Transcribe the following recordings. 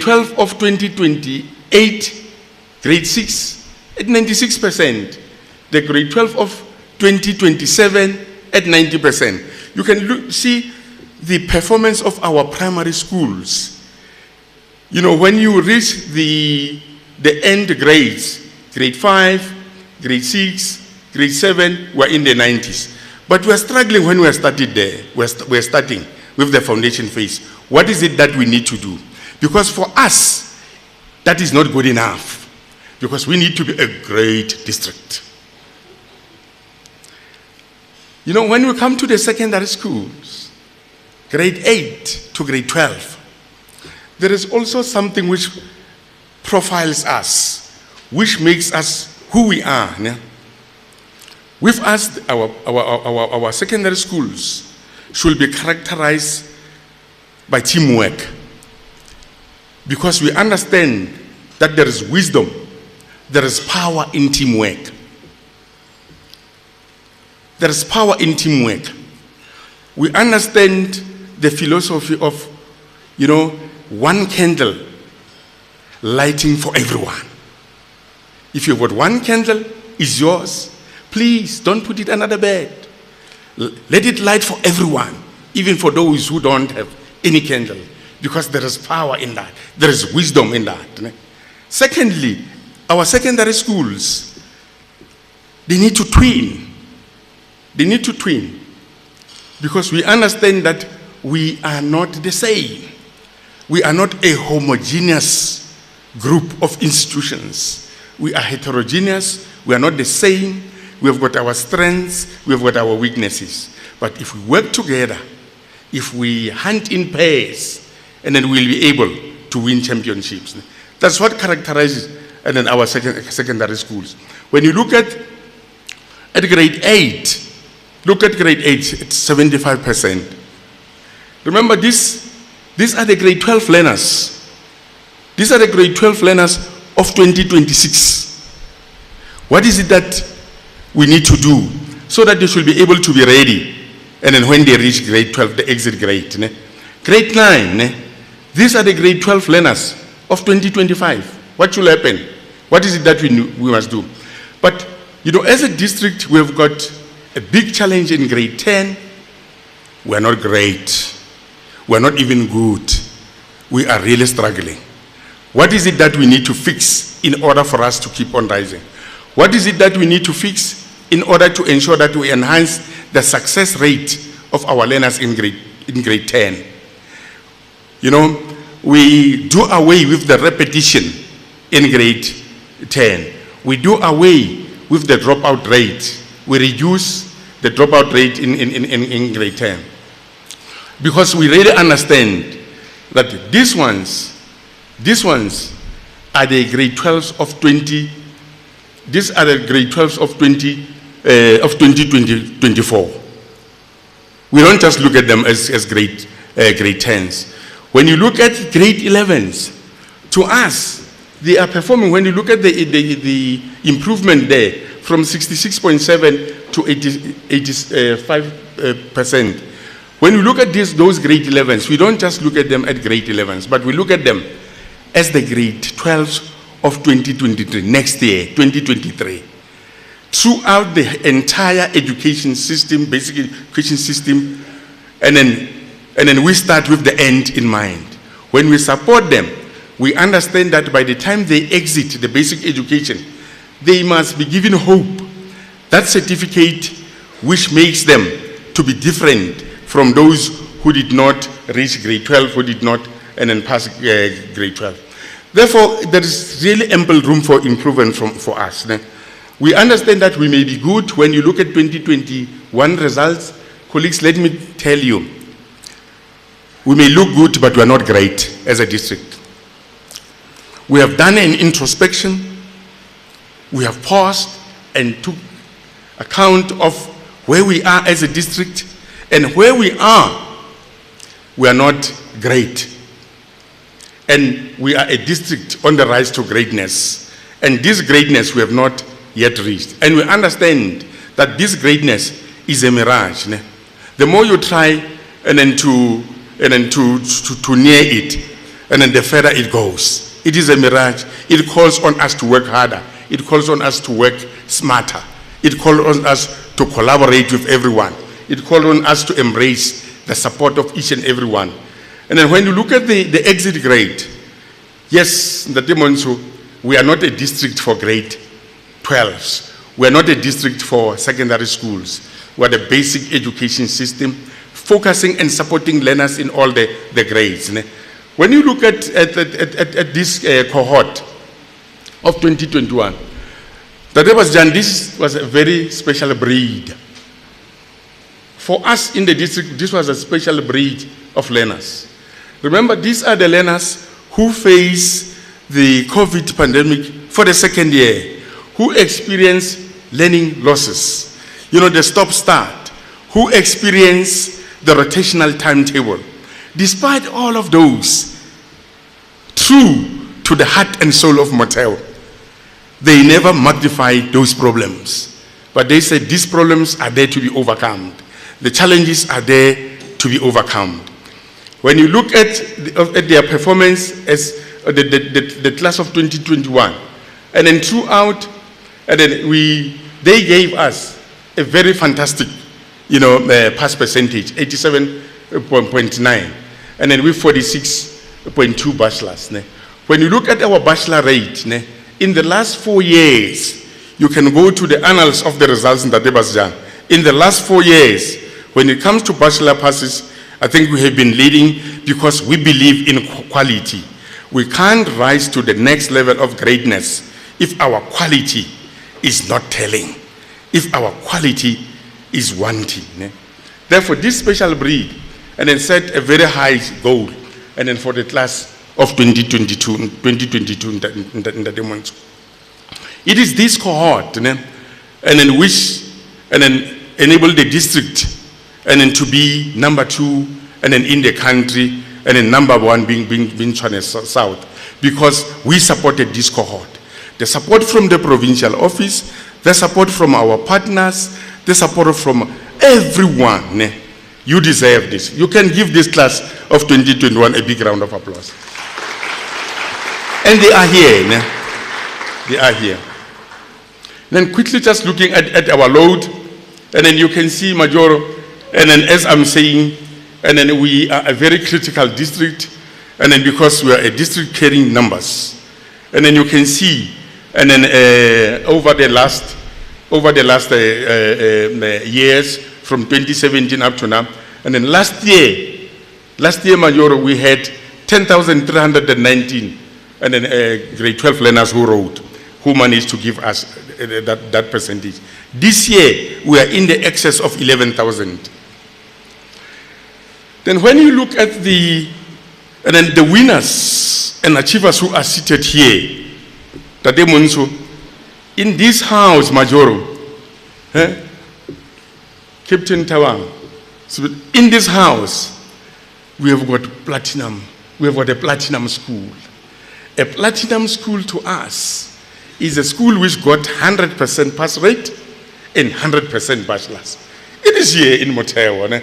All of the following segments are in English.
12 of 2028, grade 6 at 96%. The grade 12 of 2027 at 90%. You can see the performance of our primary schools. You know, when you reach the end grades, grade 5, grade 6, grade 7, we're in the 90s. But we're struggling when we're started there. We're starting with the foundation phase. What is it that we need to do? Because for us, that is not good enough. Because we need to be a great district. You know, when we come to the secondary schools, grade 8 to grade 12, there is also something which profiles us, which makes us who we are. Yeah? With us, our secondary schools should be characterized by teamwork, because we understand that there is wisdom, there is power in teamwork. There is power in teamwork. We understand the philosophy of, one candle lighting for everyone. If you've got one candle, it's yours. Please don't put it under the bed. Let it light for everyone, even for those who don't have any candle, because there is power in that. There is wisdom in that. Secondly, our secondary schools, they need to twin. They need to twin, because we understand that we are not the same. We are not a homogeneous group of institutions. We are heterogeneous. We are not the same. We have got our strengths. We have got our weaknesses. But if we work together, if we hunt in pairs, and then we'll be able to win championships. That's what characterizes our secondary schools. When you look at grade 8, look at grade 8, it's 75%. Remember, these are the grade 12 learners. These are the grade 12 learners of 2026. What is it that we need to do so that they should be able to be ready? And then when they reach grade 12, the exit grade. Grade 9, these are the grade 12 learners of 2025. What will happen? What is it that we must do? But, as a district, we have got a big challenge in grade 10. We're not great. We're not even good. We are really struggling. What is it that we need to fix in order for us to keep on rising? What is it that we need to fix in order to ensure that we enhance the success rate of our learners in grade 10? We do away with the repetition in grade 10. We do away with the dropout rate. We reduce the dropout rate in grade 10. Because we really understand that these ones are the grade 12s of 20. These are the grade 12s of 2024. We don't just look at them as grade 10s. When you look at grade 11s, to us, they are performing. When you look at the improvement there, from 66.7 to 85%. When we look at those grade 11s, we don't just look at them at grade 11s, but we look at them as the grade 12s of 2023, next year, 2023. Throughout the entire education system, basic education system, and then we start with the end in mind. When we support them, we understand that by the time they exit the basic education, they must be given hope. That certificate which makes them to be different from those who did not reach grade 12, who did not and then pass grade 12. Therefore, there is really ample room for improvement for us. We understand that we may be good. When you look at 2021 results, colleagues, let me tell you, we may look good, but we are not great as a district. We have done an introspection. We have paused and took account of where we are as a district, and where we are not great. And we are a district on the rise to greatness. And this greatness we have not yet reached. And we understand that this greatness is a mirage. The more you try to near it, and then the further it goes. It is a mirage. It calls on us to work harder. It calls on us to work smarter. It calls on us to collaborate with everyone. It calls on us to embrace the support of each and everyone. And then when you look at the exit grade, yes, the Monso, we are not a district for grade 12s. We are not a district for secondary schools. We are the basic education system, focusing and supporting learners in all the grades. When you look at this cohort of 2021, this was a very special breed. For us in the district, this was a special breed of learners. Remember, these are the learners who face the COVID pandemic for the second year, who experience learning losses, the stop-start, who experience the rotational timetable. Despite all of those, true to the heart and soul of Motheo, they never magnified those problems. But they said these problems are there to be overcome. The challenges are there to be overcome. When you look at their performance as the class of 2021, and then throughout, and then they gave us a very fantastic, pass percentage, 87.9, and then with 46.2 bachelors. When you look at our bachelor rate, in the last 4 years, you can go to the annals of the results in the Debasjan. In the last 4 years, when it comes to bachelor passes, I think we have been leading because we believe in quality. We can't rise to the next level of greatness if our quality is not telling, if our quality is wanting. Therefore, this special breed, and then set a very high goal, and then for the class of 2022 in the months. It is this cohort, and then which, and then enable the district, and then to be number 2, and then in the country, and then number 1 being Tshwane South, because we supported this cohort. The support from the provincial office, the support from our partners, the support from everyone. You deserve this. You can give this class of 2021 a big round of applause. And they are here. They are here. Then quickly just looking at our load, and then you can see Majoro, and then as I'm saying, and then we are a very critical district, and then because we are a district carrying numbers, and then you can see, and then over the last years from 2017 up to now, and then last year Majoro, we had 10,319, and then grade 12 learners who managed to give us that percentage. This year we are in the excess of 11,000. Then when you look at the winners and achievers who are seated here, Tate Monso, in this house, Majoro, Captain Tawang, so in this house, we have got platinum. We have got a platinum school. A platinum school to us is a school which got 100% pass rate and 100% bachelors. It is here in Motheo.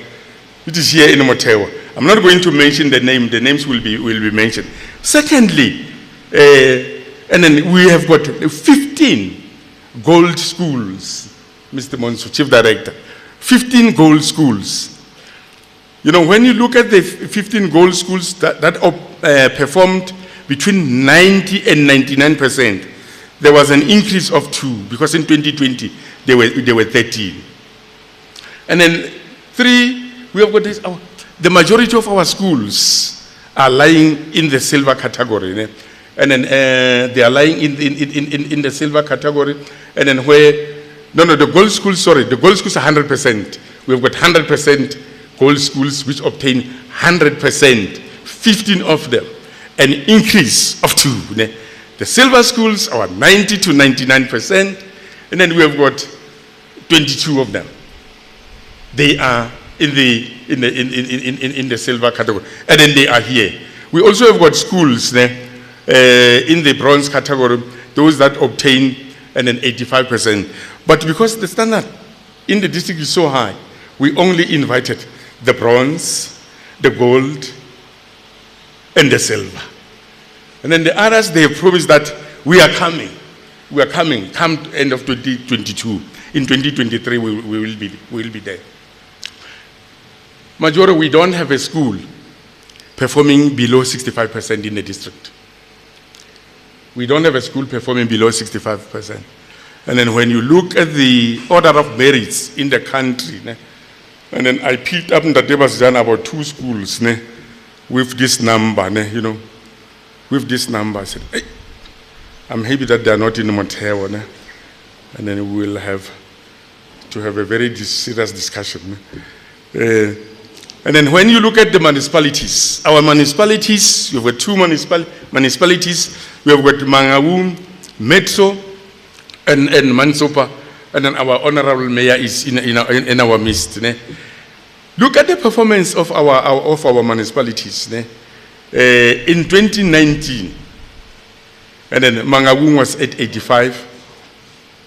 It is here in Motheo. I'm not going to mention the name. The names will be mentioned. Secondly, and then we have got 15 gold schools, Mr. Monso, Chief Director. 15 gold schools. When you look at the 15 gold schools that performed between 90 and 99%, there was an increase of 2, because in 2020 they were 13. And then 3, we have got this. The majority of our schools are lying in the silver category, and then they are lying in the silver category, and then the gold schools. Sorry, the gold schools are 100%. We have got 100% gold schools which obtain 100%. 15 of them, an increase of 2. The silver schools are 90 to 99%, and then we have got 22 of them. They are in the silver category, and then they are here. We also have got schools in the bronze category, those that obtain and then 85%. But because the standard in the district is so high, we only invited the bronze, the gold, and the silver. And then the others, they have promised that we are coming. We are coming. Come end of 2022. In 2023, we will be there. Majority, we don't have a school performing below 65% in the district. We don't have a school performing below 65%. And then when you look at the order of merits in the country, and then I picked up that there was done about 2 schools with this number, with this number. I said, hey, I'm happy that they are not in Motheo. And then we will have to have a very serious discussion. And then when you look at the municipalities, our municipalities, we have got 2 municipalities. We have got Mangaung, Metso, and Mansopa, and then our honorable mayor is in our midst. Look at the performance of our municipalities. In 2019, and then Mangaung was at 85.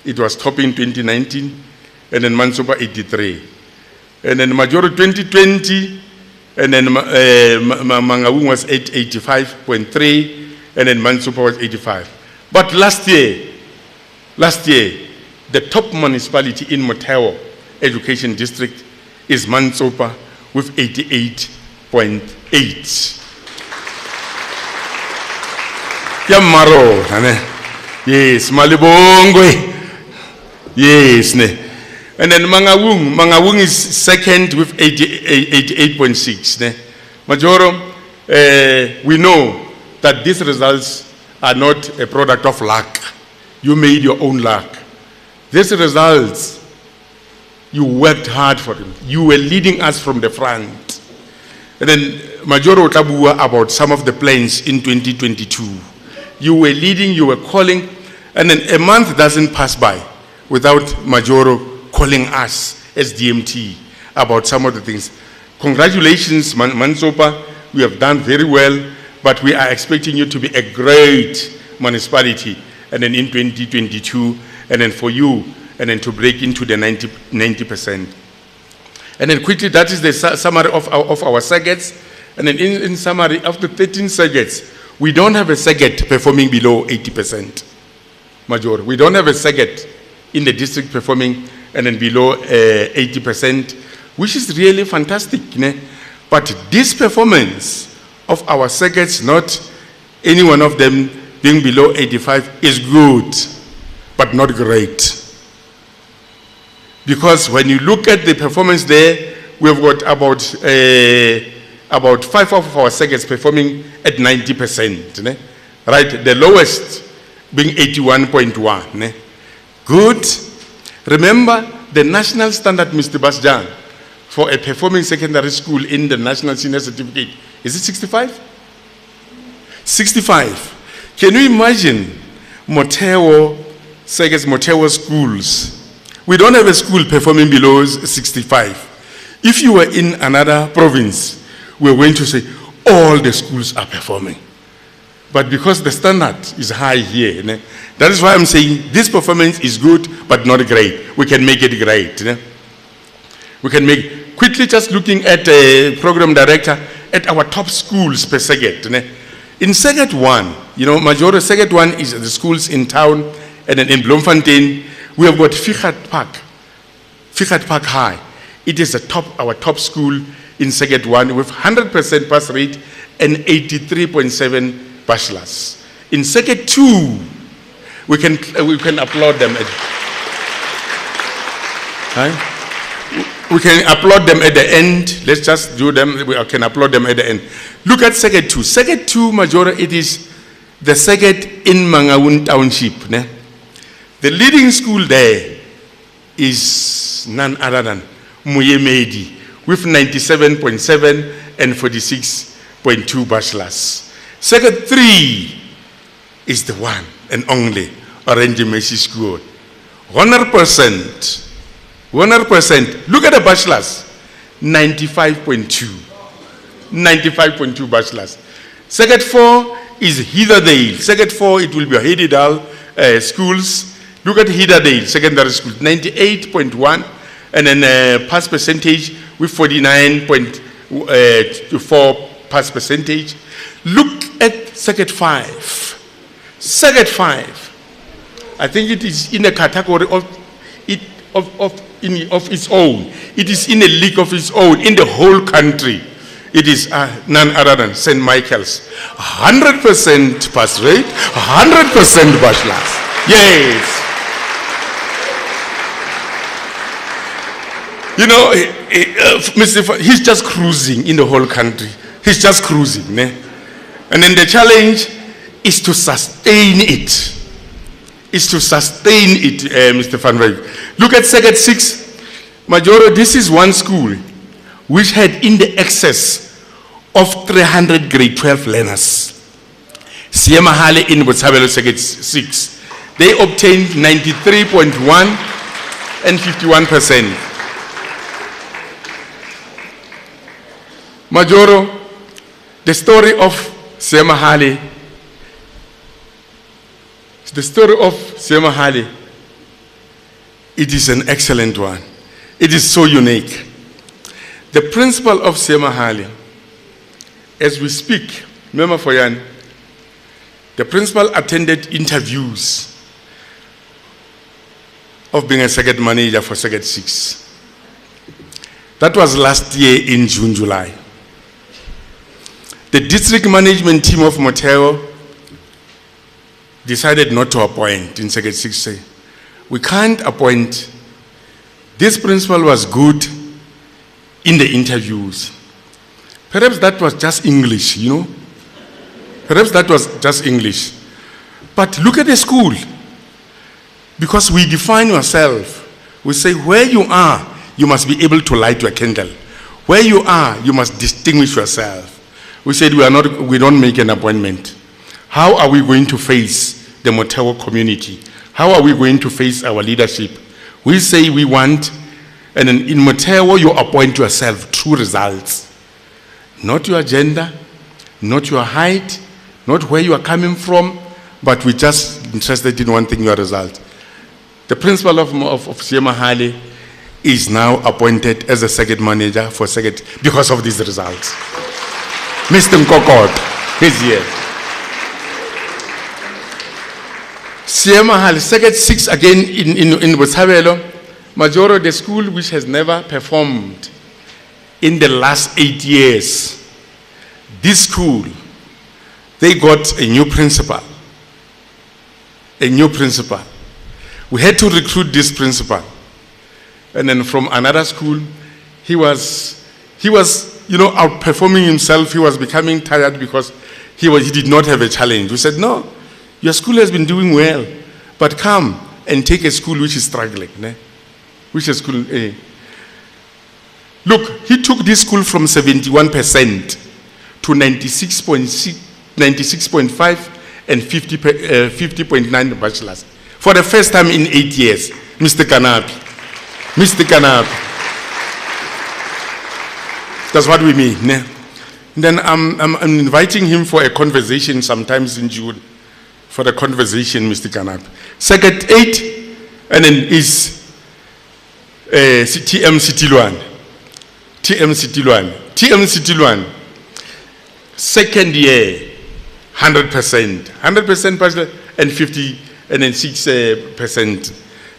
It was top in 2019, and then Mansopa 83. And then majority 2020, and then Mangaung was at 85.3, and then Mansopa was 85. But last year, the top municipality in Motheo Education District is Mansopa with 88.8. Yamaro, yes, Malibongwe, yes, ne. And then Mangaung is second with 88.6. Majoro, we know that these results are not a product of luck. You made your own luck. These results, you worked hard for them. You were leading us from the front. And then Majoro Tabua about some of the plans in 2022. You were leading, you were calling, and then a month doesn't pass by without Majoro calling us as DMT about some of the things. Congratulations, Mansopa. We have done very well, but we are expecting you to be a great municipality, and then in 2022, and then for you, and then to break into the 90%. And then quickly, that is the summary of our circuits. And then in summary, after 13 circuits, we don't have a circuit performing below 80%. Major, we don't have a circuit in the district performing and then below 80%, which is really fantastic. But this performance of our circuits, not any one of them being below 85, is good, but not great. Because when you look at the performance there, we've got about 5 of our circuits performing at 90%. Right? The lowest being 81.1. Good. Remember the national standard, Mr. Basjan, for a performing secondary school in the national senior certificate. Is it 65? 65. Can you imagine Motheo schools? We don't have a school performing below 65. If you were in another province, we're going to say all the schools are performing. But because the standard is high here, that is why I'm saying this performance is good, but not great. We can make it great. We can make, quickly just looking at a program director, at our top schools per circuit. In circuit 1, majority circuit 1 is the schools in town, and then in Bloemfontein, we have got Figat Park High. It is our top school in circuit 1 with 100% pass rate and 83.7 bachelors. In circuit 2, we can applaud them. We can applaud them at the end. Let's just do them. We can applaud them at the end. Look at circuit 2. Circuit 2, majority, it is the circuit in Mangaung Township. The leading school there is none other than Muyemedi with 97.7 and 46.2 bachelors. Circuit 3 is the one and only Orange Messi School. 100%. Look at the bachelors. 95.2. 95.2 bachelors. Circuit 4 is Heatherdale. Circuit 4, it will be Heatherdale schools. Look at Heatherdale Secondary School. 98.1. And then pass percentage with 49.4 pass percentage. Look at Second 5. Second 5. I think it is in a category of its own. It is in a league of its own in the whole country. It is none other than St. Michael's. 100% pass rate, 100% bachelors. Yes. You know, he's just cruising in the whole country. He's just cruising. Ne? And then the challenge is to sustain it. Mr. Van Wyk. Look at Second 6. Majoro, this is one school which had in the excess of 300 grade 12 learners. Siemahale in Botshabelo Second 6. They obtained 93.1 and 51%. Majoro, the story of Siemahale, it is an excellent one. It is so unique. The principal of Siemahale, as we speak, remember Foyan, the principal attended interviews of being a second manager for Second 6. That was last year in June, July. The district management team of Motheo decided not to appoint in Second 6. We can't appoint. This principal was good in the interviews. Perhaps that was just English, you know. Perhaps that was just English. But look at the school. Because we define yourself. We say where you are, you must be able to light your candle. Where you are, you must distinguish yourself. We said we don't make an appointment. How are we going to face the Motheo community? How are we going to face our leadership? We say we want, and in Motheo you appoint yourself through results. Not your gender, not your height, not where you are coming from, but we're just interested in one thing, your result. The principal of Siemahale is now appointed as a second manager for second because of these results. Mr. Nkokot, he's here. Siemahale, Second 6 again in Botshabelo, Majoro, the school which has never performed in the last 8 years. This school, they got a new principal. A new principal. We had to recruit this principal. And then from another school, he was outperforming himself. He was becoming tired because he did not have a challenge. We said, no, your school has been doing well, but come and take a school which is struggling. Ne? Which is school A. Look, he took this school from 71% to 96.5 and 50.9 bachelors. For the first time in 8 years, Mr. Kanapi. Mr. Kanapi. That's what we mean. Ne? Then I'm inviting him for a conversation sometimes in June. For the conversation, Mr. Kanapi. Second 8, and then is TM Sitilwan. TM Sitilwan. TM Sitilwan. Second year, 100%. 100% bachelor and 50 and then 6%.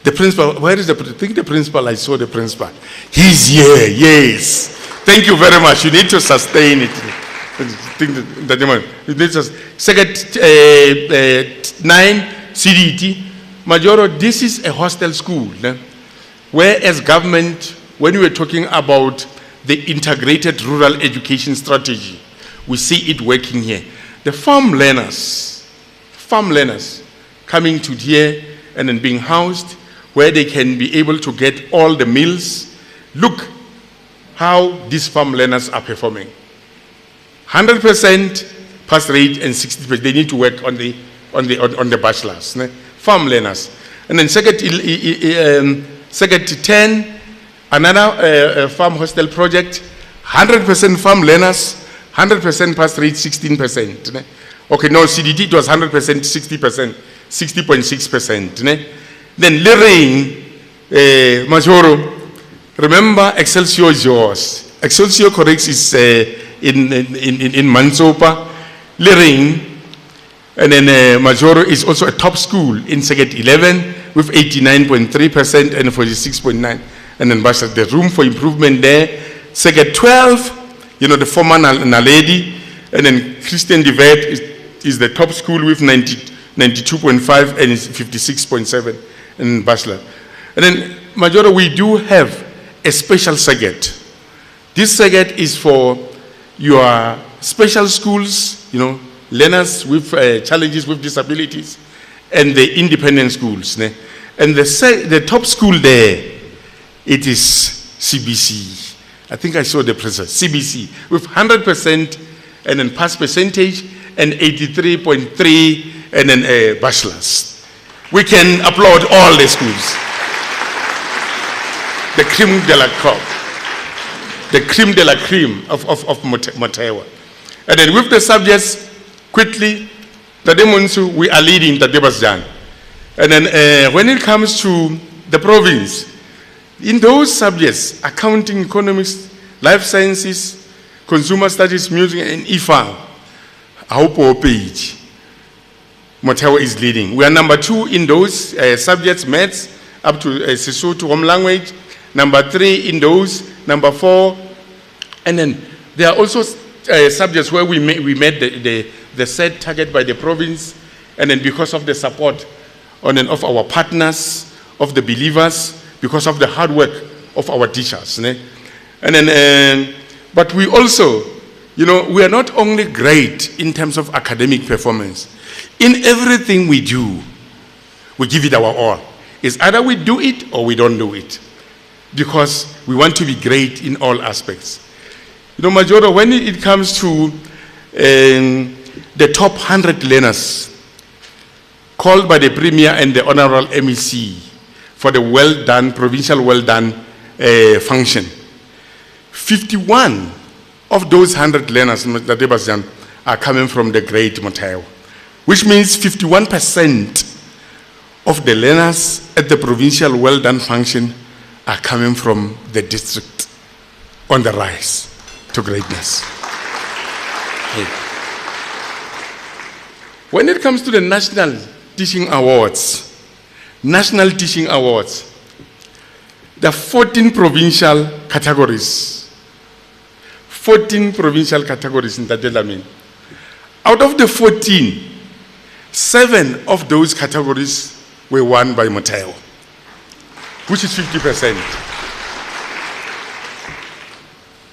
The principal, where is the principal? I think the principal, I saw the principal. He's here, yes. Thank you very much. You need to sustain it. Second 9, CDT. Majoro, this is a hostel school. Where as government, when we were talking about the integrated rural education strategy, we see it working here. The farm learners coming to here and then being housed where they can be able to get all the meals. Look how these farm learners are performing. 100% pass rate and 60%. They need to work on the bachelors. Ne? Farm learners. And then second 10, another farm hostel project, 100% farm learners, 100% pass rate, 16%. Ne? Okay, no, CDT, it was 100%, 60%, 60.6%. Ne? Then Lorraine, Majoro, remember Excelsior is yours. Excelsior Corrects is in Mansopa. Lorraine, And then Majoro is also a top school in Second 11 with 89.3% and 46.9%. And then Bachelor, there's room for improvement there. Second 12, the former Naledi. And then Christian Divet is the top school with 92.5 and 56.7 in Bachelor. And then Majoro, we do have a special circuit. This circuit is for your special schools, learners with challenges with disabilities, and the independent schools. And the top school there, it is CBC. I think I saw the present, CBC, with 100% and then pass percentage and 83.3 and then bachelors. We can applaud all the schools. The creme de la crop, the creme de la creme of Motheo. And then with the subjects, quickly, Tademunsu, we are leading Tadebasjan. And then when it comes to the province, in those subjects, accounting, economics, life sciences, consumer studies, music, and IFA, our page, Motheo is leading. We are number 2 in those subjects, maths, up to Sesotho home language, number 3 in those, number 4, and then there are also subjects where we met the set target by the province, and then because of the support on and of our partners, of the believers, because of the hard work of our teachers. And then, but we also, we are not only great in terms of academic performance. In everything we do, we give it our all. It's either we do it or we don't do it, because we want to be great in all aspects. Majoro, when it comes to the top 100 learners called by the Premier and the Honorable MEC for the well done, provincial well done function, 51 of those 100 learners are coming from the great Motheo, which means 51% of the learners at the provincial well done function are coming from the district on the rise to greatness. When it comes to the National Teaching Awards, there are 14 provincial categories. 14 provincial categories in Tadelamin. Out of the 14, 7 of those categories were won by Motheo, which is 50%.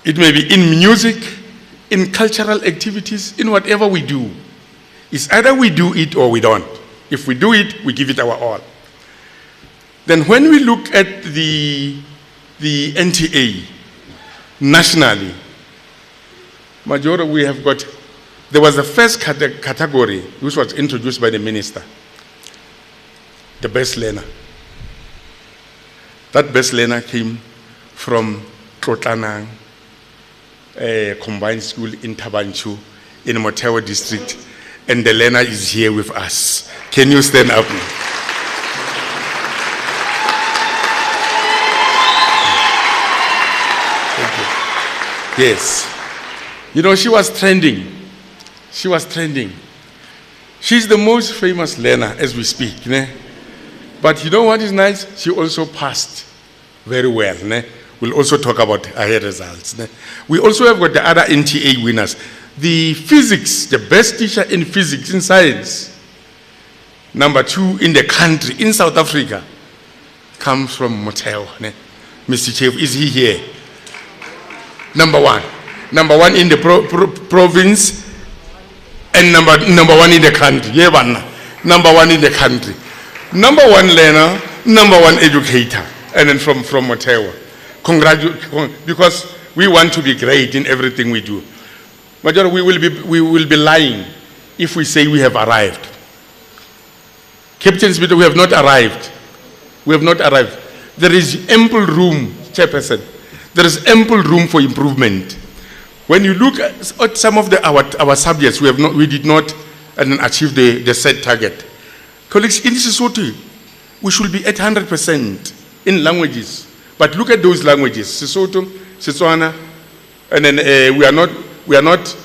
It may be in music, in cultural activities, in whatever we do. It's either we do it or we don't. If we do it, we give it our all. Then when we look at the NTA nationally, Majoro, we have got, there was the first category which was introduced by the minister, the best learner. That best learner came from Tlotanang, a combined school in Tabanchu, in Motheo district, and the learner is here with us. Can you stand up now? Thank you. Yes. She was trending. She's the most famous learner as we speak. But you know what is nice? She also passed very well. We'll also talk about her results. We also have got the other NTA winners. The physics, the best teacher in physics, in science, number 2 in the country, in South Africa, comes from Motheo. Mr. Chief, is he here? Number 1. Number 1 in the province, and number 1 in the country. Number 1 in the country. Number 1 learner, number 1 educator, and then from Motheo. Congratulations, because we want to be great in everything we do. Major, we will be lying if we say we have arrived. Captain Speaker, we have not arrived. We have not arrived. There is ample room, Chairperson. There is ample room for improvement. When you look at some of our subjects, we did not achieve the set target. Colleagues, in Sesotho, we should be at 100% in languages. But look at those languages, Sesotho, Setswana, and then we are not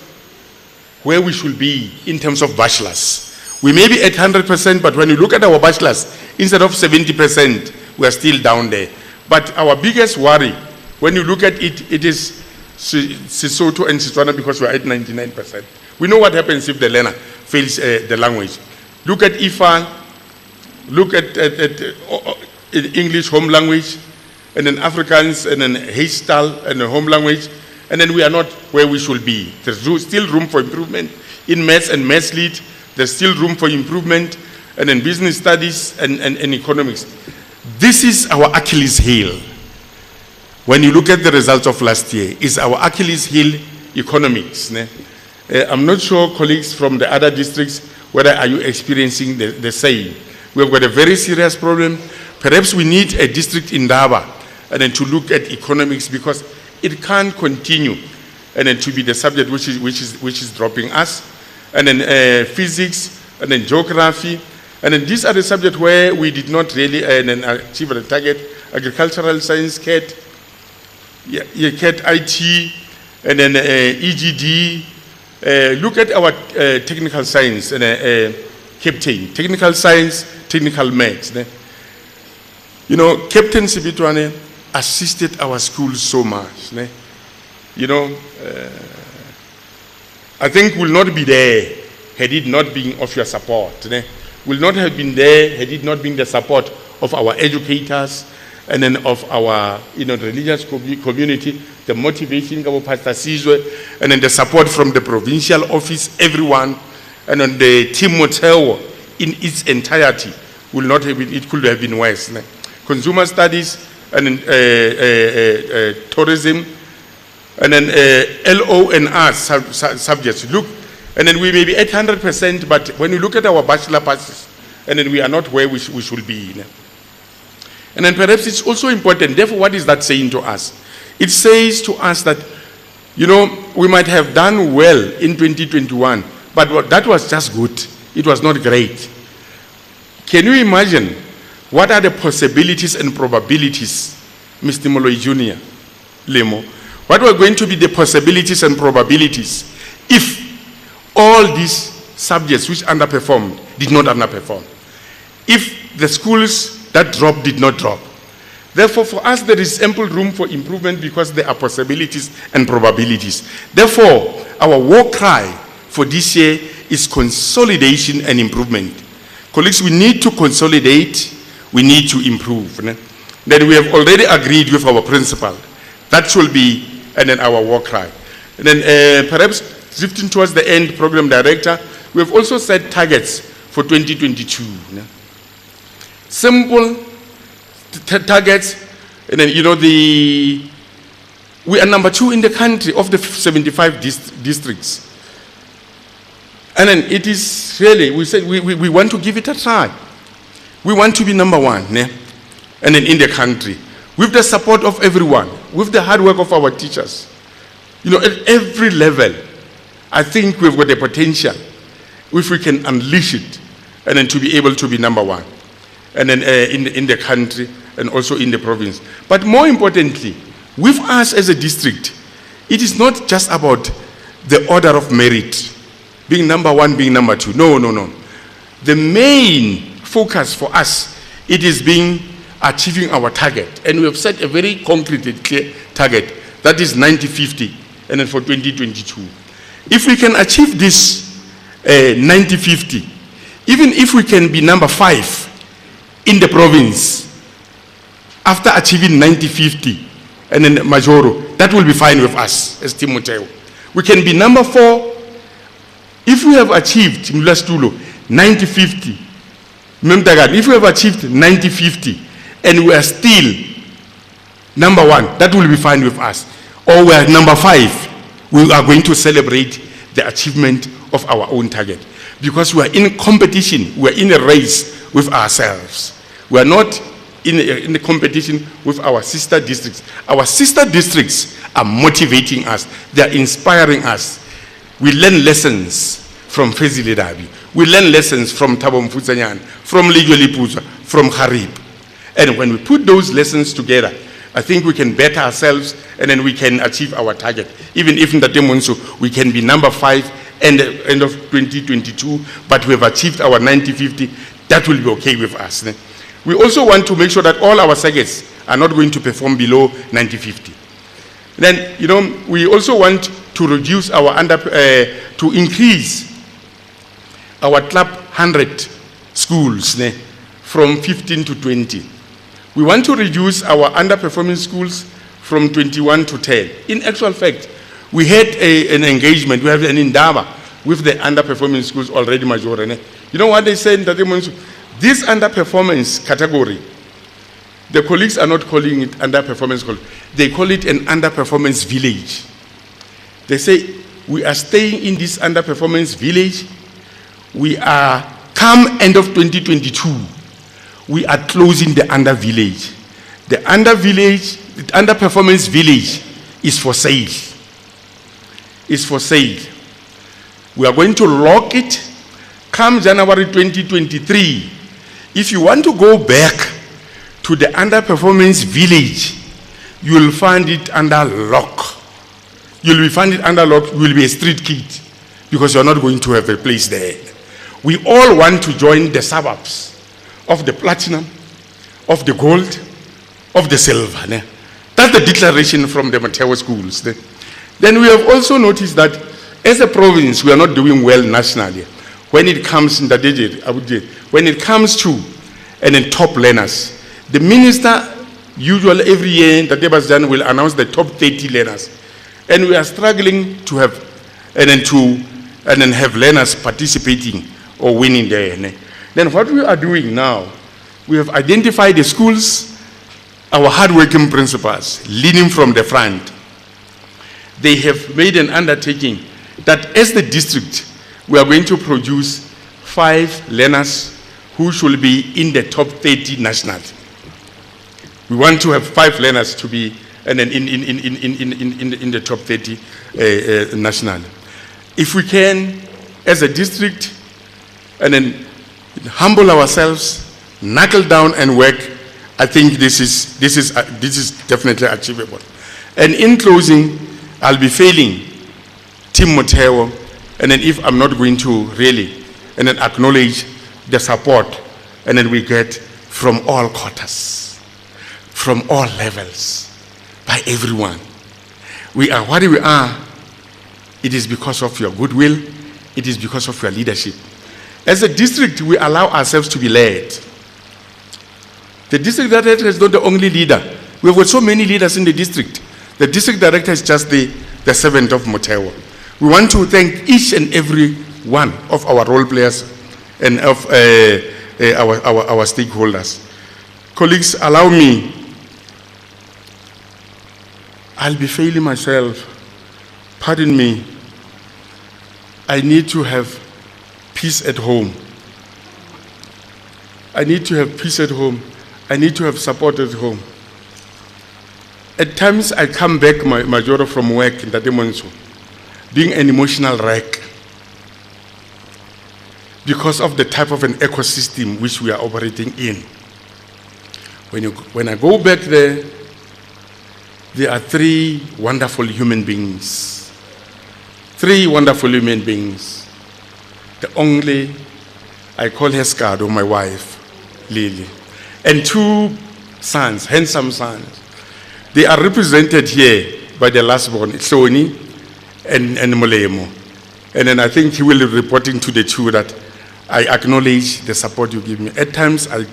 where we should be in terms of bachelors. We may be at 100%, but when you look at our bachelors, instead of 70%, we are still down there. But our biggest worry, when you look at it, it is Sesotho and Setswana, because we are at 99%. We know what happens if the learner fails the language. Look at IFA, look at English home language, and then Afrikaans, and then Heystal, and then home language, and then we are not where we should be. There's still room for improvement. In maths and maths lead, there's still room for improvement, and in business studies and economics. This is our Achilles heel. When you look at the results of last year, is our Achilles heel economics. I'm not sure, colleagues from the other districts, whether are you experiencing the same. We've got a very serious problem. Perhaps we need a district in Daba and then to look at economics, because it can't continue and then to be the subject which is dropping us. And then physics, and then geography, and then these are the subjects where we did not really achieve the target. Agricultural science, CAT, CAT IT, and then EGD. Look at our technical science and Captain, technical science, technical maths. You know, Captain Sibitwane assisted our schools so much. You know, I think will not be there had it not been of your support. Will not have been there had it not been the support of our educators and then of our religious community, the motivation of Pastor Sizwe, and then the support from the provincial office, everyone, and then the team Motheo in its entirety. Will not have been, it could have been worse. Consumer studies and then tourism, and then LO and R subjects. Look, and then we may be at 100%, but when you look at our bachelor passes, and then we are not where we should be. And then perhaps it's also important, therefore what is that saying to us? It says to us that, we might have done well in 2021, but that was just good. It was not great. Can you imagine what are the possibilities and probabilities, Mr. Moloi Jr., Lemo? What were going to be the possibilities and probabilities if all these subjects which underperformed did not underperform? If the schools that dropped did not drop. Therefore, for us, there is ample room for improvement because there are possibilities and probabilities. Therefore, our war cry for this year is consolidation and improvement. Colleagues, we need to consolidate, we need to improve. Then we have already agreed with our principal. That should be our war cry. And then perhaps drifting towards the end, program director, we have also set targets for 2022. Simple targets, and then we are number 2 in the country of the 75 districts. And then it is really, we said we want to give it a try. We want to be number 1, and then in the country, with the support of everyone, with the hard work of our teachers. At every level, I think we've got the potential, if we can unleash it, and then to be able to be number 1. And then in the country and also in the province. But more importantly, with us as a district, it is not just about the order of merit, being number 1, being number 2. No. The main focus for us, it is achieving our target. And we have set a very concrete and clear target, that is 90-50, and then for 2022. If we can achieve this 90-50, even if we can be number 5, in the province, after achieving 90-50 and then Majoro, that will be fine with us as Team Motheo. We can be number 4 if we have achieved 90-50. If we have achieved 90-50 and we are still number 1, that will be fine with us. Or we are number 5, we are going to celebrate the achievement of our own target. Because we are in competition, we are in a race with ourselves. We are not in the competition with our sister districts. Our sister districts are motivating us. They are inspiring us. We learn lessons from Fezile Dabi. We learn lessons from Thabo Mfutsanyane, from Ligwe Liputsa, from Harib. And when we put those lessons together, I think we can better ourselves and then we can achieve our target. Even if in the Demonso, we can be number 5 end of 2022, but we have achieved our 90-50, that will be okay with us. We also want to make sure that all our circuits are not going to perform below 90-50. Then, we also want to reduce to increase our club 100 schools from 15 to 20. We want to reduce our underperforming schools from 21 to 10. In actual fact, we had an engagement, we have an endeavor with the underperforming schools already, Major. You know what they said? That this underperformance category, the colleagues are not calling it underperformance, they call it an underperformance village. They say, we are staying in this underperformance village. We are, come end of 2022, we are closing the under village. The underperformance village is for sale. It's for sale. We are going to lock it come January 2023. If you want to go back to the underperformance village, you will find it under lock. You will find it under lock. You will be a street kid because you are not going to have a place there. We all want to join the suburbs of the platinum, of the gold, of the silver. That's the declaration from the Motheo schools. Then we have also noticed that as a province, we are not doing well nationally. When it comes when it comes to top learners, the minister usually every year that Debasjan will announce the top 30 learners, and we are struggling to have have learners participating or winning there. Then what we are doing now, we have identified the schools, our hardworking principals leading from the front. They have made an undertaking that as the district, we are going to produce 5 learners who should be in the top 30 nationally. We want to have 5 learners to be in the top 30 nationally. If we can, as a district, humble ourselves, knuckle down and work, I think this is definitely achievable. And in closing, I'll be failing Team Motheo, and then if I'm not going to really acknowledge the support we get from all quarters, from all levels, by everyone. We are what we are. It is because of your goodwill. It is because of your leadership. As a district, we allow ourselves to be led. The district director is not the only leader. We've got so many leaders in the district. The district director is just the servant of Motheo. We want to thank each and every one of our role players and of our stakeholders. Colleagues, allow me. I'll be failing myself. Pardon me. I need to have peace at home. I need to have peace at home. I need to have support at home. At times I come back, Major, from work in Tatemonso, being an emotional wreck because of the type of an ecosystem which we are operating in. When I go back there are 3 wonderful human beings. 3 wonderful human beings. The only, I call her Skado, my wife, Lily, and 2 sons, handsome sons. They are represented here by the last born, Soni and Molemo. And then I think he will be reporting to the 2 that I acknowledge the support you give me. At times I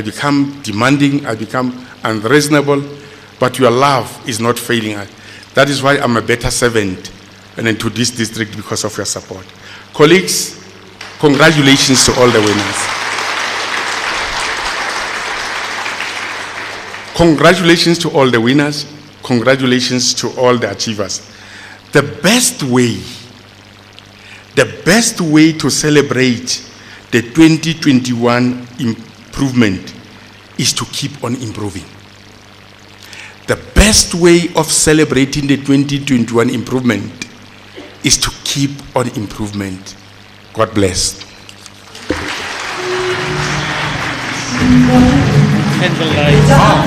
become demanding, I become unreasonable, but your love is not failing us. That is why I'm a better servant to this district because of your support. Colleagues, congratulations to all the winners. Congratulations to all the winners. Congratulations to all the achievers. The best way to celebrate the 2021 improvement is to keep on improving. The best way of celebrating the 2021 improvement is to keep on improvement. God bless. And the lights off.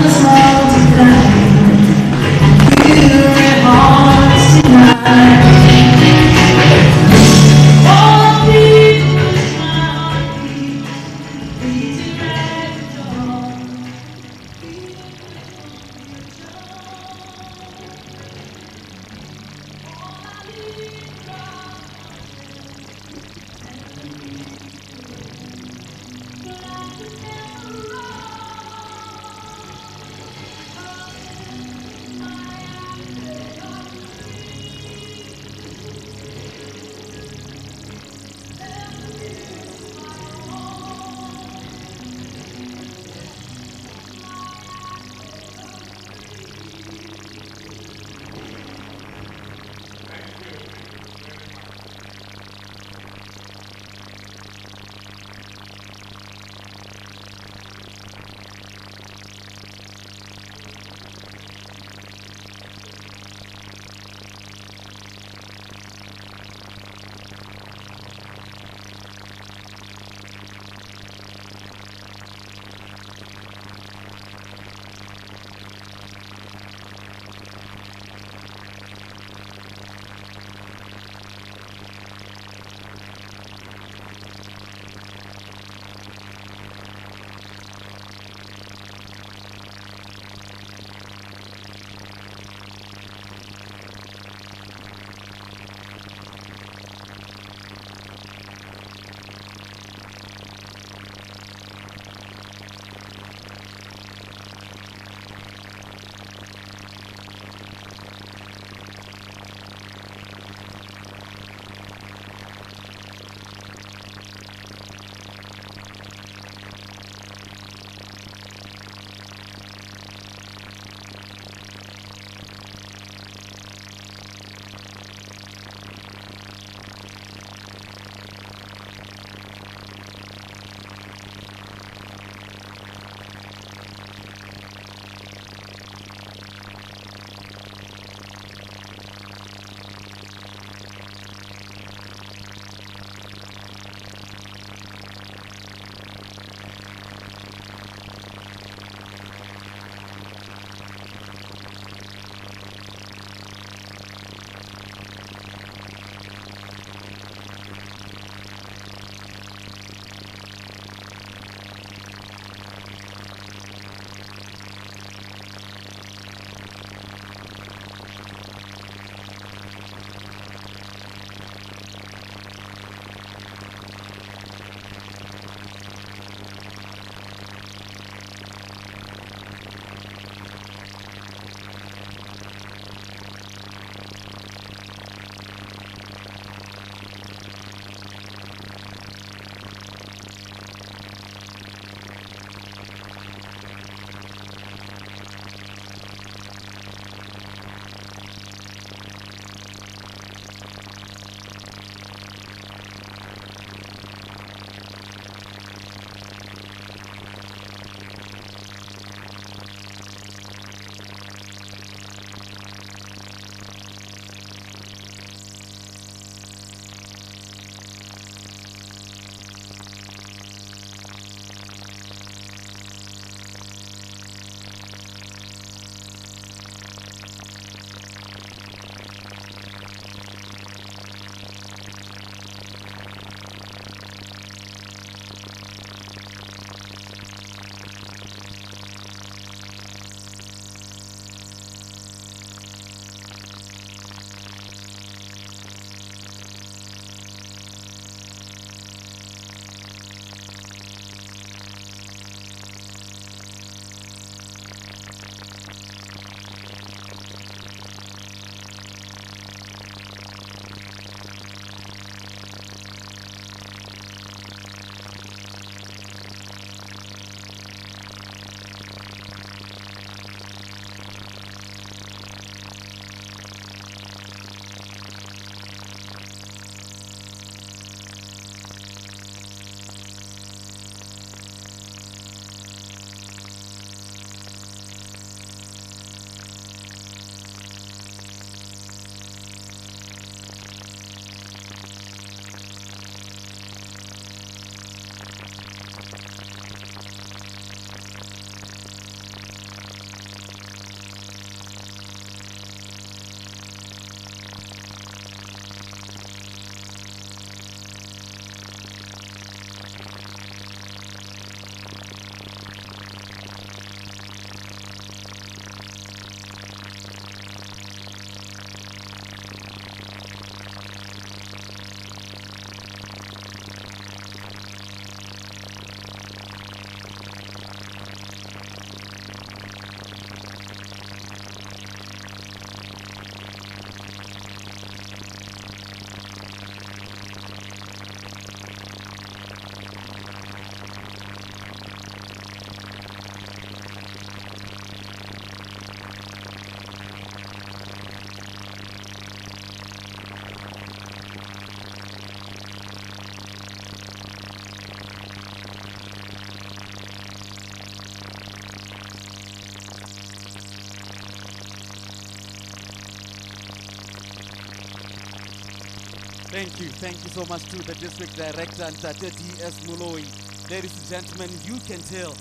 Thank you so much to the District Director and D.S. Muloi. Ladies and gentlemen, you can tell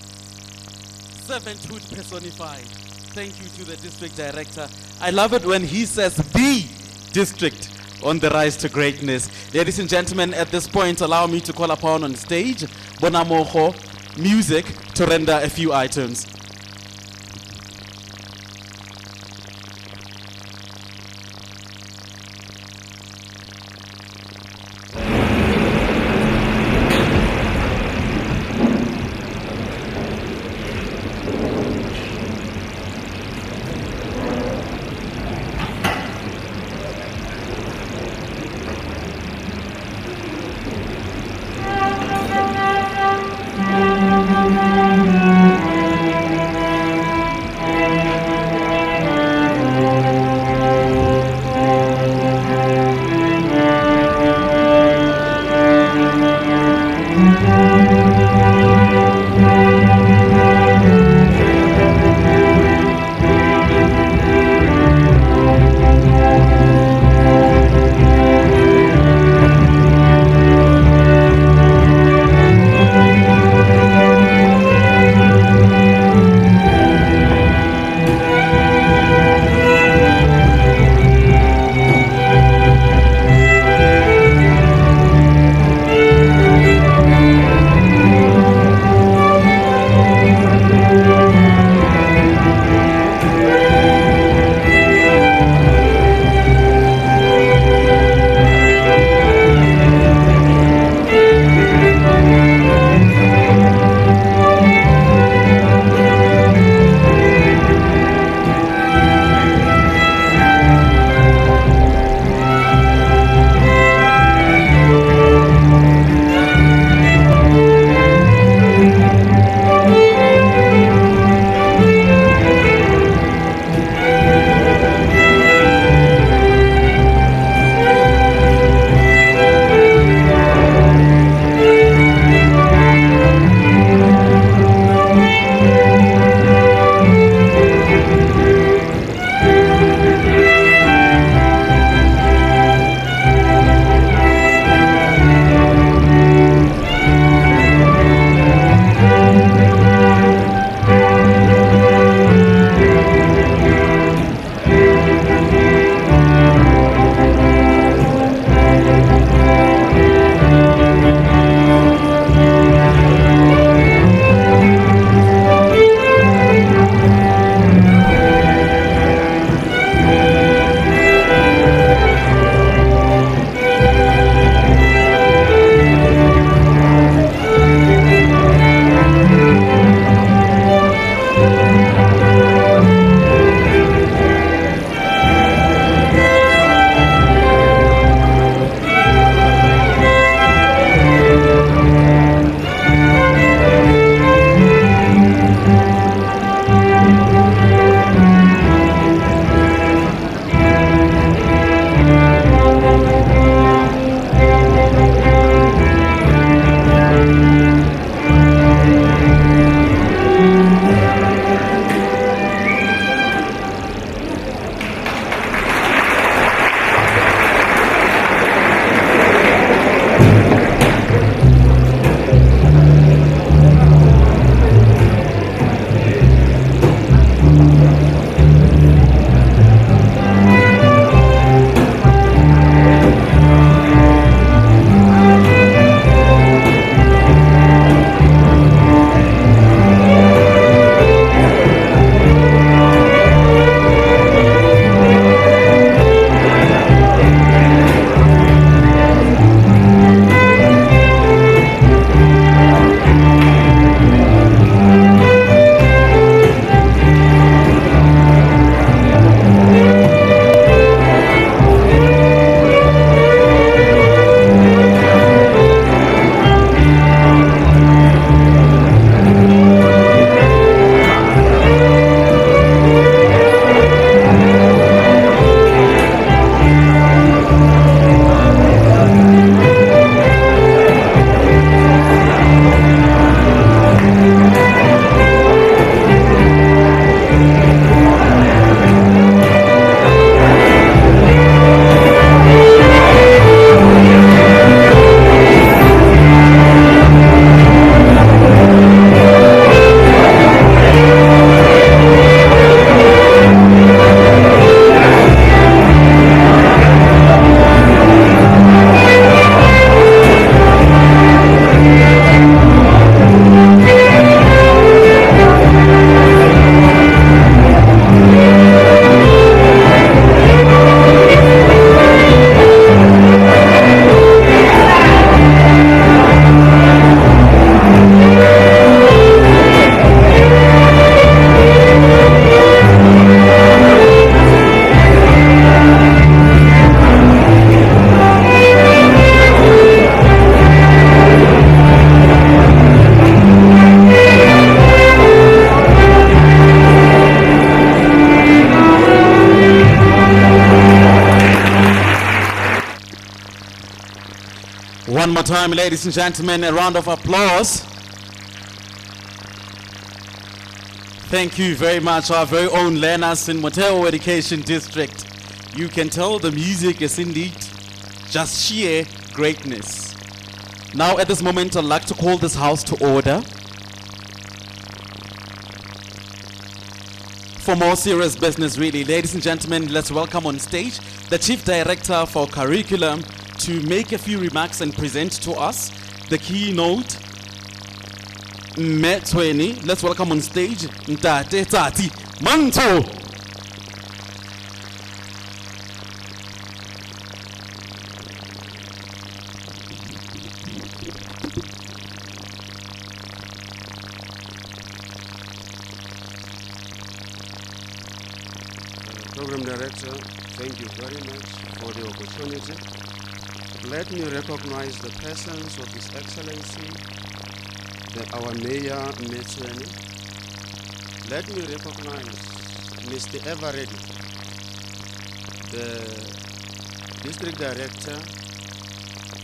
servanthood personified. Thank you to the District Director. I love it when he says the district on the rise to greatness. Ladies and gentlemen, at this point, allow me to call upon on stage Bonamoho Music to render a few items. One more time, ladies and gentlemen, a round of applause. Thank you very much, our very own learners in Motheo Education District. You can tell the music is indeed just sheer greatness. Now at this moment, I'd like to call this house to order. For more serious business really, ladies and gentlemen, let's welcome on stage the Chief Director for Curriculum to make a few remarks and present to us the keynote. Motheo, let's welcome on stage Ntate Tati Manto. Program Director, thank you very much for the opportunity. Let me recognize the presence of His Excellency, our Mayor, Motheo. Let me recognize Mr. Everready, the District Director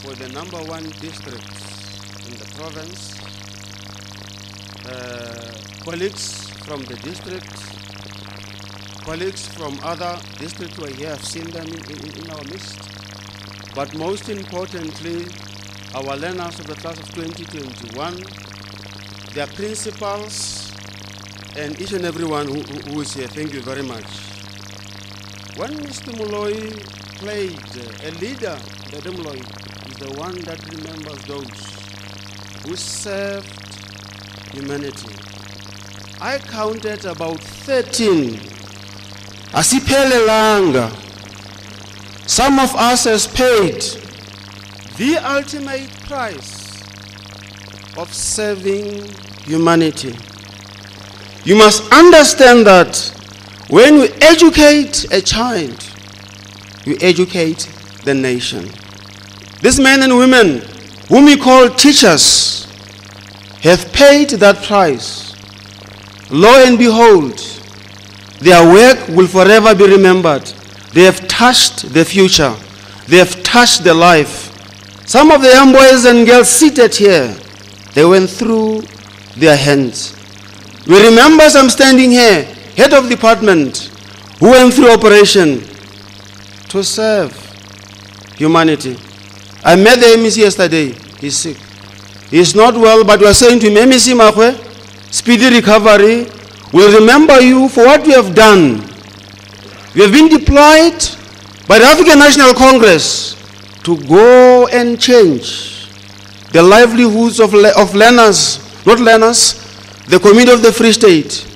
for the #1 district in the province, colleagues from the district, colleagues from other districts who are here, I've seen them in our midst. But most importantly, our learners of the class of 2021, their principals, and each and everyone who is here, thank you very much. When Mr. Moloi played a leader, the Moloi is the one that remembers those who served humanity. I counted about 13. Asiphelelanga. Some of us has paid the ultimate price of serving humanity. You must understand that when you educate a child, you educate the nation. These men and women, whom we call teachers, have paid that price. Lo and behold, their work will forever be remembered. They have touched the future. They have touched the life. Some of the young boys and girls seated here, they went through their hands. We remember some standing here, head of department, who went through operation to serve humanity. I met the MEC yesterday. He's sick. He's not well, but we are saying to him, MEC Mahwe, speedy recovery. We'll remember you for what you have done. You have been deployed by the African National Congress to go and change the livelihoods of learners, not learners, the community of the Free State.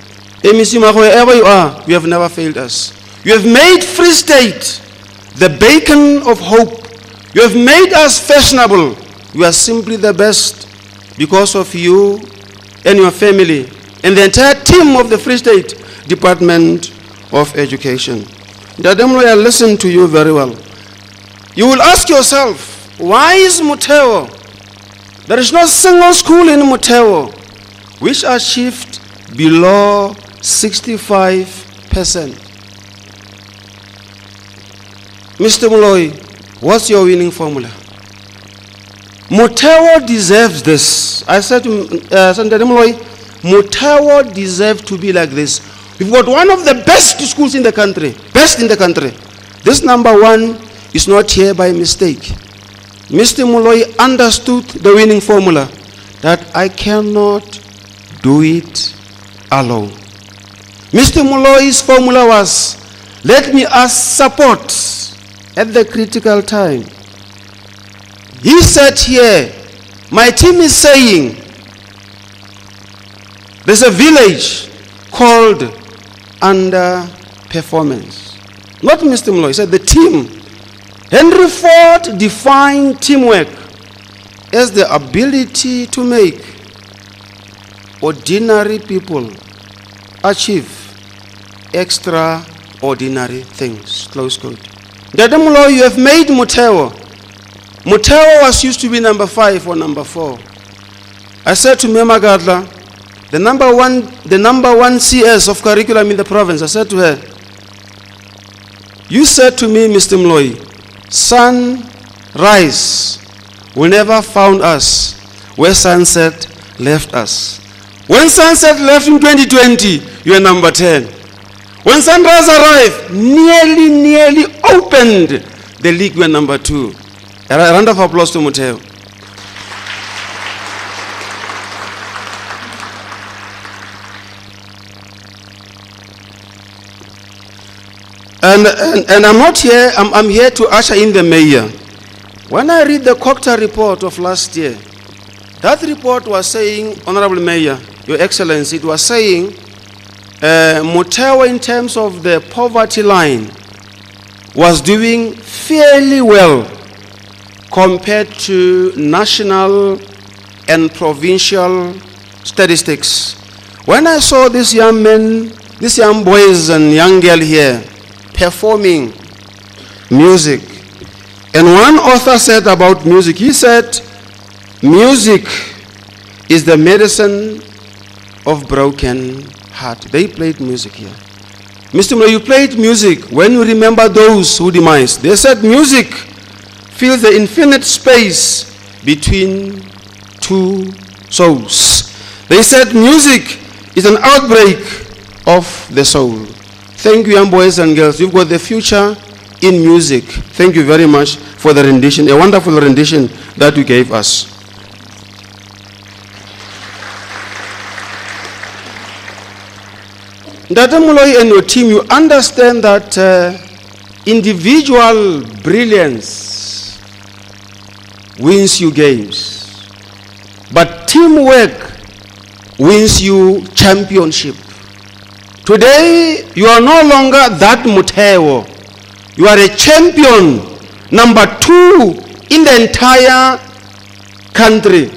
MEC Mahwe, wherever you are, you have never failed us. You have made Free State the beacon of hope. You have made us fashionable. You are simply the best because of you and your family and the entire team of the Free State Department of Education. Dademlo, I listen to you very well. You will ask yourself, why is Motheo? There is no single school in Motheo which achieved below 65%. Mr. Moloi, what's your winning formula? Motheo deserves this. I said to Senator Moloi, Motheo deserves to be like this. We've got one of the best schools in the country, best in the country. This #1 is not here by mistake. Mr. Moloi understood the winning formula, that I cannot do it alone. Mr. Moloi's formula was, let me ask support at the critical time. He said here, my team is saying, there's a village called underperformance. Not Mr. Moloi, he said the team. Henry Ford defined teamwork as the ability to make ordinary people achieve extraordinary things. Close quote. Dada Moloi, you have made Motheo. Motheo was used to be #5 or #4. I said to Mema Gadla, the number one CS of curriculum in the province, I said to her, you said to me, Mr. Moloi, son, rise, will never found us where sunset left us. When sunset left in 2020, you are number 10. When sunrise arrived, nearly opened the league, we are number 2. A round of applause to Motheo. And I'm not here, I'm here to usher in the mayor. When I read the Cocta report of last year, that report was saying, Honorable Mayor, Your Excellency, it was saying Motheo in terms of the poverty line was doing fairly well compared to national and provincial statistics. When I saw these young men, these young boys and young girl here performing music, and one author said about music, he said, music is the medicine of broken heart. They played music here. Mr. Motheo, you played music when you remember those who demise. They said music fills the infinite space between two souls. They said music is an outbreak of the soul. Thank you, young boys and girls. You've got the future in music. Thank you very much for the rendition, a wonderful rendition that you gave us. Dr. Moloi and your team, you understand that individual brilliance wins you games, but teamwork wins you championship. Today, you are no longer that Motheo. You are a champion, number 2 in the entire country.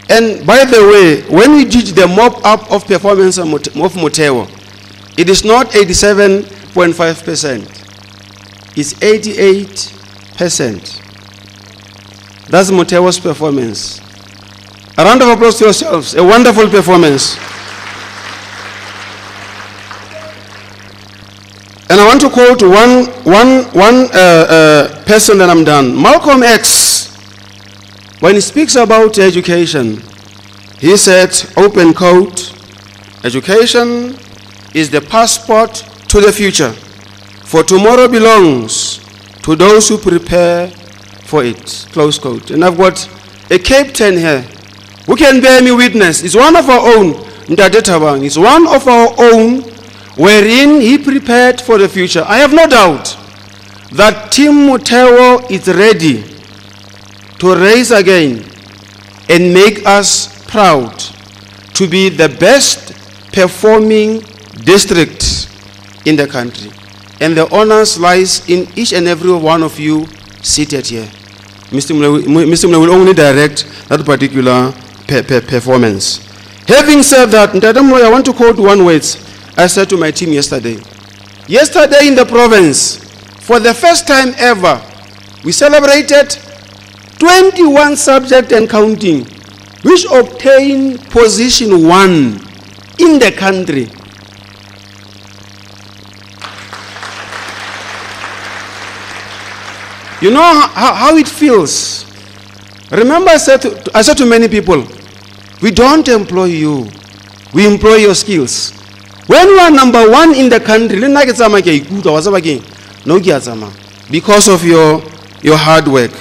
And by the way, when we did the mop-up of performance of Motheo, it is not 87.5%. It's 88%. That's Motheo's performance. A round of applause to yourselves. A wonderful performance. And I want to quote one person, and I'm done. Malcolm X, when he speaks about education, he said, open quote, education is the passport to the future, for tomorrow belongs to those who prepare for it, close quote. And I've got a captain here who can bear me witness. It's one of our own, Ndade Tabang. It's one of our own, wherein he prepared for the future. I have no doubt that Team Motheo is ready to raise again and make us proud to be the best performing district in the country. And the honors lies in each and every one of you seated here. Mr. Motheo will only direct that particular performance. Having said that, I want to quote one word I said to my team yesterday. Yesterday in the province, for the first time ever, we celebrated 21 subjects and counting, which obtained position 1 in the country. You know how it feels. Remember, I said to many people, we don't employ you, we employ your skills. When you are number 1 in the country, because of your hard work.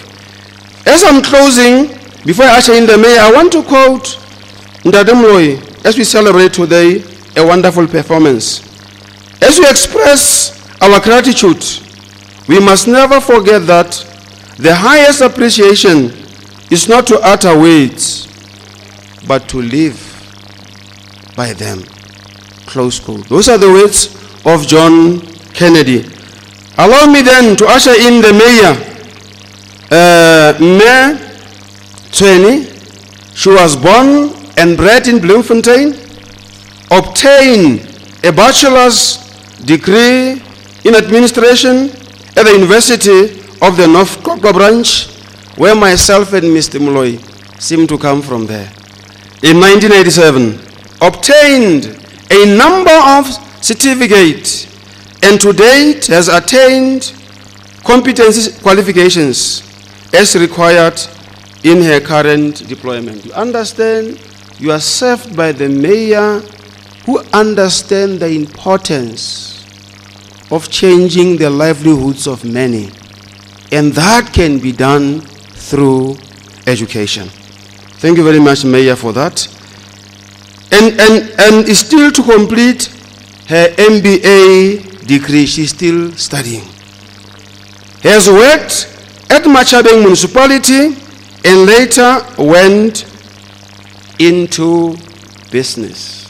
As I'm closing, before I usher in the mayor, I want to quote Ndade Moloi as we celebrate today a wonderful performance. As we express our gratitude, we must never forget that the highest appreciation is not to utter words, but to live by them. Close quote. Those are the words of John Kennedy. Allow me then to usher in the mayor, Mayor Tweni. She was born and bred in Bloemfontein, obtained a bachelor's degree in administration at the University of the North Koko branch, where myself and Mr. Moloi seem to come from there. In 1987, obtained a number of certificates, and to date has attained competency qualifications as required in her current deployment. You understand, you are served by the mayor who understand the importance of changing the livelihoods of many. And that can be done through education. Thank you very much, Mayor, for that. And still to complete her MBA degree, she's still studying. Has worked at Machabeng Municipality and later went into business.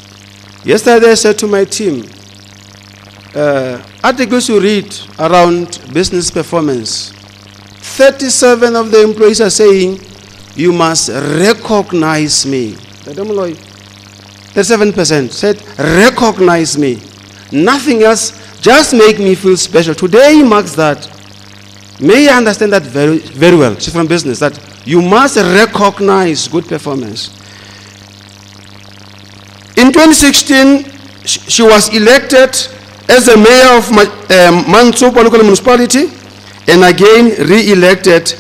Yesterday I said to my team, articles you read around business performance, 37 of the employees are saying, you must recognize me. 37% said, recognize me. Nothing else, just make me feel special. Today marks that. May I understand that very, very well. She's from business, that you must recognize good performance. In 2016, she was elected as the mayor of Mantsopo local municipality, and again re-elected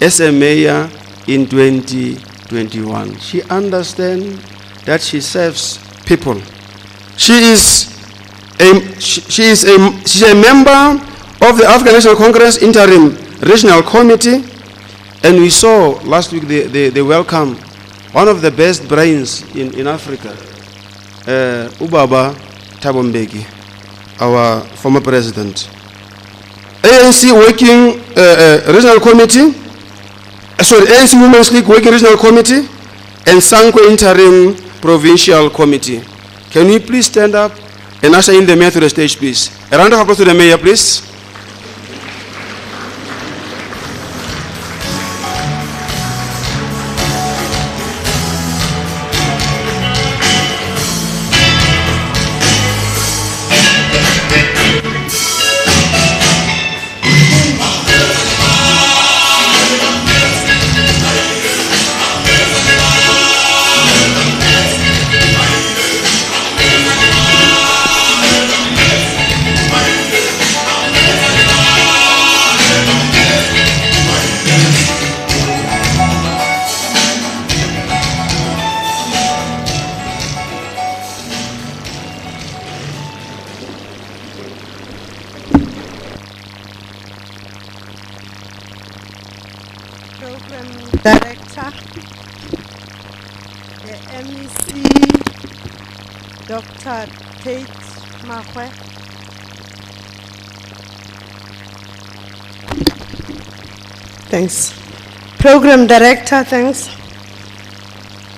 as a mayor in 2021. She understands that she serves people. She's a member of the African National Congress Interim Regional Committee, and we saw last week they welcome one of the best brains in Africa, Ubaba Thabo Mbeki, our former president. ANC Working Regional Committee, ANC Women's League Working Regional Committee, and Sanko Interim Provincial Committee. Can we please stand up and usher in the mayor to the stage, please? A round of applause to the mayor, please. Program Director, the MEC, Dr. Tate Makwe, thanks. Program Director, thanks.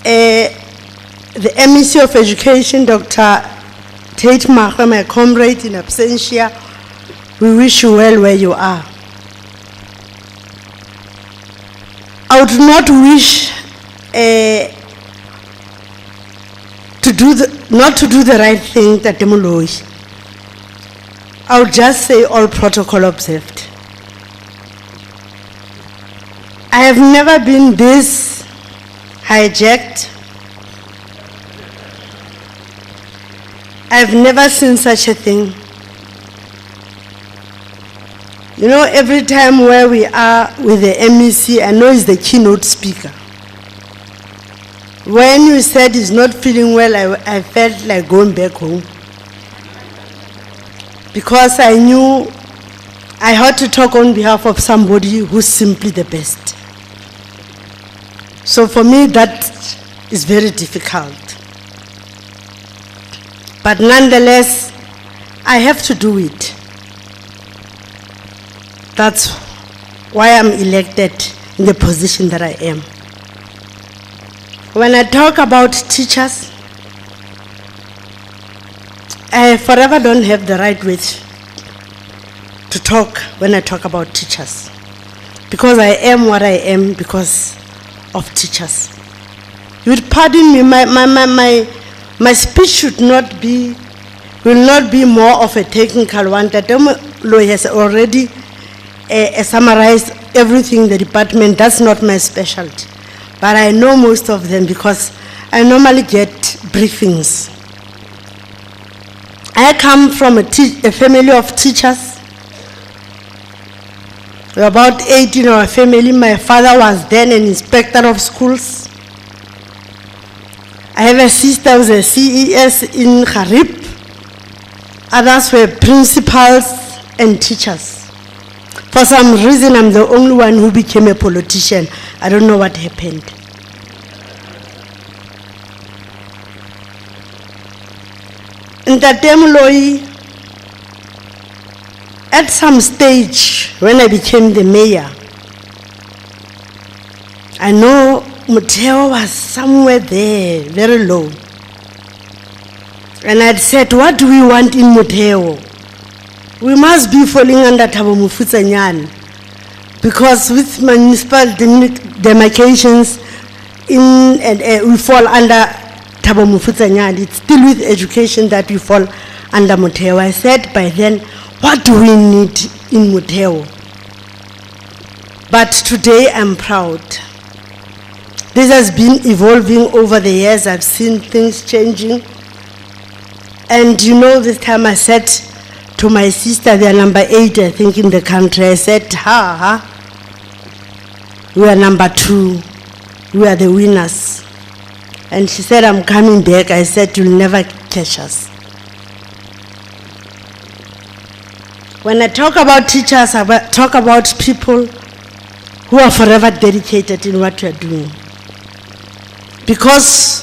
The MEC of Education, Dr. Tate Makwe, my comrade in absentia, we wish you well where you are. I would not wish not to do the right thing that Demoloi. I would just say all protocol observed. I have never been this hijacked. I've never seen such a thing. You know, every time where we are with the MEC, I know he's the keynote speaker. When you said he's not feeling well, I felt like going back home. Because I knew I had to talk on behalf of somebody who's simply the best. So for me, that is very difficult. But nonetheless, I have to do it. That's why I'm elected in the position that I am. When I talk about teachers, I forever don't have the right words to talk when I talk about teachers. Because I am what I am because of teachers. You would pardon me, my speech will not be more of a technical one. Tatemolo has already summarized everything in the department. That's not my specialty. But I know most of them because I normally get briefings. I come from a family of teachers. We're about 8 in our family. My father was then an inspector of schools. I have a sister who's a CES in Harib. Others were principals and teachers. For some reason, I'm the only one who became a politician. I don't know what happened. Ntate Moloi, at some stage, when I became the mayor, I know Motheo was somewhere there, very low. And I'd said, what do we want in Motheo? We must be falling under Thabo Mofutsenyane, because with municipal demarcations we fall under Thabo Mofutsenyane. It's still with education that we fall under Motheo. I said by then, what do we need in Motheo? But today I'm proud. This has been evolving over the years. I've seen things changing. And you know, this time I said to my sister, they are number 8, I think, in the country. I said, we are number 2. We are the winners. And she said, I'm coming back. I said, you'll never catch us. When I talk about teachers, I talk about people who are forever dedicated in what we are doing. Because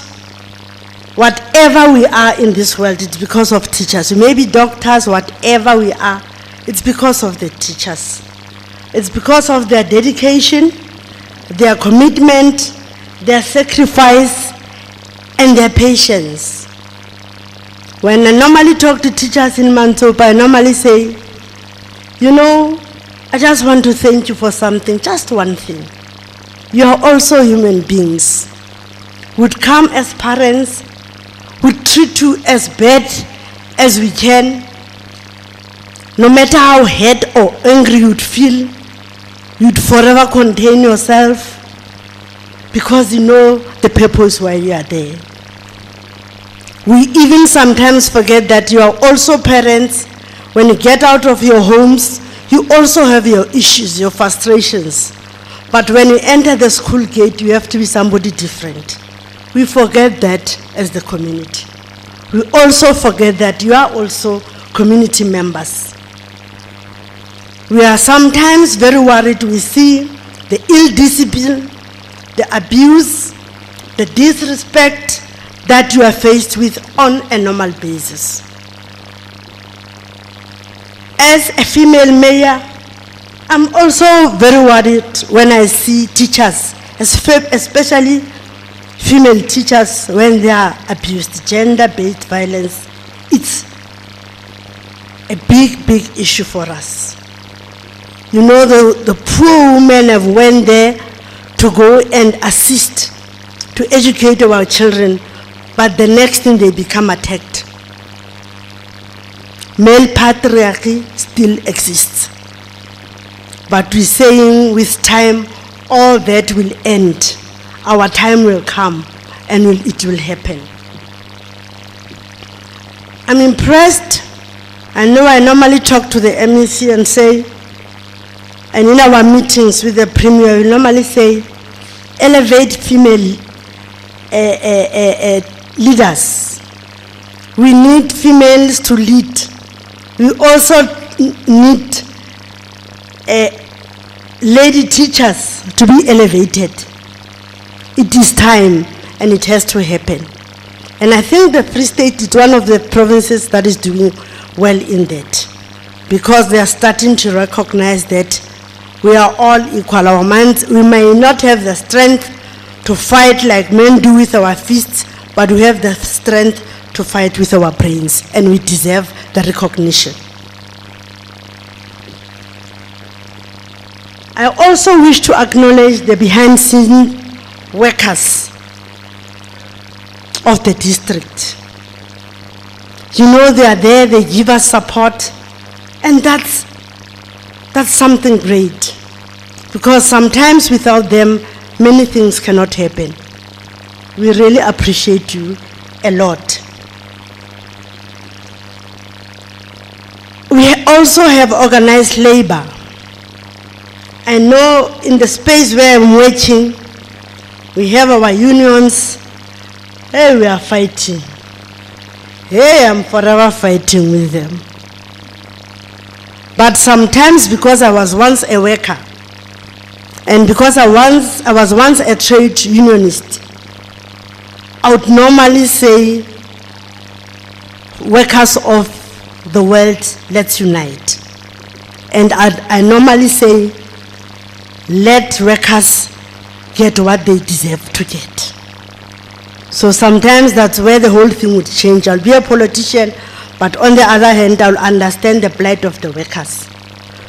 whatever we are in this world, it's because of teachers. We may be doctors, whatever we are, it's because of the teachers. It's because of their dedication, their commitment, their sacrifice, and their patience. When I normally talk to teachers in Mantopa, I normally say, you know, I just want to thank you for something, just one thing. You are also human beings. Would come as parents, would treat you as bad as we can. No matter how hurt or angry you'd feel, you'd forever contain yourself, because you know the purpose why you are there. We even sometimes forget that you are also parents. When you get out of your homes, you also have your issues, your frustrations. But when you enter the school gate, you have to be somebody different. We forget that as the community. We also forget that you are also community members. We are sometimes very worried. We see the ill discipline, the abuse, the disrespect that you are faced with on a normal basis. As a female mayor, I'm also very worried when I see teachers, especially female teachers, when they are abused. Gender-based violence, it's a big, big issue for us. You know, the poor women have went there to go and assist, to educate our children, but the next thing they become attacked. Male patriarchy still exists. But we're saying with time, all that will end. Our time will come and it will happen. I'm impressed. I know I normally talk to the MEC and say, and in our meetings with the Premier, we normally say, elevate female leaders. We need females to lead. We also need lady teachers to be elevated. It is time, and it has to happen. And I think the Free State is one of the provinces that is doing well in that, because they are starting to recognize that we are all equal. Our minds, we may not have the strength to fight like men do with our fists, but we have the strength to fight with our brains, and we deserve the recognition. I also wish to acknowledge the behind-the-scenes workers of the district. You know, they are there, they give us support, and that's something great, because sometimes without them, many things cannot happen. We really appreciate you a lot. We also have organized labor. I know in the space where I'm working, we have our unions. Hey, we are fighting. Hey, I'm forever fighting with them. But sometimes, because I was once a worker, and because I was once a trade unionist, I would normally say, workers of the world, let's unite. And I normally say, let workers get what they deserve to get. So sometimes that's where the whole thing would change. I'll be a politician, but on the other hand, I'll understand the plight of the workers.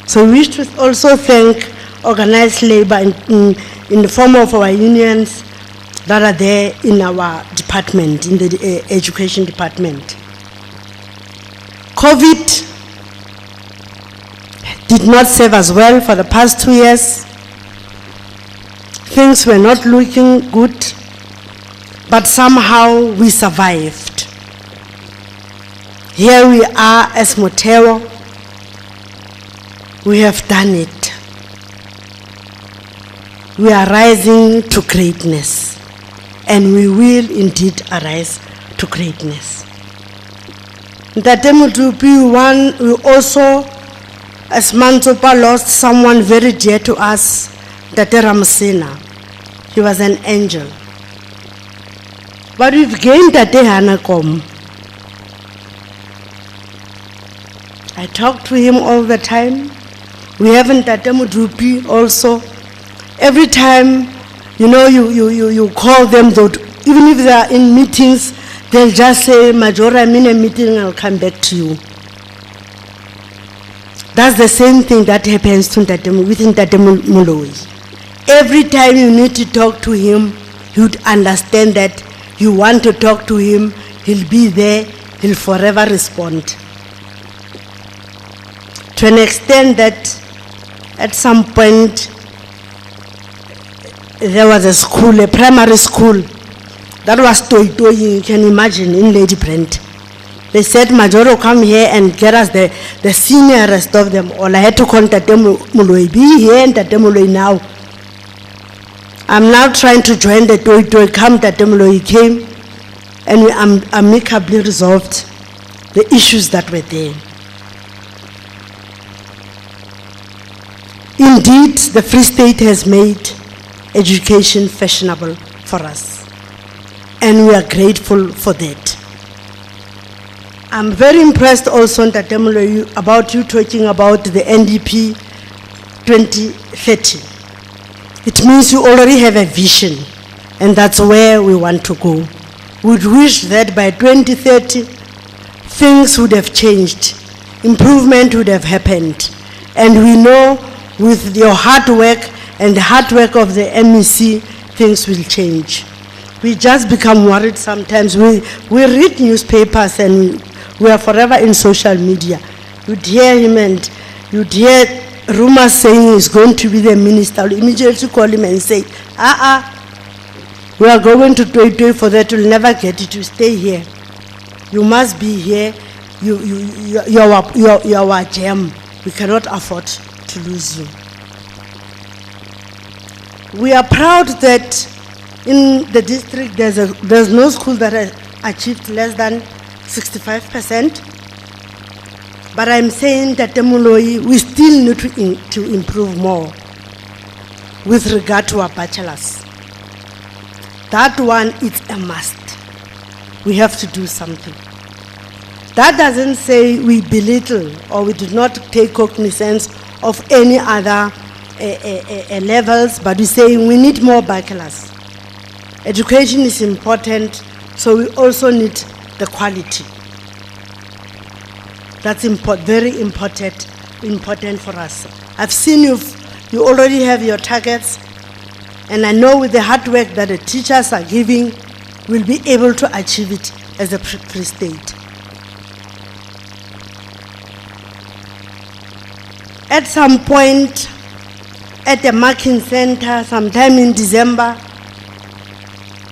So we wish to also thank organized labor in the form of our unions that are there in our department, in the education department. COVID did not serve us well for the past 2 years. Things were not looking good, but somehow we survived. Here we are as Motheo. We have done it. We are rising to greatness, and we will indeed arise to greatness. Ntate Modupi, we also, as Mantsopa, lost someone very dear to us, Ntate Ramsena. He was an angel. But we've gained Ntate Hanakom. I talk to him all the time. We have Ntate Modupi also. Every time, you call them, even if they are in meetings, they'll just say, Majora, I'm in a meeting, I'll come back to you. That's the same thing that happens to within Ntate Moloi. Every time you need to talk to him, he would understand that you want to talk to him, he'll be there, he'll forever respond. To an extent that at some point, there was a school, a primary school, that was toy, you can imagine, in Lady Brent. They said, Majoro, come here and get us the seniorest of them all. I had to contact them, Muloi, be here and Tate Muloi now. I'm now trying to join the toy, come Tate Muloi came, and we amicably resolved the issues that were there. Indeed, the Free State has made education fashionable for us, and we are grateful for that. I'm very impressed also, Ntate Moloi, about you talking about the NDP 2030. It means you already have a vision, and that's where we want to go. We'd wish that by 2030, things would have changed, improvement would have happened, and we know with your hard work and the hard work of the MEC, things will change. We just become worried sometimes. We read newspapers and we are forever in social media. You'd hear him and you'd hear rumors saying he's going to be the minister. I'll immediately call him and say, we are going to do for that. You'll never get it. You stay here. You must be here. You're our gem. We cannot afford to lose you. We are proud that in the district there's no school that has achieved less than 65%. But I'm saying that we still need to improve more with regard to our bachelors. That one is a must. We have to do something. That doesn't say we belittle or we do not take cognizance of any other levels, but we say we need more bachelors. Education is important, so we also need the quality. That's very important for us. I've seen you already have your targets, and I know with the hard work that the teachers are giving, we'll be able to achieve it as a Free State. At some point, at the marking center, sometime in December,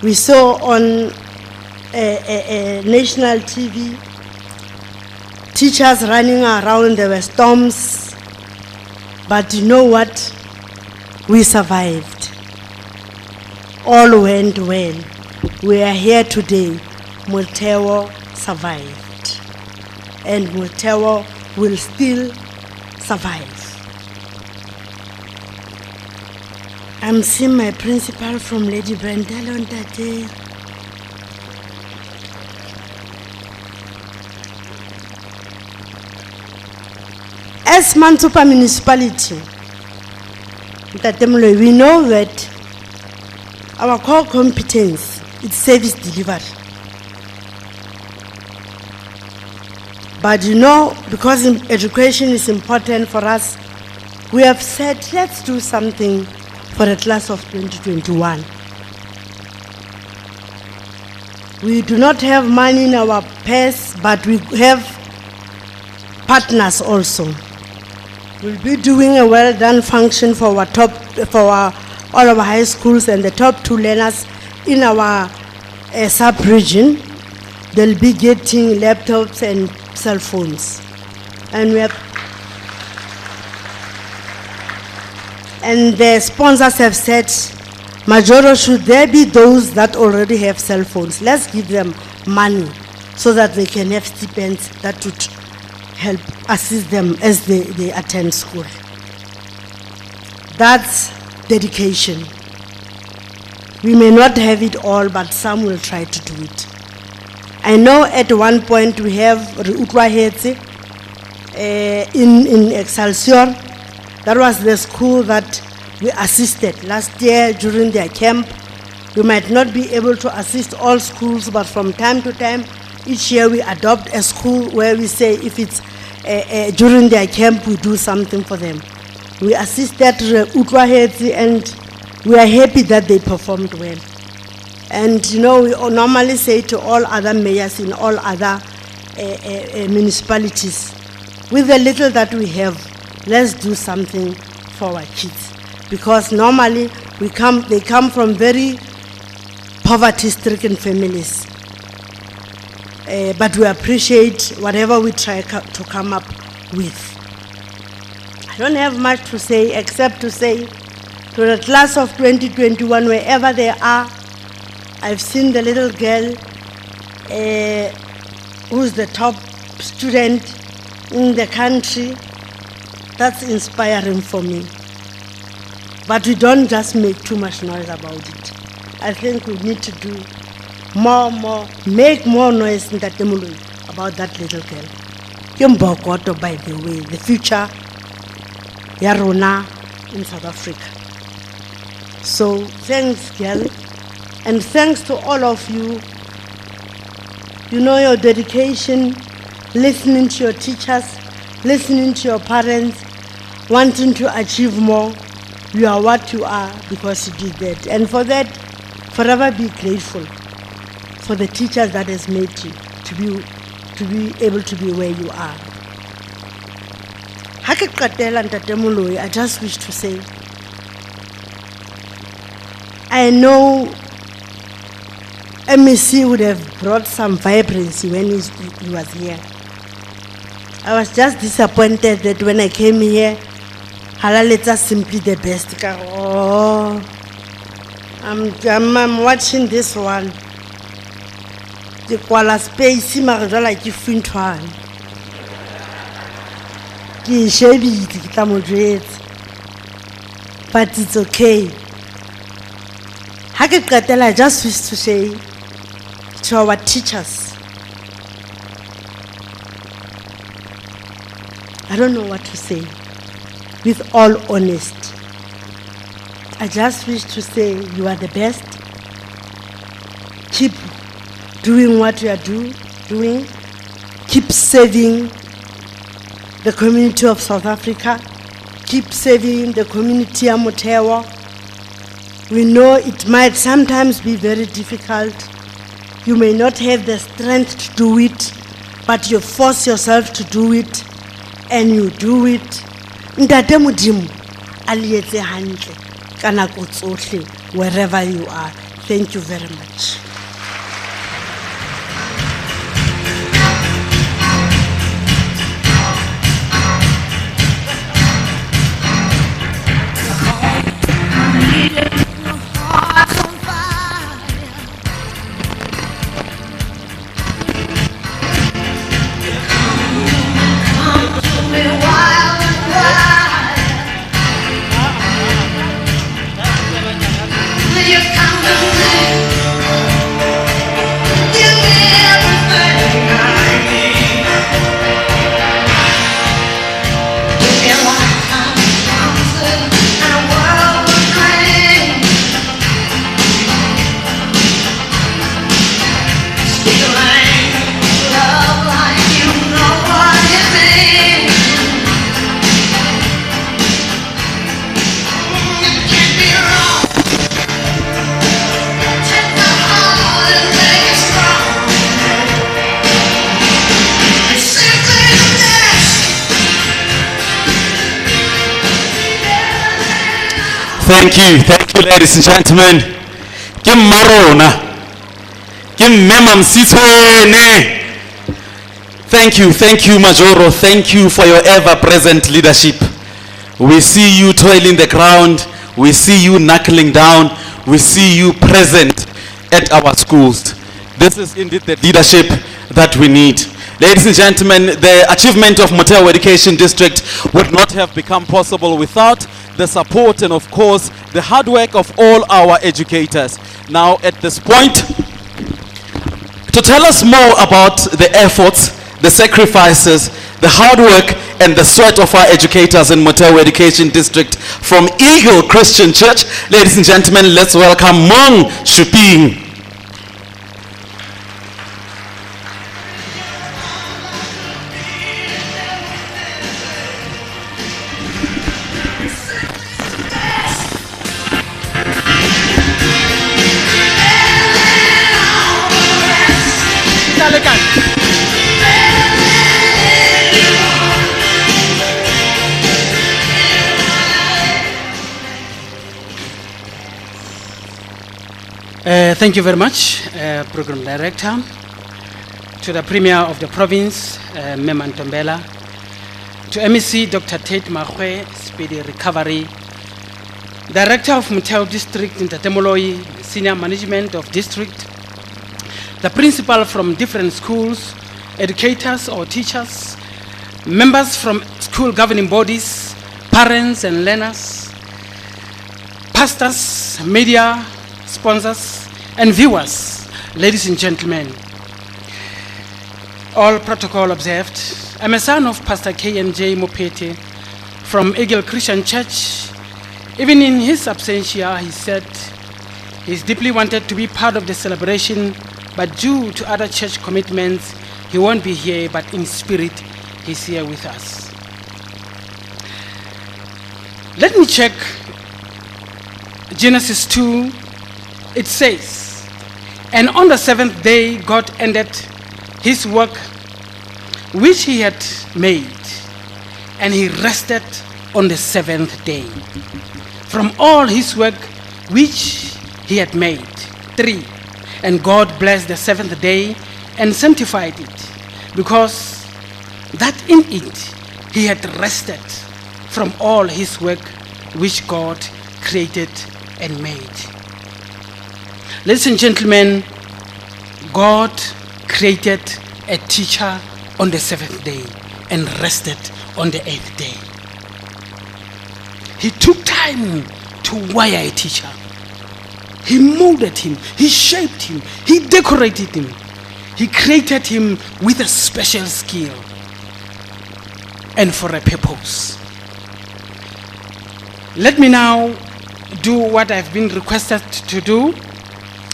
we saw on a national TV teachers running around. There were storms, but you know what? We survived. All went well. We are here today. Motheo survived. And Motheo will still survive. I'm seeing my principal from Lady Brendel on that day. As Mantsopa municipality, we know that our core competence is service delivery. But because education is important for us, we have said, let's do something for the class of 2021. We do not have money in our purse, but we have partners also. We'll be doing a well-done function for all our high schools and the top 2 learners in our sub-region. They'll be getting laptops and cell phones. And the sponsors have said, majority should there be those that already have cell phones. Let's give them money so that they can have stipends that would help assist them as they attend school. That's dedication. We may not have it all, but some will try to do it. I know at one point we have Utwahetse in Excelsior. That was the school that we assisted last year during their camp. We might not be able to assist all schools, but from time to time, each year we adopt a school where we say if it's during their camp, we do something for them. We assisted Utwahetse and we are happy that they performed well. And we normally say to all other mayors in all other municipalities, with the little that we have, let's do something for our kids. Because normally they come from very poverty-stricken families. But we appreciate whatever we try to come up with. I don't have much to say except to say to the class of 2021, wherever they are, I've seen the little girl who's the top student in the country. That's inspiring for me. But we don't just make too much noise about it. I think we need to do make more noise in that about that little girl. Kimbokoto, by the way, the future Yarona in South Africa. So thanks, girl, and thanks to all of you. Your dedication, listening to your teachers, listening to your parents, wanting to achieve more. You are what you are because you did that. And for that, forever be grateful for the teachers that has made you to be able to be where you are. I just wish to say, I know MEC would have brought some vibrancy when he was here. I was just disappointed that when I came here, Halaleta simply the best. Oh, I'm watching this one. The Kuala Space, like you think one. But it's okay. I just wish to say to our teachers, I don't know what to say. With all honesty, I just wish to say you are the best. Keep doing what you are doing. Keep serving the community of South Africa. Keep serving the community of Motheo. We know it might sometimes be very difficult. You may not have the strength to do it, but you force yourself to do it, and you do it. Ntate Modimo a le etse hantle ka nako tsohle wherever you are. Thank you very much. Thank you, ladies and gentlemen. Ke marona, ke mmema msitshwene. Thank you, Majoro. Thank you for your ever-present leadership. We see you toiling the ground. We see you knuckling down. We see you present at our schools. This is indeed the leadership that we need. Ladies and gentlemen, the achievement of Motheo Education District would not have become possible without the support and, of course, the hard work of all our educators. Now, at this point, to tell us more about the efforts, the sacrifices, the hard work, and the sweat of our educators in Motheo Education District from Eagle Christian Church, ladies and gentlemen, let's welcome Mong Shuping. Thank you very much, Program Director, to the Premier of the Province, Mema Ntombela, to MEC Dr. Tate Mahwe, Speedy Recovery, Director of Motheo District, Ntatemoloi, Senior Management of District, the principal from different schools, educators or teachers, members from school governing bodies, parents and learners, pastors, media, sponsors, and viewers, ladies and gentlemen, all protocol observed. I'm a son of Pastor K.N.J. Mopete from Eagle Christian Church. Even in his absentia, he said he's deeply wanted to be part of the celebration, but due to other church commitments, he won't be here, but in spirit, he's here with us. Let me check Genesis 2. It says, and on the seventh day, God ended his work which he had made, and he rested on the seventh day from all his work which he had made. 3. And God blessed the seventh day and sanctified it, because that in it he had rested from all his work which God created and made. Ladies and gentlemen, God created a teacher on the seventh day and rested on the eighth day. He took time to wire a teacher. He molded him, he shaped him, he decorated him. He created him with a special skill and for a purpose. Let me now do what I've been requested to do.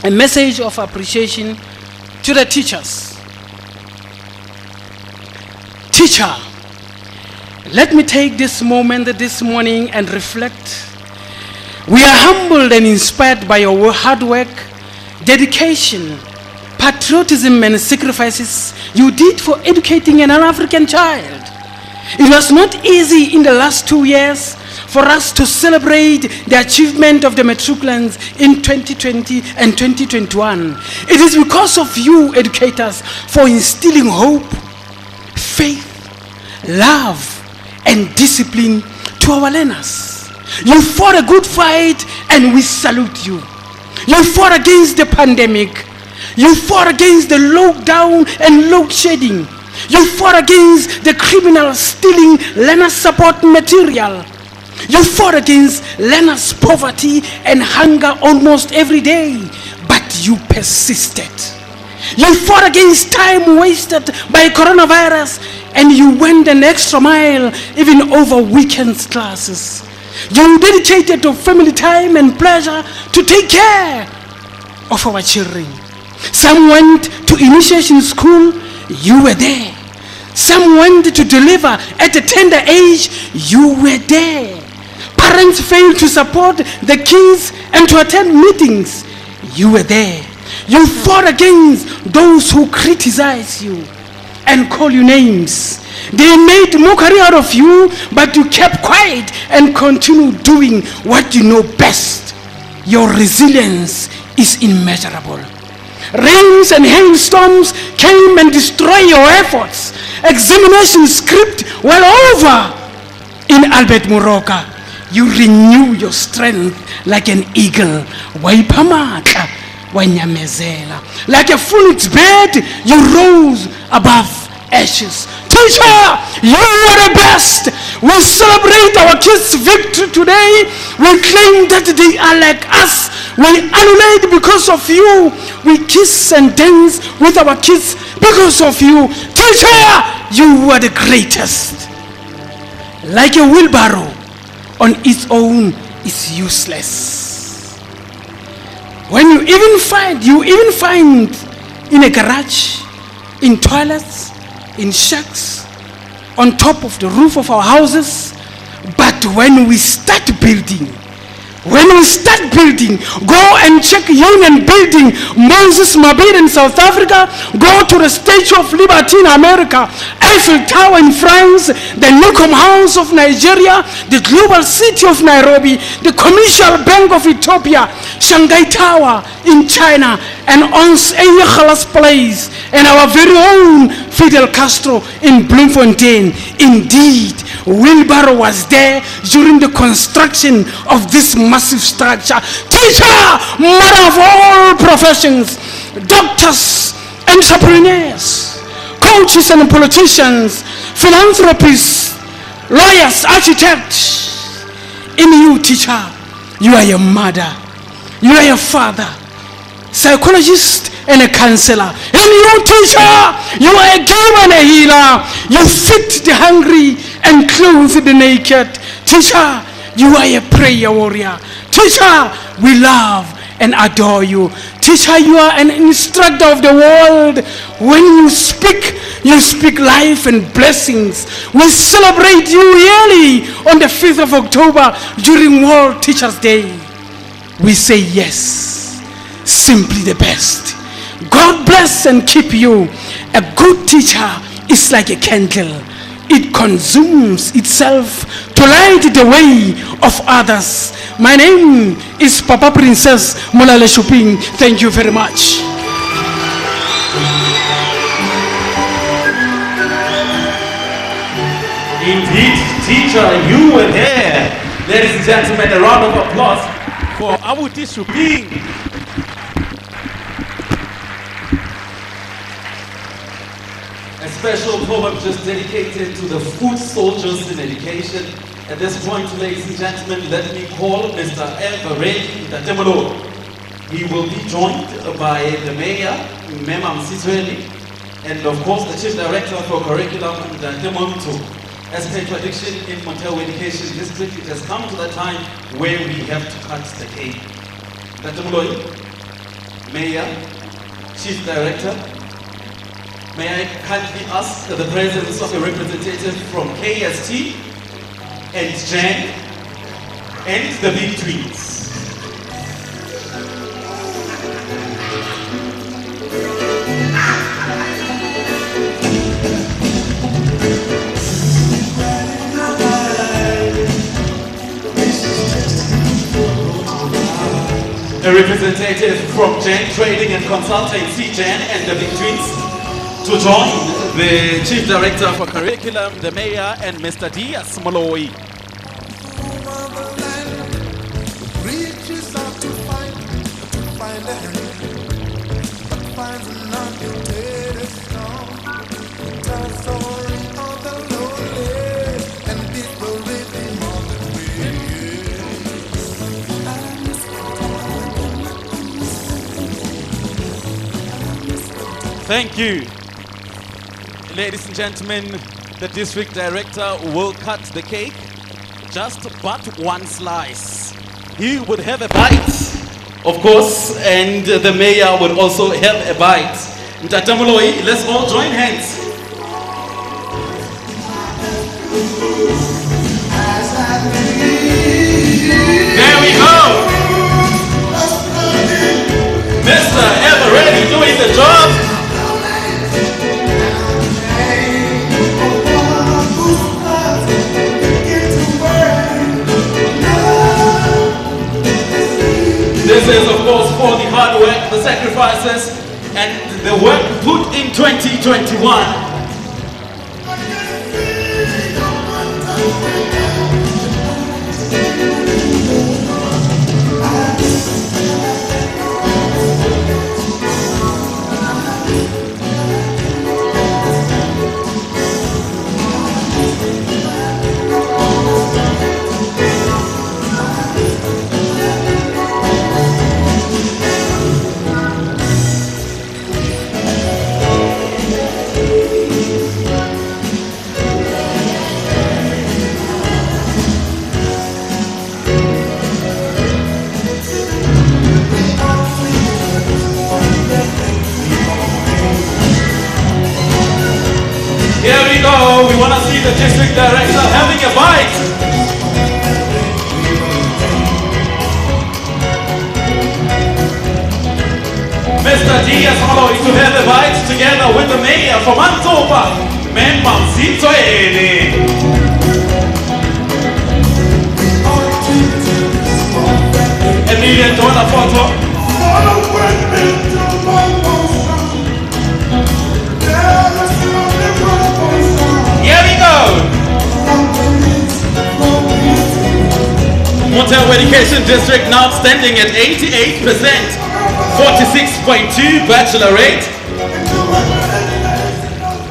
A message of appreciation to the teachers. Teacher, let me take this moment this morning and reflect. We are humbled and inspired by your hard work, dedication, patriotism, and sacrifices you did for educating an African child. It was not easy in the last 2 years for us to celebrate the achievement of the matriculants in 2020 and 2021. It is because of you, educators, for instilling hope, faith, love, and discipline to our learners. You fought a good fight, and we salute you. You fought against the pandemic. You fought against the lockdown and load shedding. You fought against the criminals stealing learner support material. You fought against learners' poverty and hunger almost every day, but you persisted. You fought against time wasted by coronavirus, and you went an extra mile even over weekend classes. You dedicated to family time and pleasure to take care of our children. Some went to initiation school, you were there. Some went to deliver at a tender age, you were there. Parents failed to support the kids and to attend meetings, you were there. You fought against those who criticize you and call you names. They made mockery out of you, but you kept quiet and continued doing what you know best. Your resilience is immeasurable. Rains and hailstorms came and destroyed your efforts. Examination script well over. In Albert Moroka, you renew your strength like an eagle. Waipamaka, wanyamezela. Like a phoenix bird, you rose above ashes. Teacher, you are the best. We celebrate our kids' victory today. We claim that they are like us. We annulate because of you. We kiss and dance with our kids because of you. Teacher, you are the greatest. Like a wheelbarrow on its own is useless. When you even find in a garage, in toilets, in shacks, on top of the roof of our houses. But when we start building, go and check Union Building, Moses Mabir in South Africa, go to the Statue of Liberty in America, Eiffel Tower in France, the Nicom House of Nigeria, the Global City of Nairobi, the Commercial Bank of Ethiopia, Shanghai Tower in China, and Ons Eyekhalas Place, and our very own Fidel Castro in Bloemfontein. Indeed, wheelbarrow was there during the construction of this massive structure. Teacher, mother of all professions, doctors, entrepreneurs, coaches and politicians, philanthropists, lawyers, architects. In you, teacher, you are your mother, you are your father, psychologist and a counselor. In you, teacher, you are a giver and a healer. You feed the hungry and clothe the naked. Teacher, you are a prayer warrior. Teacher, we love and adore you. Teacher, you are an instructor of the world. When you speak life and blessings. We celebrate you yearly on the 5th of October during World Teachers Day. We say yes, simply the best. God bless and keep you. A good teacher is like a candle. It consumes itself to light the way of others. My name is Papa Princess Molale Shuping. Thank you very much. Indeed, teacher, you were there. Ladies and gentlemen, a round of applause for Abuti Shuping. A special program just dedicated to the food soldiers in education. At this point, ladies and gentlemen, let me call Mr. Everett Datemolo. He will be joined by the mayor, Mema Msitweli, and of course the chief director for curriculum, Datemonto. As per tradition in Motheo Education District, it has come to the time where we have to cut the cake. Datemolo, mayor, chief director, may I kindly ask the presence of a representative from KST and Jan and the Big Twins. A representative from Jan Trading and Consultancy, Jan and the Big Twins, to join the Chief Director for Curriculum, the Mayor, and Mr. Diaz Moloi. Reaches out to find a hand, but finds an undetected song. Thank you. Ladies and gentlemen, the district director will cut the cake, just but one slice. He would have a bite, of course, and the mayor would also have a bite. Mtata Moloi, let's all join hands. There we go. Mr. Ever Ready doing the job. This is, of course, for the hard work, the sacrifices, and the work put in 2021. Here we go, we want to see the district director having a bite. Mr. Diaz Moloi to have a bite together with the mayor from Mantopa, Memba Mzitsoele. $1 million photo. Here we go. Motheo Education District now standing at 88%, 46.2 bachelor rate.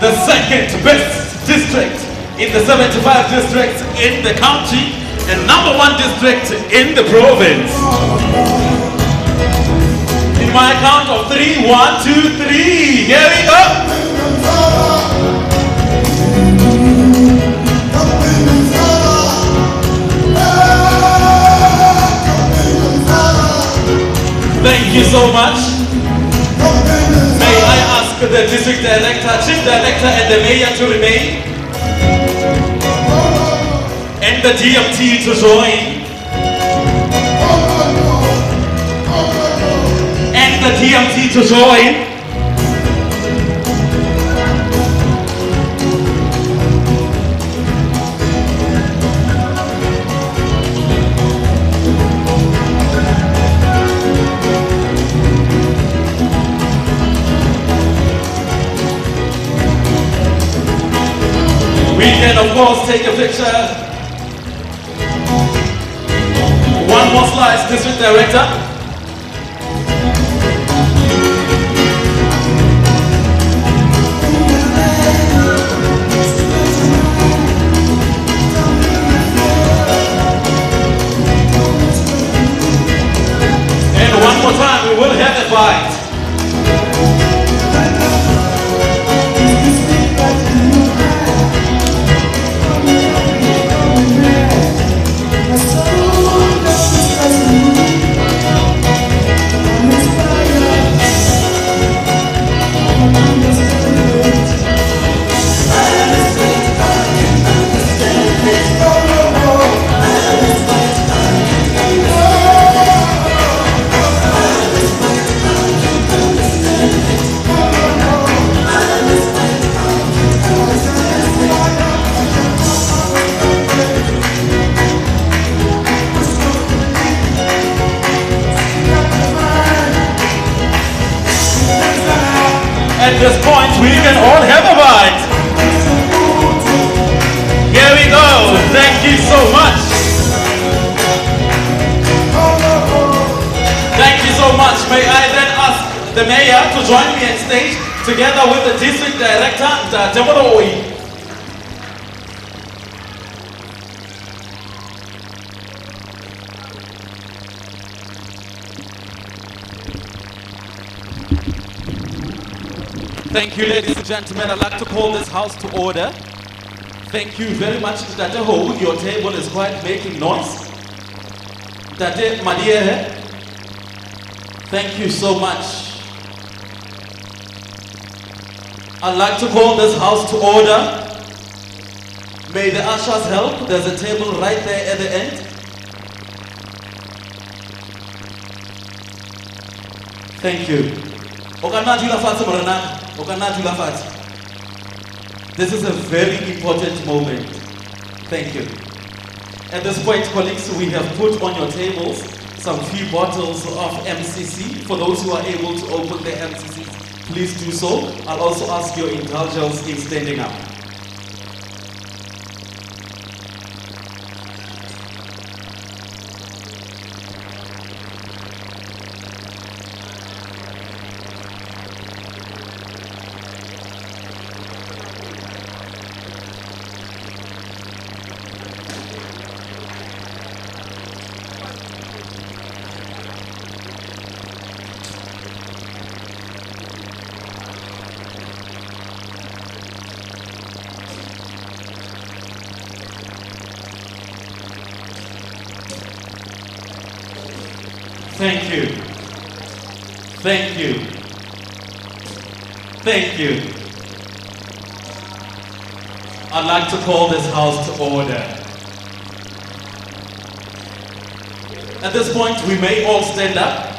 The second best district in the 75 districts in the county and #1 district in the province. In my count of 3, 1, 2, 3. Here we go. Thank you so much. May I ask the district director, chief director, and the mayor to remain, and the DMT to join, and the DMT to join. We can, of course, take a picture. One more slice, district director. And one more time, we will have a bite. At this point, we can all have a bite. Here we go. Thank you so much. Thank you so much. May I then ask the mayor to join me on stage together with the district director, Motheo Moloi. Thank you, ladies and gentlemen. I'd like to call this house to order. Thank you very much, Tate Ho. Your table is quite making noise. Tate Madia, thank you so much. I'd like to call this house to order. May the ushers help. There's a table right there at the end. Thank you. This is a very important moment. Thank you. At this point, colleagues, we have put on your tables some few bottles of MCC. For those who are able to open their MCC, please do so. I'll also ask your indulgence in standing up. Thank you. Thank you. Thank you. I'd like to call this house to order. At this point, we may all stand up.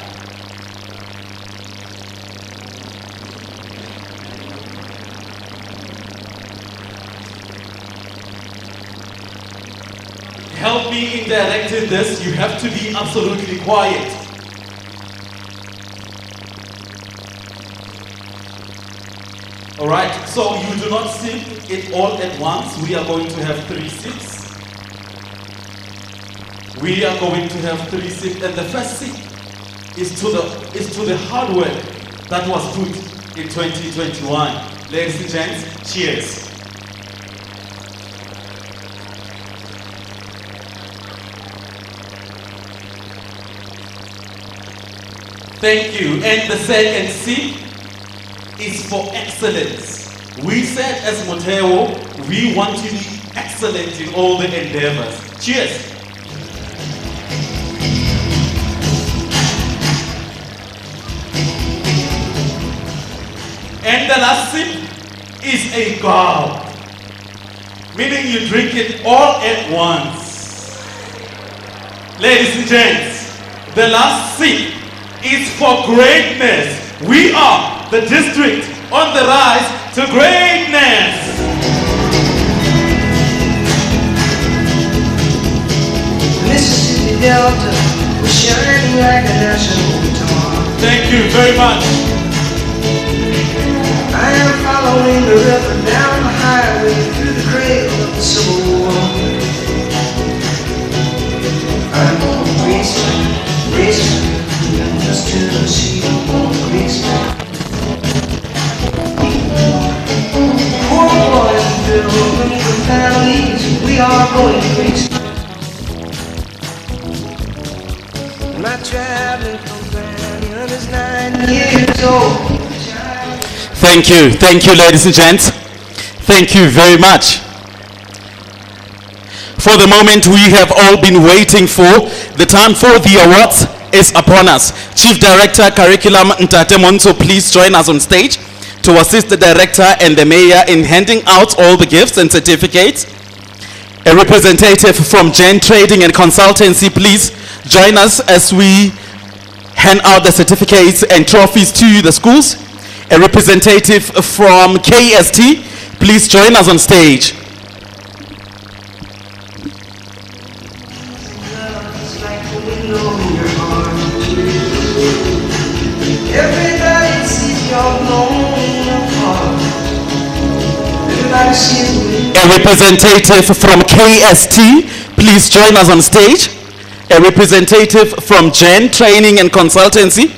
Help me in directing this. You have to be absolutely quiet. All right, so you do not sip it all at once. We are going to have 3 sips. We are going to have 3 sips, and the first sip is to the hard work that was put in 2021. Ladies and gents, cheers. Thank you. And the second sip is for excellence. We said as Motheo, we want to be excellent in all the endeavors. Cheers. And the last sip is a gulp, meaning you drink it all at once. Ladies and gents, the last sip is for greatness. We are the district on the rise to greatness. Mississippi Delta was shining like a national guitar. Thank you very much. I am following the river down the highway through the cradle of the Civil War. I'm on Graceland, Memphis, Tennessee, on Graceland. Poor boys and girls, women and families, we are going to Graceland. My traveling companion is 9 years old. Thank you, ladies and gents. Thank you very much. For the moment we have all been waiting for, the time for the awards is upon us. Chief Director Curriculum Ntate Monto, please join us on stage to assist the Director and the Mayor in handing out all the gifts and certificates. A representative from Gen Trading and Consultancy, please join us as we hand out the certificates and trophies to the schools. A representative from KST, please join us on stage. A representative from KST, please join us on stage. A representative from Gen Training and Consultancy.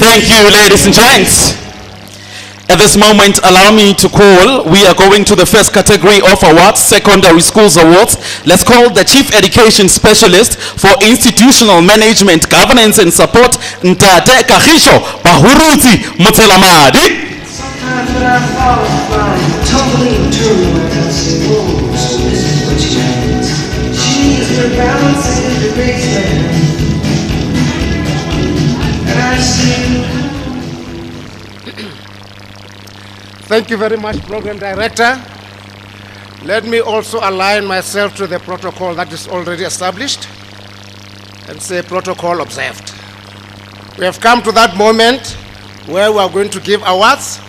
Thank you, ladies and gents. At this moment, allow me to call, we are going to the first category of awards, Secondary Schools Awards. Let's call the Chief Education Specialist for Institutional Management, Governance and Support, Ntate Kagisho Bahuruti Mutselamadi. Sometimes when I fall and fly, tumbling, turning, I can say, whoa, so this is what she means. She is the balance in the baseline. And I see. Thank you very much, Program Director. Let me also align myself to the protocol that is already established and say protocol observed. We have come to that moment where we are going to give awards,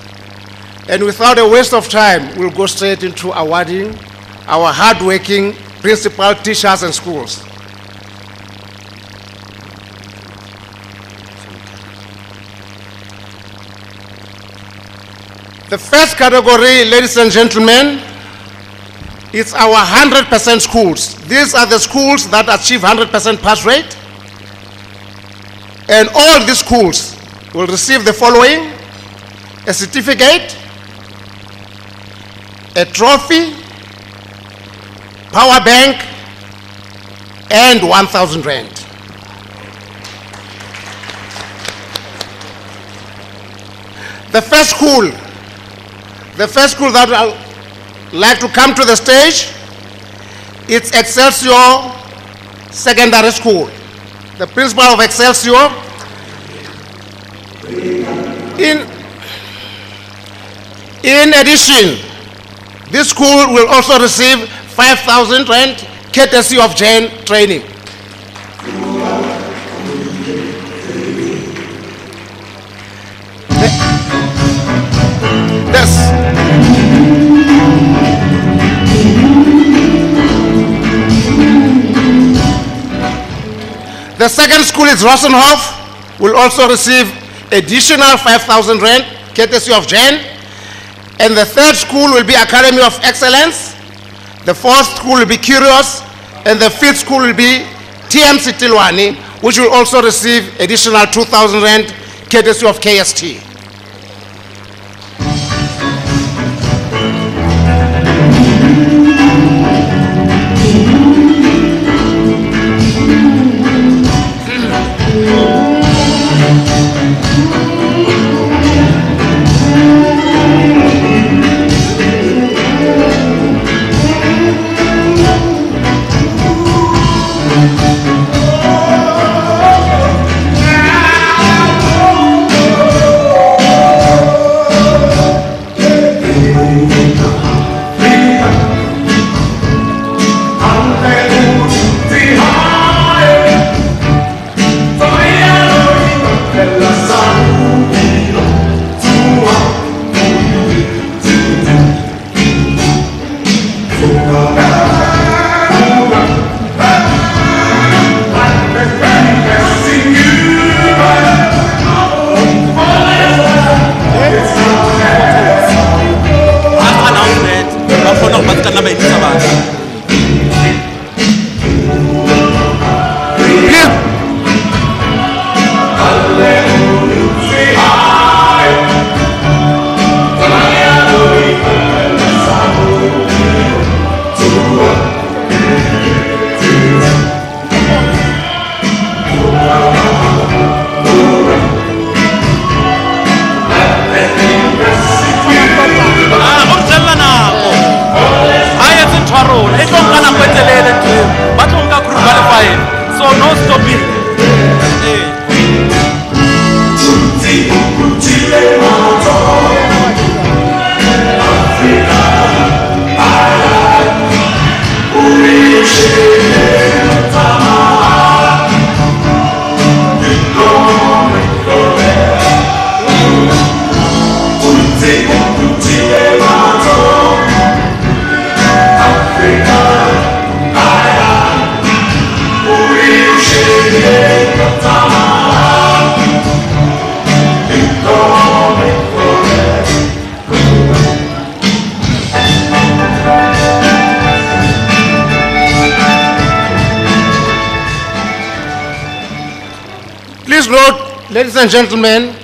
and without a waste of time, we'll go straight into awarding our hardworking principal, teachers, and schools. The first category, ladies and gentlemen, is our 100% schools. These are the schools that achieve 100% pass rate. And all these schools will receive the following: a certificate, a trophy, power bank, and 1,000 rand. The first school that I'd like to come to the stage, it's Excelsior Secondary School. The principal of Excelsior. In addition, this school will also receive 5,000 rand courtesy of Jane training. The second school is Rosenhof, will also receive additional 5,000 rand, courtesy of Jen. And the third school will be Academy of Excellence. The fourth school will be Curious. And the fifth school will be TMC Tilwani, which will also receive additional 2,000 rand, courtesy of KST. Please note, ladies and gentlemen,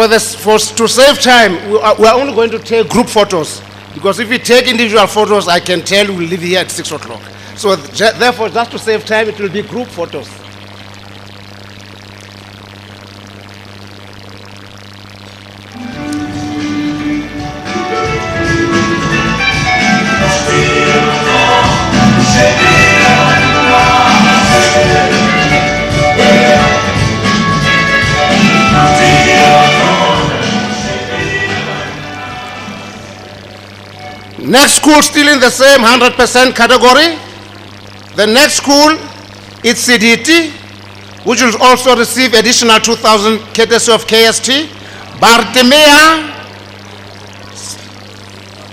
to save time, we are only going to take group photos. Because if we take individual photos, I can tell you we'll leave here at 6 o'clock. So therefore, just to save time, it will be group photos. Next school, still in the same 100% category. The next school is CDT, which will also receive additional 2,000 courtesy of KST. Bartimea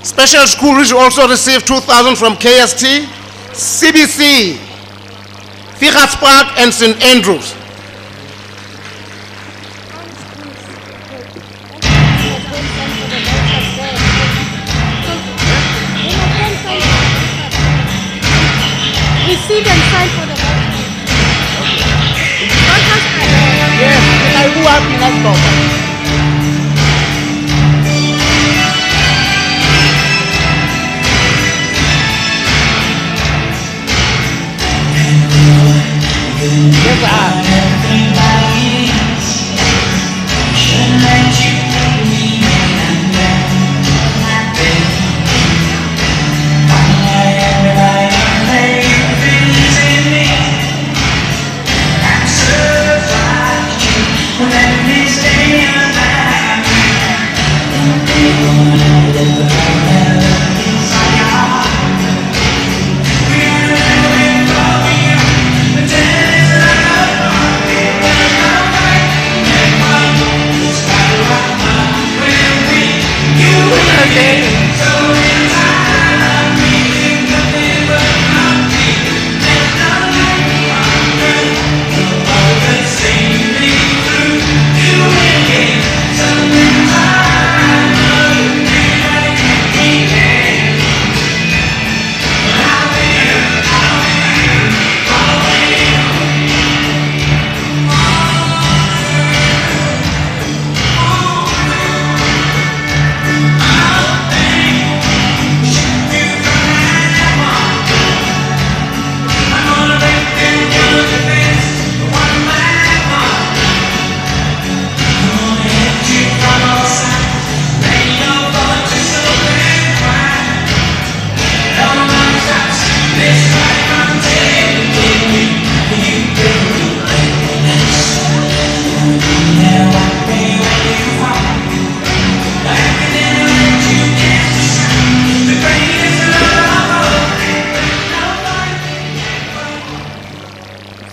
Special School, which will also receive 2,000 from KST. CBC, Figas Park and St. Andrews. Receive and sign for the voucher. Yes, I who have been asked for. Yes, I have.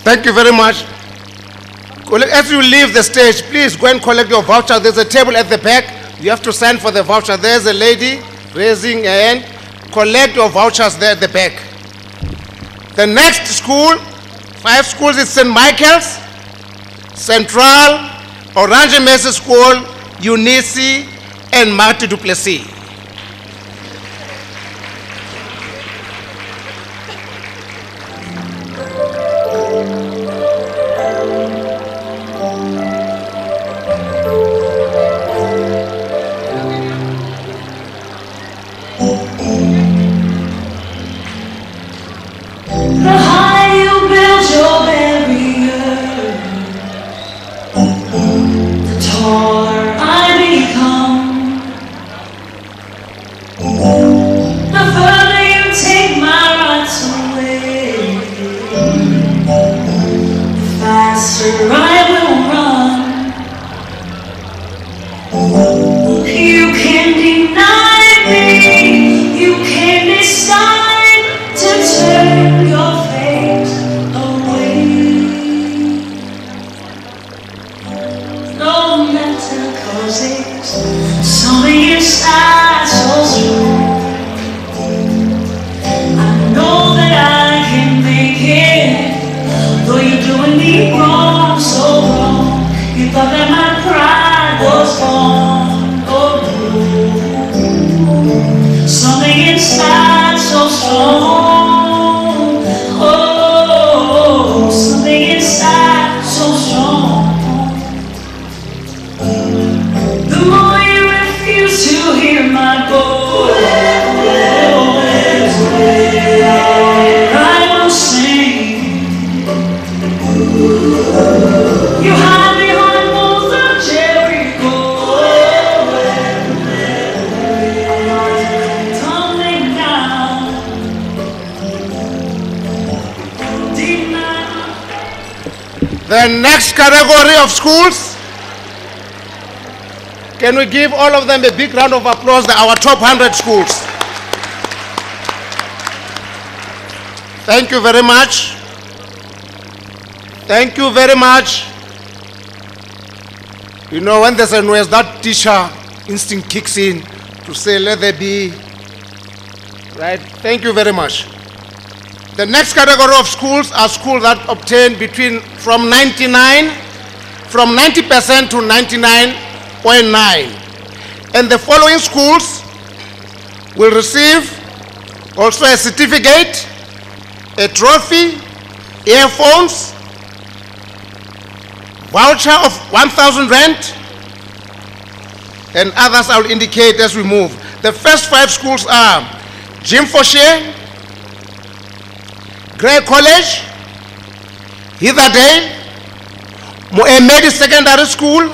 Thank you very much. As you leave the stage, please go and collect your voucher. There's a table at the back. You have to sign for the voucher. There's a lady raising a hand. Collect your vouchers there at the back. The next school, 5 schools, is St. Michael's, Central, Orange Mesa School, Unisi, and Marty Duplessis. The higher you build your barrier, the taller I become. The further you take my rights away, the faster I will run. You can deny me, you can decide to turn your face away. No matter causes, something inside so strong. I know that I can make it, though you're doing me wrong, so wrong. You thought that my pride was gone. Oh, something inside so strong. Oh, something inside so strong. You hide behind walls of Jericho. Tumbling down. Deny. The next category of schools, can we give all of them a big round of applause, our top 100 schools. Thank you very much. Thank you very much. You know, when there's a noise, that teacher instinct kicks in to say, let there be, right? Thank you very much. The next category of schools are schools that obtain from 90% to 99.9. And the following schools will receive also a certificate, a trophy, earphones, voucher of 1,000 rand, and others I'll indicate as we move. The first 5 schools are Jim Foshe, Grey College, Heatherdale, Moemedi Secondary School,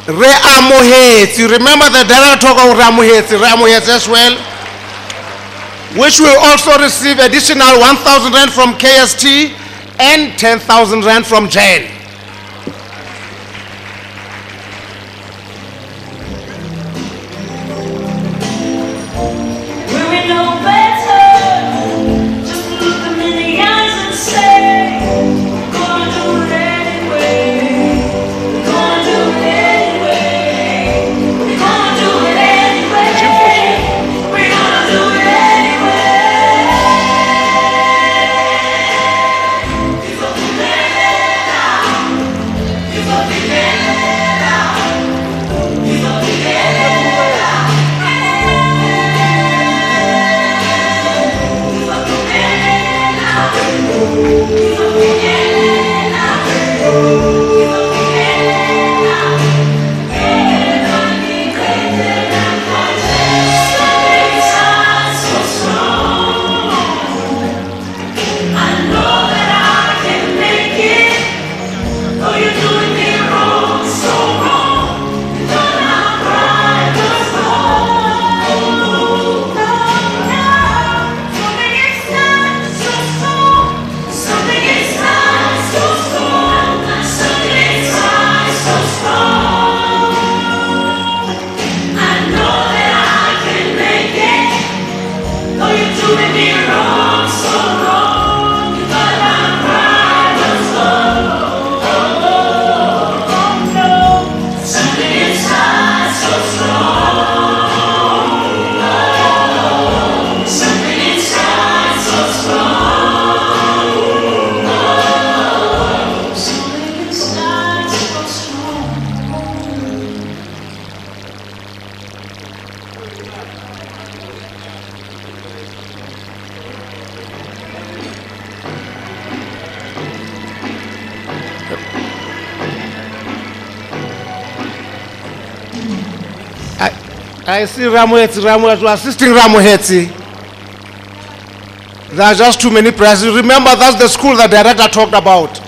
Reamohetsi. You remember the director of Reamohetsi as well, which will also receive additional 1,000 rand from KST and 10,000 rand from Jane. When we know better, just look them in the eyes and say, we're gonna do it anyway. We're gonna do it anyway. We're gonna do it anyway. We're gonna do it anyway. You're gonna do it now. You're gonna do it now. You're gonna do it now. I see Ramohetsi, assisting Ramohetsi. There are just too many prizes. Remember, that's the school the director talked about.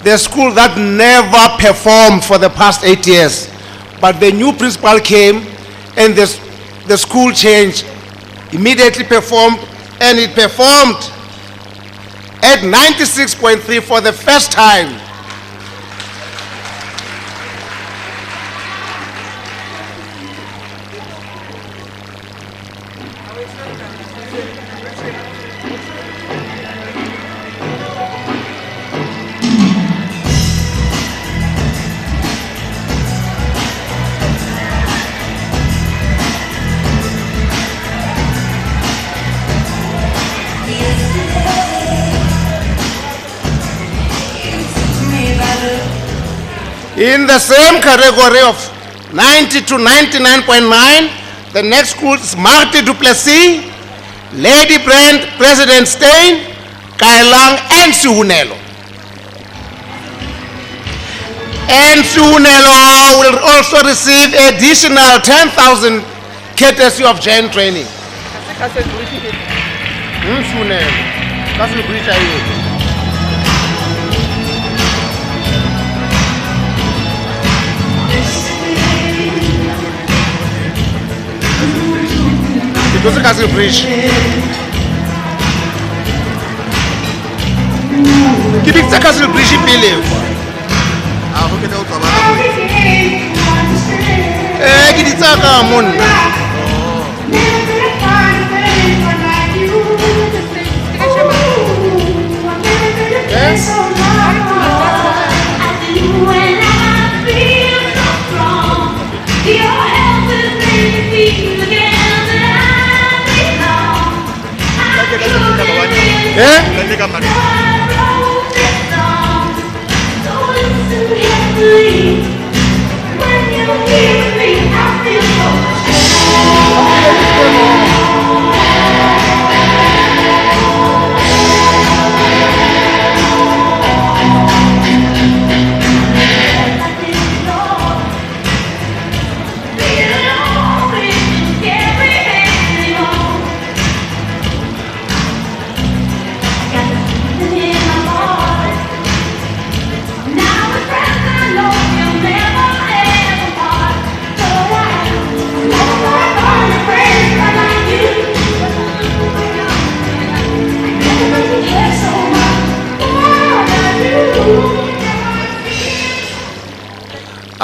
The school that never performed for the past 8 years. But the new principal came and the school changed, immediately performed, and it performed at 96.3 for the first time. In the same category of 90 to 99.9, the next school is Marty Duplessis, Lady Brand, President Stein, Kailang, and Suhunelo. And Suhunelo will also receive additional 10,000 courtesy of Jane training. Suhunelo, that's the bridge I use. se Castle Bridge. Ke bitsa Castle Bridge pele. Ke di tsaka monna.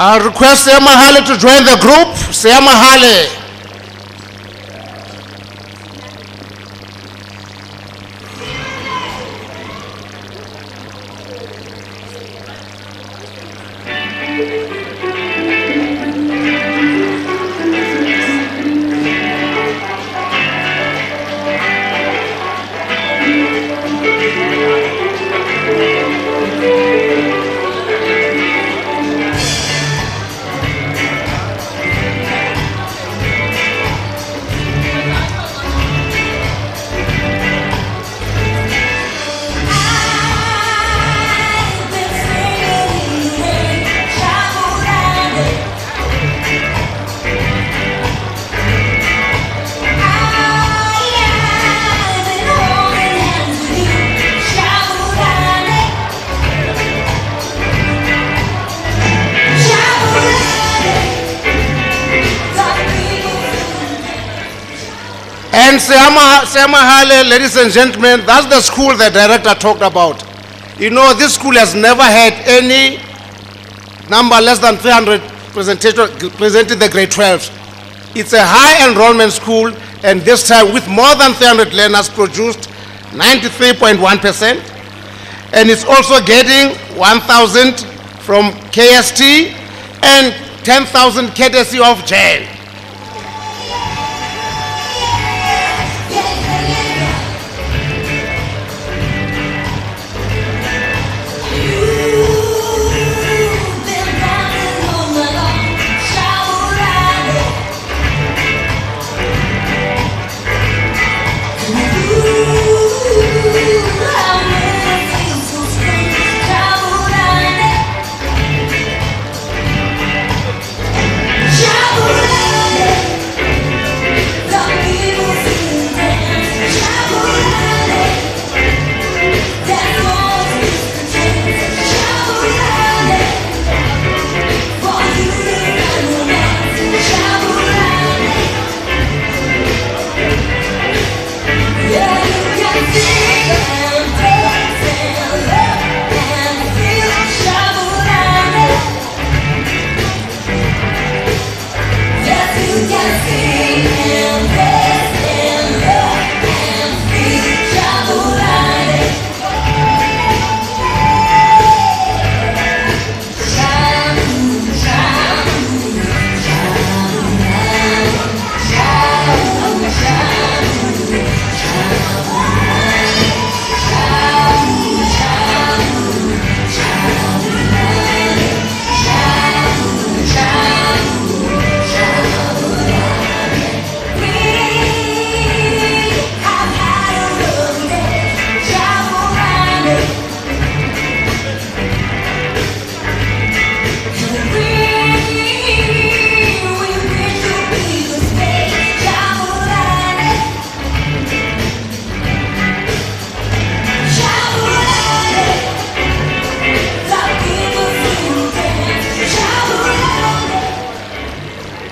I request Mahale to join the group. Mahale. And Mahale, ladies and gentlemen, that's the school the director talked about. You know, this school has never had any number less than 300 presented the grade 12s. It's a high enrollment school, and this time with more than 300 learners produced 93.1%. And it's also getting 1,000 from KST and 10,000 courtesy of jail.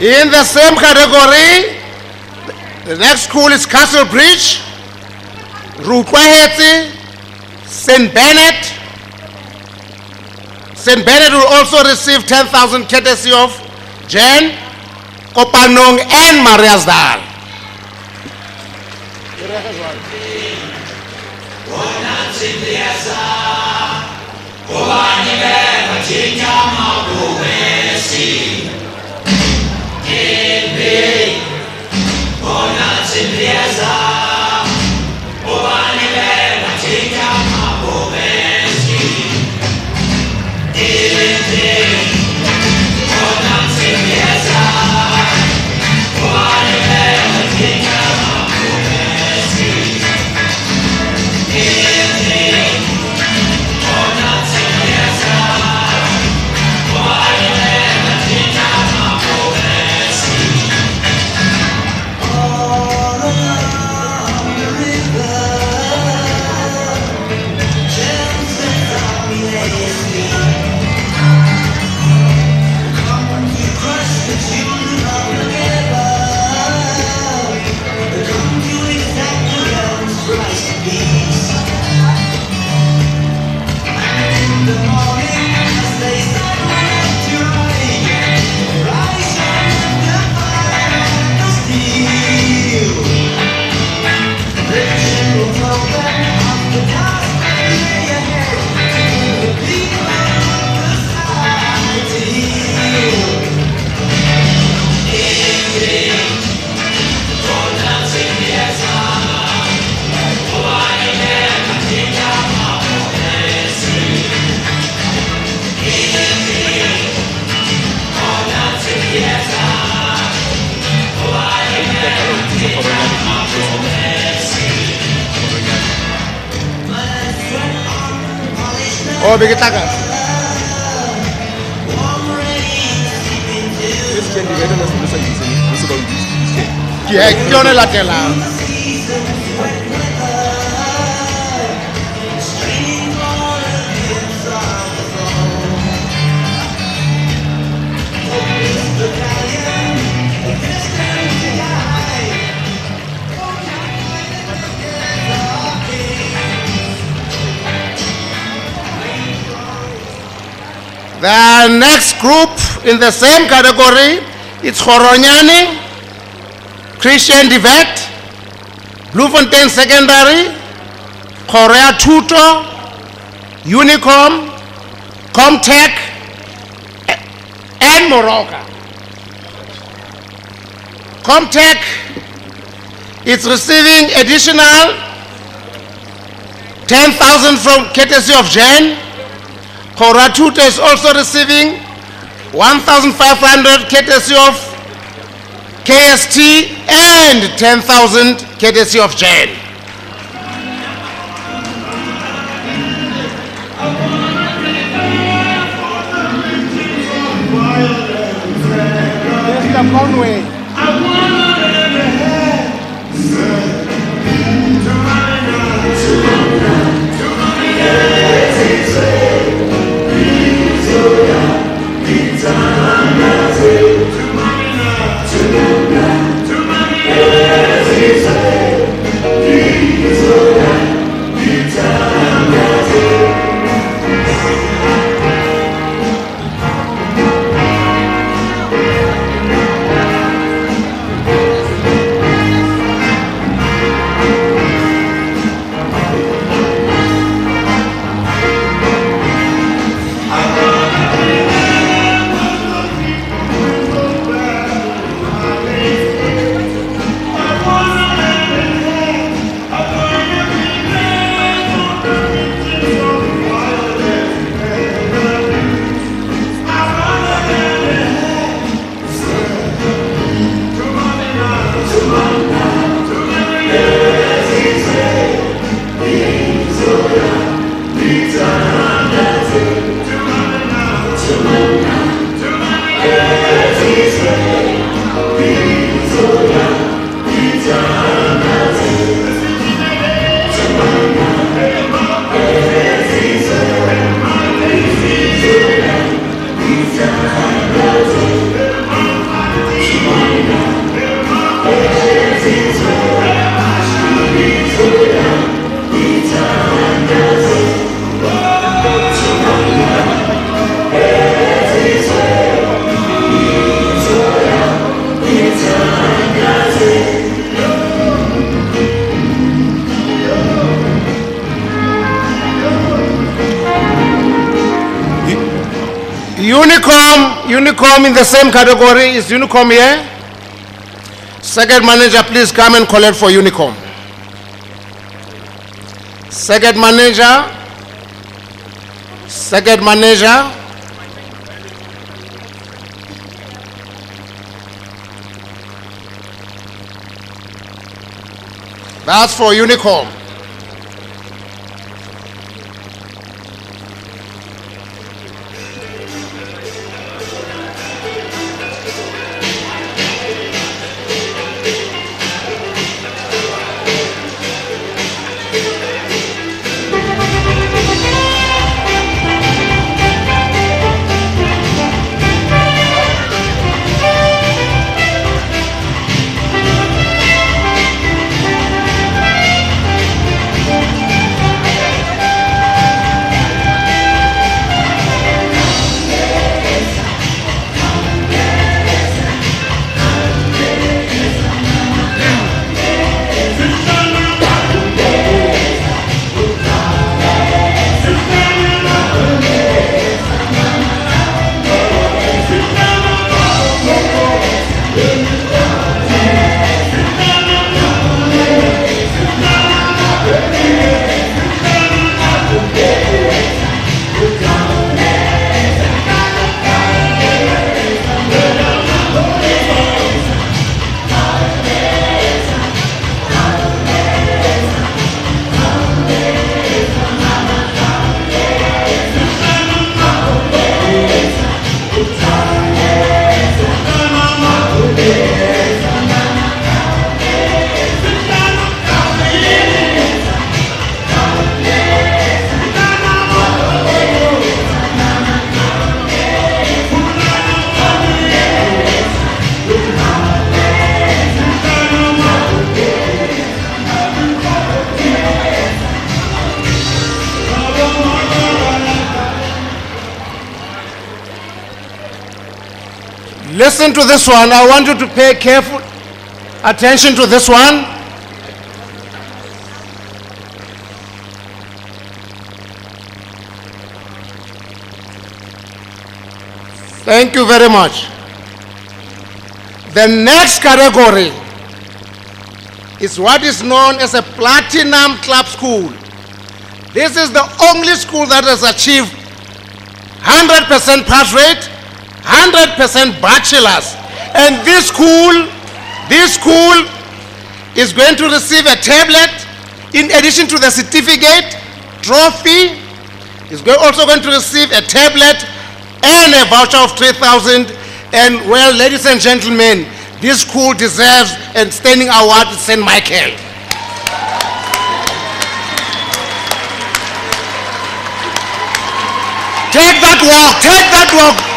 In the same category, The next school is Castle Bridge, Rukwaheti, St. Bernard. St. Bernard will also receive 10,000 courtesy of Jen, Kopanong, and Mariasdal. Oh, begitaka. Yeah, ke yone latelang. The next group in the same category, it's Horonyani, Christian Divet, Bloemfontein Secondary, Korea Tutor, Unicom, Comtech, and Morocco. Comtech is receiving additional 10,000 from courtesy of Jen. Koratuta is also receiving 1,500 courtesy of KST and 10,000 courtesy of Jen. Unicom in the same category. Is Unicom here? Second manager, please come and collect for Unicom. Second manager. That's for Unicom. Listen to this one. I want you to pay careful attention to this one. Thank you very much. The next category is what is known as a platinum club school. This is the only school that has achieved 100% pass rate, 100% bachelors. And this school is going to receive a tablet in addition to the certificate, trophy. Is also going to receive a tablet and a voucher of 3,000. And well, ladies and gentlemen, this school deserves a standing award at St. Michael. Take that walk, principal.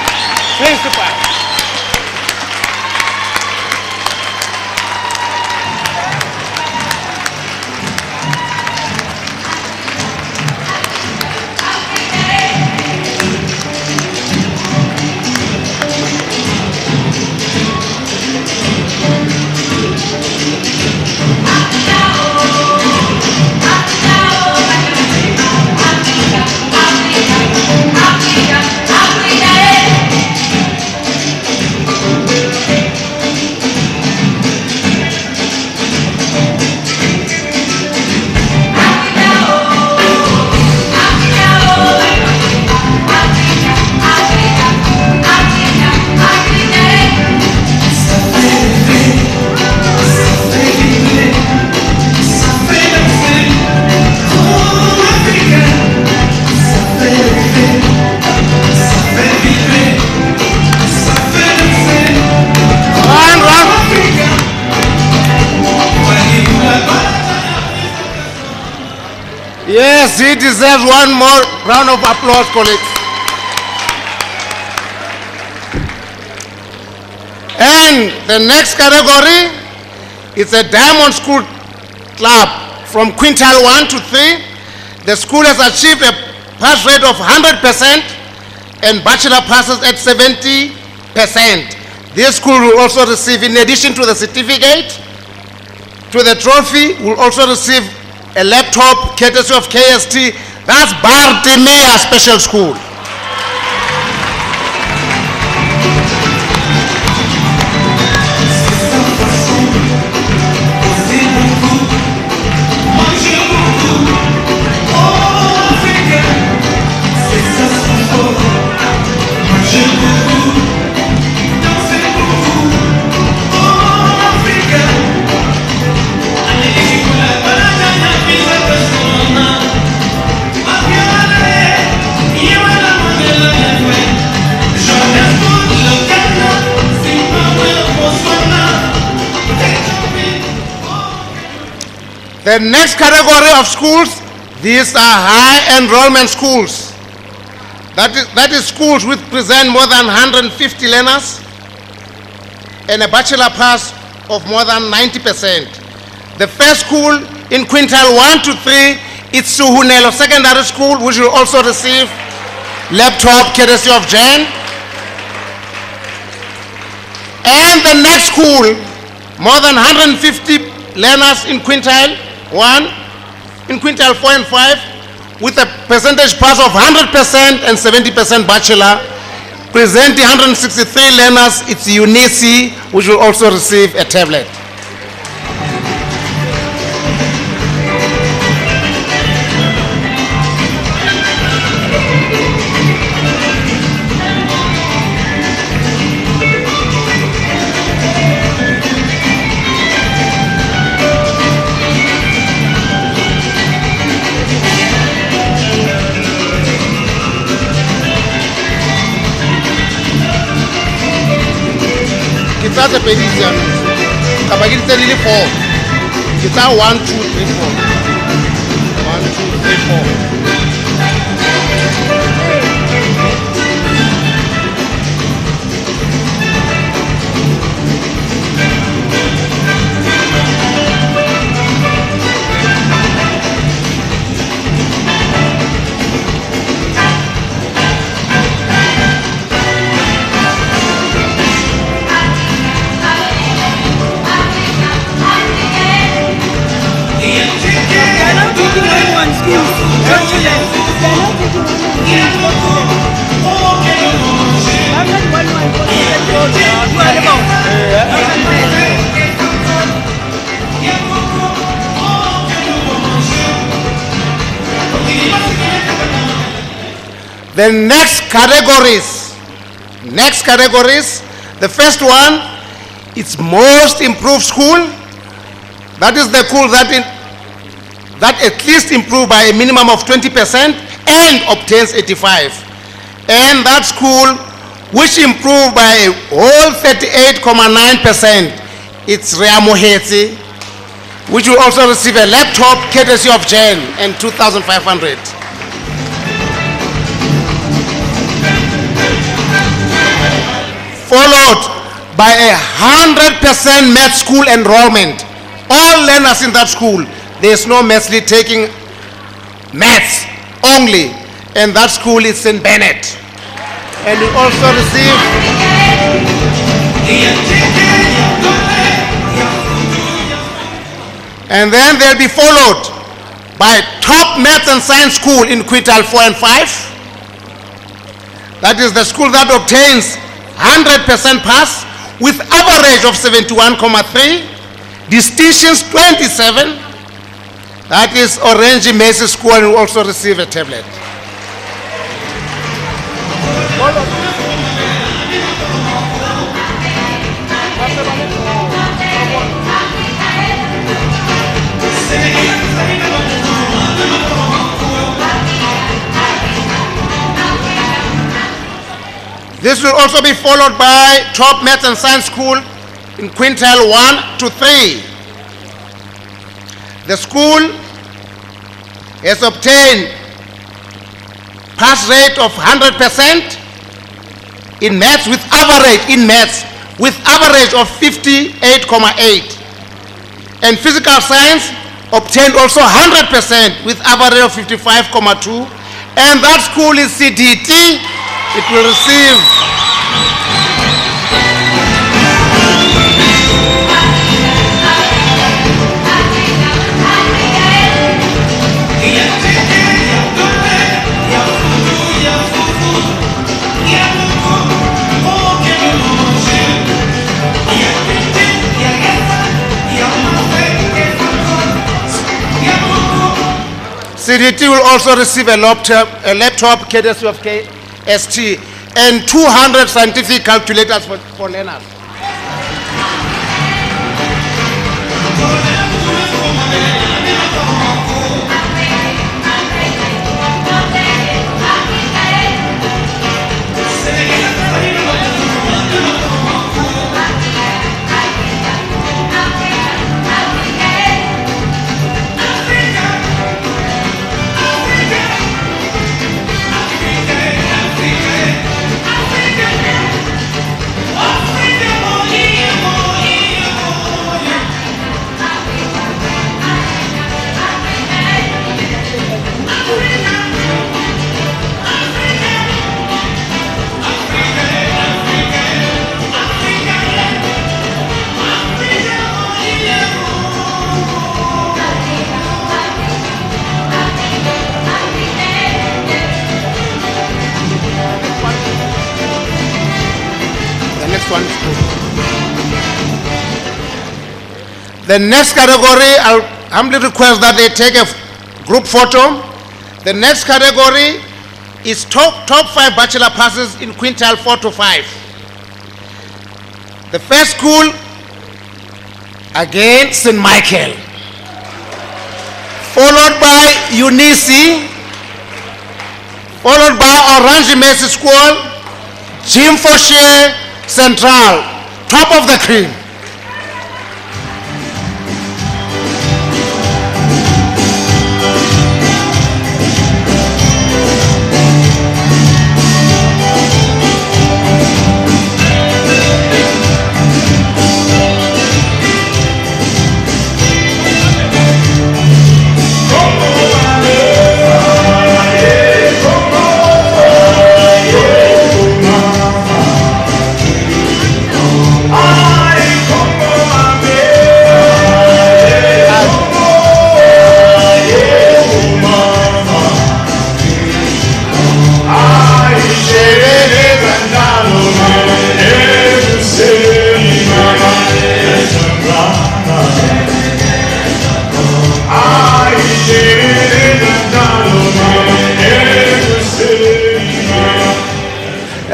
Yes, he deserves one more round of applause, colleagues. And the next category is a Diamond School Club from quintile 1 to 3. The school has achieved a pass rate of 100% and bachelor passes at 70%. This school will also receive, in addition to the certificate, to the trophy, will also receive a laptop courtesy of KST. That's Bartimea Special School. The next category of schools, these are high enrollment schools. That is schools which present more than 150 learners and a bachelor pass of more than 90%. The first school in quintile 1 to 3 is Suhunelo Secondary School, which will also receive laptop courtesy of Jen. And the next school, more than 150 learners in quintile 1, in quintile 4 and 5, with a percentage pass of 100% and 70% bachelor, presenting 163 learners, it's UNICI, which will also receive a tablet. Ke tsa tse pedi siameng kapa ke tse di le 4 ke tsa 1 2 3 4 1 2 3 4. The next categories, the first one, it's most improved school. That is the school that at least improved by a minimum of 20% and obtains 85. And that school which improved by a whole 38.9%, it's Reamohetsi, which will also receive a laptop courtesy of Jen and 2,500. Followed by a 100% math school enrollment. All learners in that school, there's no mathly taking maths only, and that school is St. Bennett. And we also receive and then they'll be followed by top math and science school in quintile 4 and 5. That is the school that obtains 100% pass with average of 71.3, distinctions 27. That is Orange Macy School, and will also receive a tablet. This will also be followed by top math and science school in quintile 1 to 3. The school has obtained pass rate of 100% in maths with average of 58.8. And physical science obtained also 100% with average of 55.2. And that school is CDT. It will receive CDT will also receive a laptop courtesy of KST and 200 scientific calculators for learners. one school. The next category, I'll humbly request that they take a group photo. The next category is top 5 bachelor passes in quintile 4 to 5. The first school, again, St. Michael, followed by Unisi, followed by Orange Mercy School, Jim Fauché Central, top of the cream.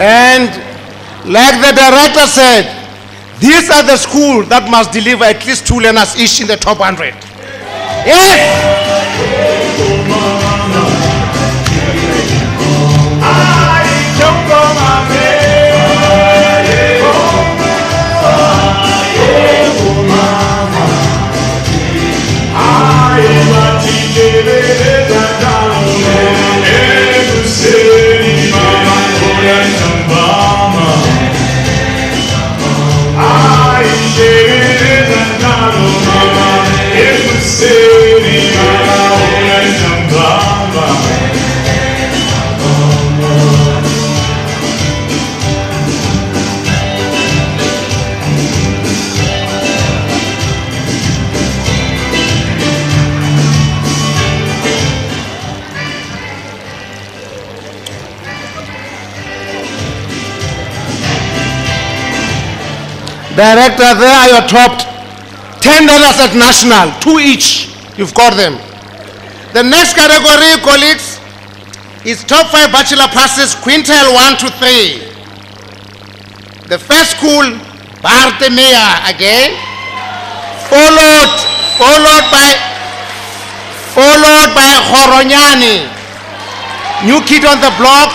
And like the director said, these are the schools that must deliver at least 2 learners each in the top 100. Yes! Director, there are your top 10 learners at national, 2 each. You've got them. The next category, colleagues, is top 5 bachelor passes, quintile 1 to 3. The first school, Bartemea again, followed by Horonyani. New kid on the block,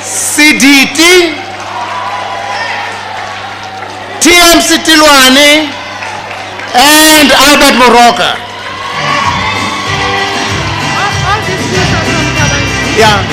CDT. TMC Tilwani and Albert Moroka. Yeah.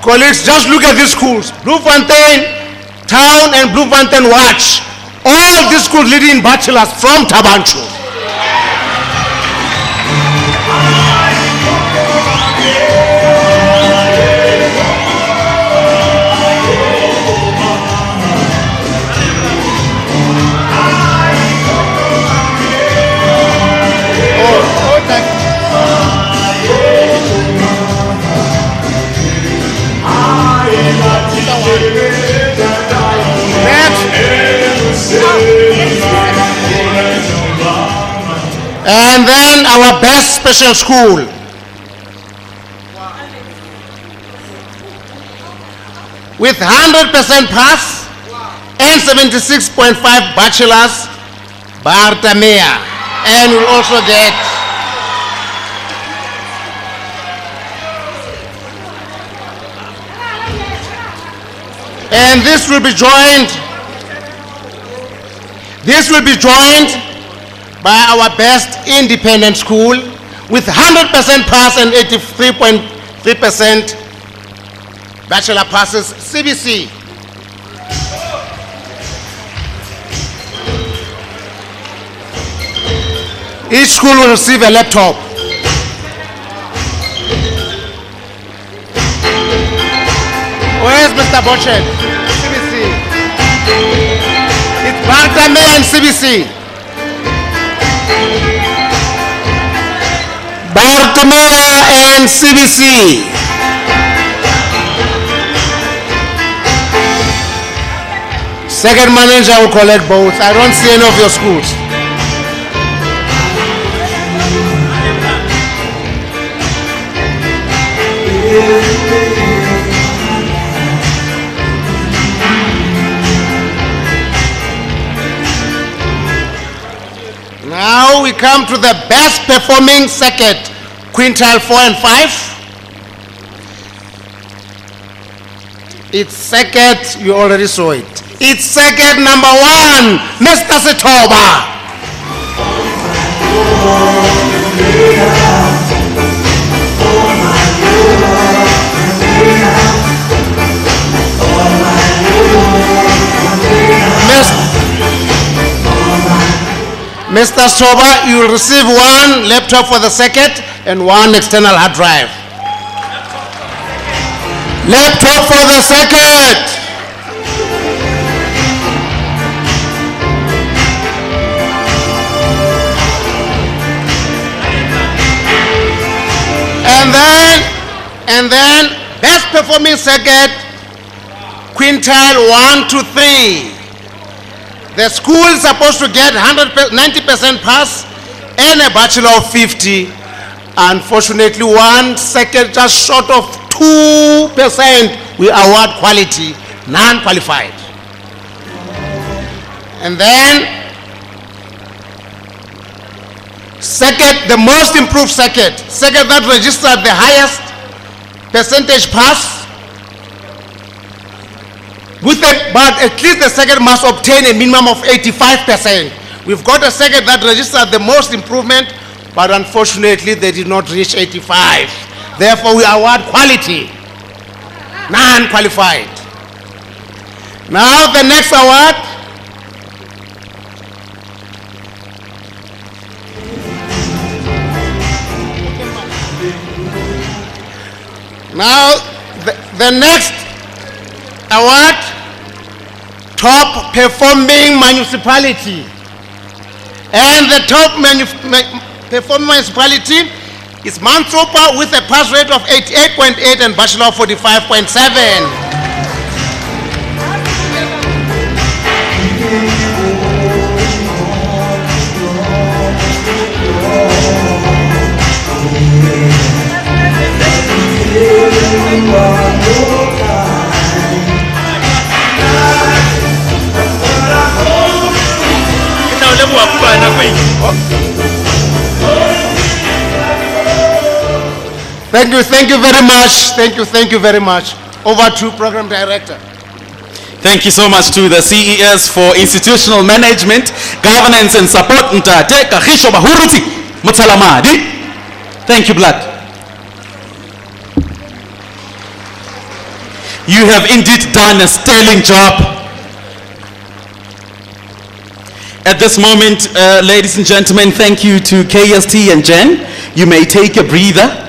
Colleagues, just look at these schools. Bloemfontein Town and Bloemfontein Watch. All these schools leading bachelors from Tabanchu. And then our best special school. With 100% pass and 76.5 bachelors, Bartamea. And we'll also get this will be joined by our best independent school with 100% pass and 83.3% bachelor passes, CBC. Each school will receive a laptop. Where's Mr. Bochet? CBC. It's Baltimore and CBC. Baltimore and CBC. Second manager will collect both. I don't see any of your schools. Now we come to the best performing circuit, quintile 4 and 5. It's circuit, you already saw it. It's circuit number 1, Mr. Setoba. Mr. Soba, you will receive 1 laptop for the circuit and 1 external hard drive. Laptop for the circuit. And then best performing circuit, quintile 1 to 3. The school is supposed to get 90% pass and a bachelor of 50. Unfortunately, 1 circuit just short of 2%, we award quality, non-qualified. And then circuit, the most improved circuit that registered the highest percentage pass, but at least the circuit must obtain a minimum of 85%. We've got a circuit that registered the most improvement, but unfortunately they did not reach 85. Therefore we award quality, non-qualified. Now the next award, the next award, top performing municipality. And the top performing municipality is Mantropa with a pass rate of 88.8 and bachelor of 45.7. Thank you very much. Thank you very much. Over to Program Director. Thank you so much to the CES for Institutional Management, Governance and Support. Ntate Kagisho Bahuruti Mutsalamadi. Thank you, Blood. You have indeed done a sterling job. At this moment, ladies and gentlemen, thank you to KST and Jen. You may take a breather.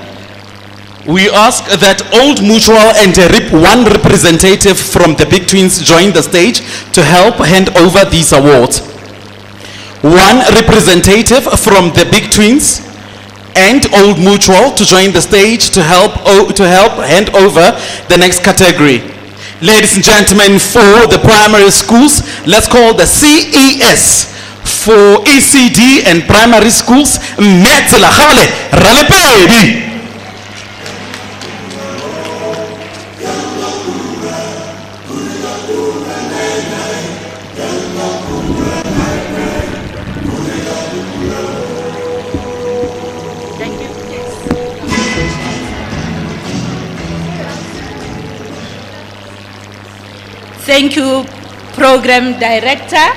We ask that Old Mutual and RIP 1 representative from the Big Twins join the stage to help hand over these awards. 1 representative from the Big Twins and Old Mutual to join the stage to help hand over the next category. Ladies and gentlemen, for the primary schools, let's call the CES for ECD and primary schools. Metsela Khale Ralepedi. Thank you, Program Director.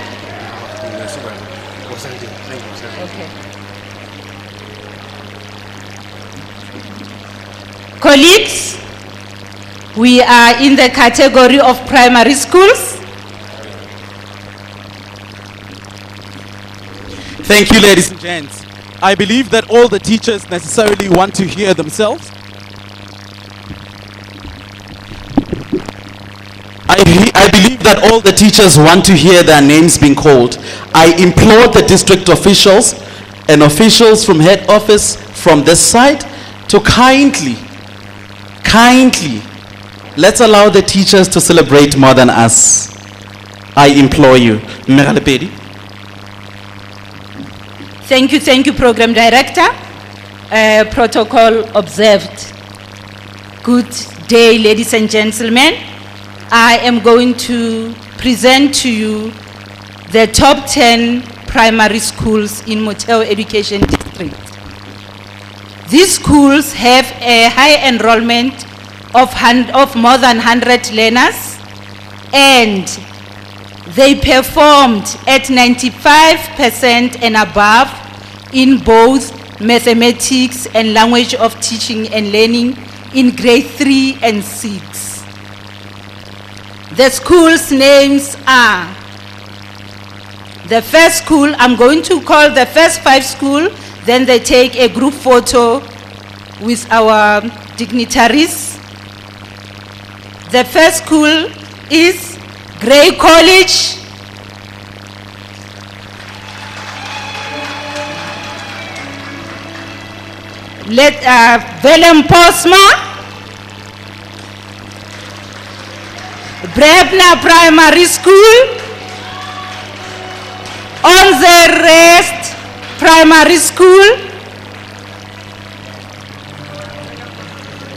Okay. Colleagues, we are in the category of primary schools. Thank you, ladies and gents. I believe that all the teachers necessarily want to hear themselves. I believe that all the teachers want to hear their names being called. I implore the district officials and officials from head office from this side to kindly, let's allow the teachers to celebrate more than us. I implore you. Meralepedi. Thank you, Program Director. Protocol observed. Good day, ladies and gentlemen. I am going to present to you the top 10 primary schools in Motheo Education District. These schools have a high enrollment of more than 100 learners, and they performed at 95% and above in both mathematics and language of teaching and learning in grade 3 and 6. The schools' names are, the first school, I'm going to call the first 5 schools, then they take a group photo with our dignitaries. The first school is Grey College. Willem Posma. Brebna Primary School. On the Rest Primary School.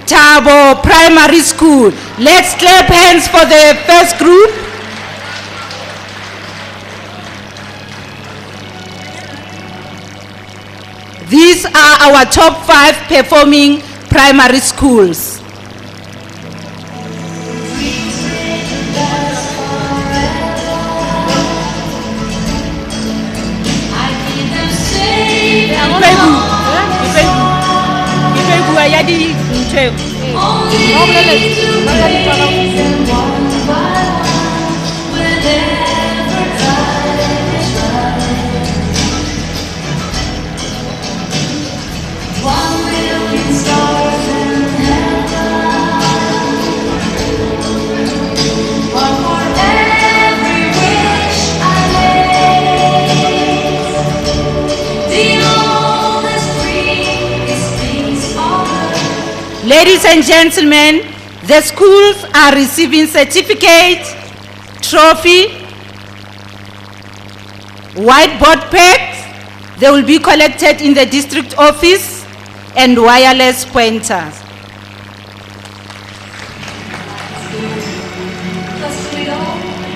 Tabo Primary School. Let's clap hands for the first group. These are our top 5 performing primary schools. Ladies and gentlemen, the schools are receiving certificate, trophy, whiteboard pads. They will be collected in the district office, and wireless pointers.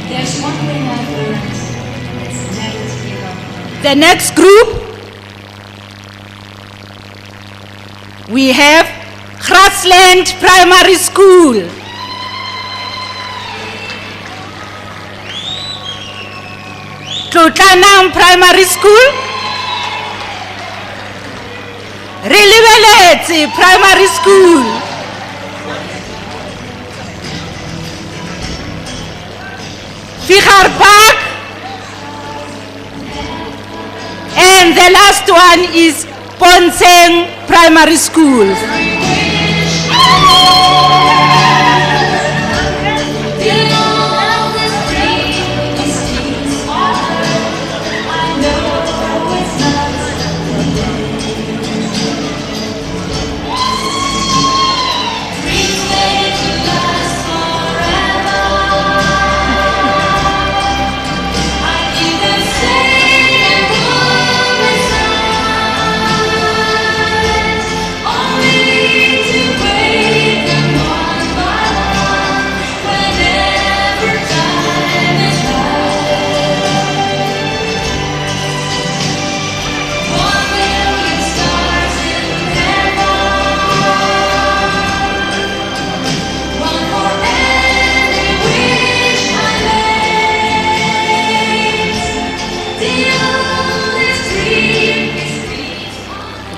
There's one thing I've learned. It's never to give up. The next group, we have Grassland Primary School. Tlotlanang Primary School. Relibeletse Primary School. Figar Park. And the last one is Ponseng Primary School.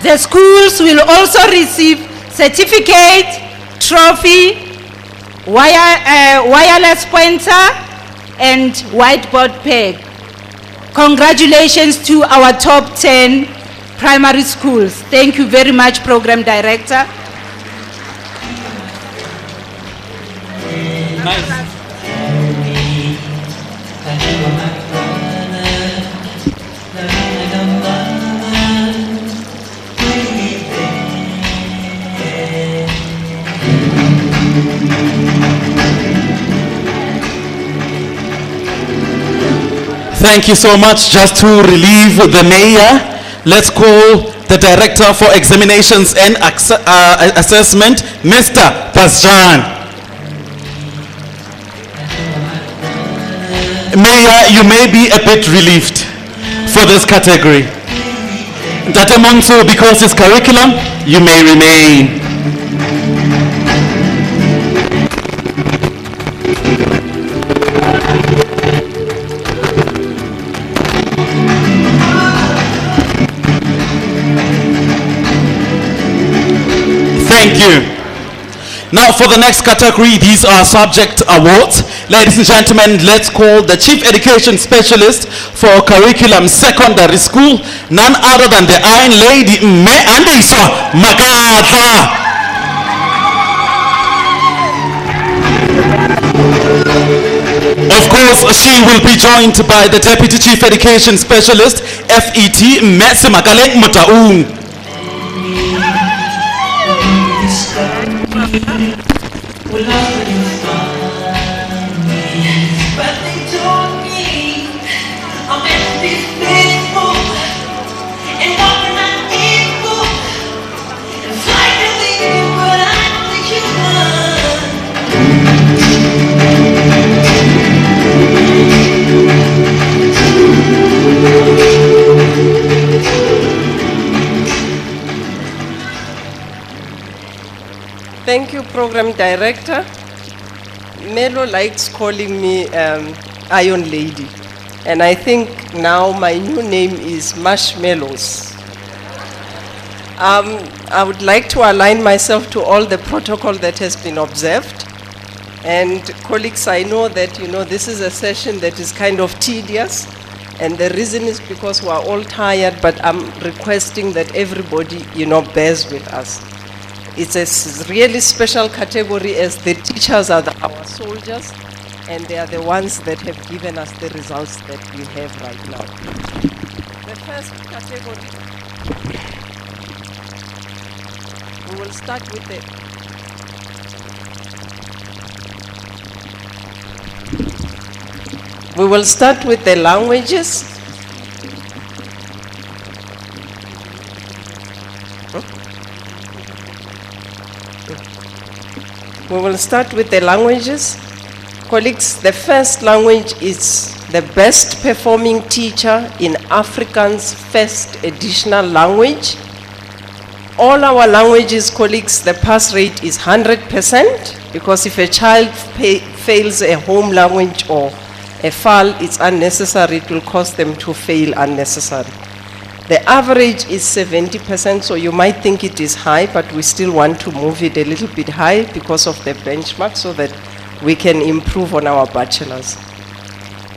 The schools will also receive certificate, trophy, wireless pointer, and whiteboard peg. Congratulations to our top 10 primary schools. Thank you very much, Program Director. Nice. Thank you so much. Just to relieve the mayor, let's call the Director for Examinations and Assessment, Mr. Pasjan. Mayor, you may be a bit relieved for this category. Dr. Monso, because it's curriculum, you may remain. Thank you. Now for the next category, these are subject awards. Ladies and gentlemen, let's call the Chief Education Specialist for Curriculum Secondary School, none other than the Iron Lady, Me Andiswa Makata. Of course, she will be joined by the Deputy Chief Education Specialist, FET, Messi Makale Mutaung. But they told me I'm meant to be faithful and walking on evil and fly to the evil, but I'm the human. Thank you, Program Director. Melo likes calling me Iron Lady, and I think now my new name is Marshmallows. I would like to align myself to all the protocol that has been observed. And colleagues, I know that this is a session that is kind of tedious, and the reason is because we are all tired, but I'm requesting that everybody bears with us. It's a really special category, as the teachers are our soldiers, and they are the ones that have given us the results that we have right now. The first category, we will start with the languages. We will start with the languages. Colleagues, the first language is the best performing teacher in Afrikaans first additional language. All our languages, colleagues, the pass rate is 100%, because if a child fails a home language or a FAL, it's unnecessary, it will cause them to fail unnecessarily. The average is 70%, so you might think it is high, but we still want to move it a little bit high because of the benchmark, so that we can improve on our bachelors.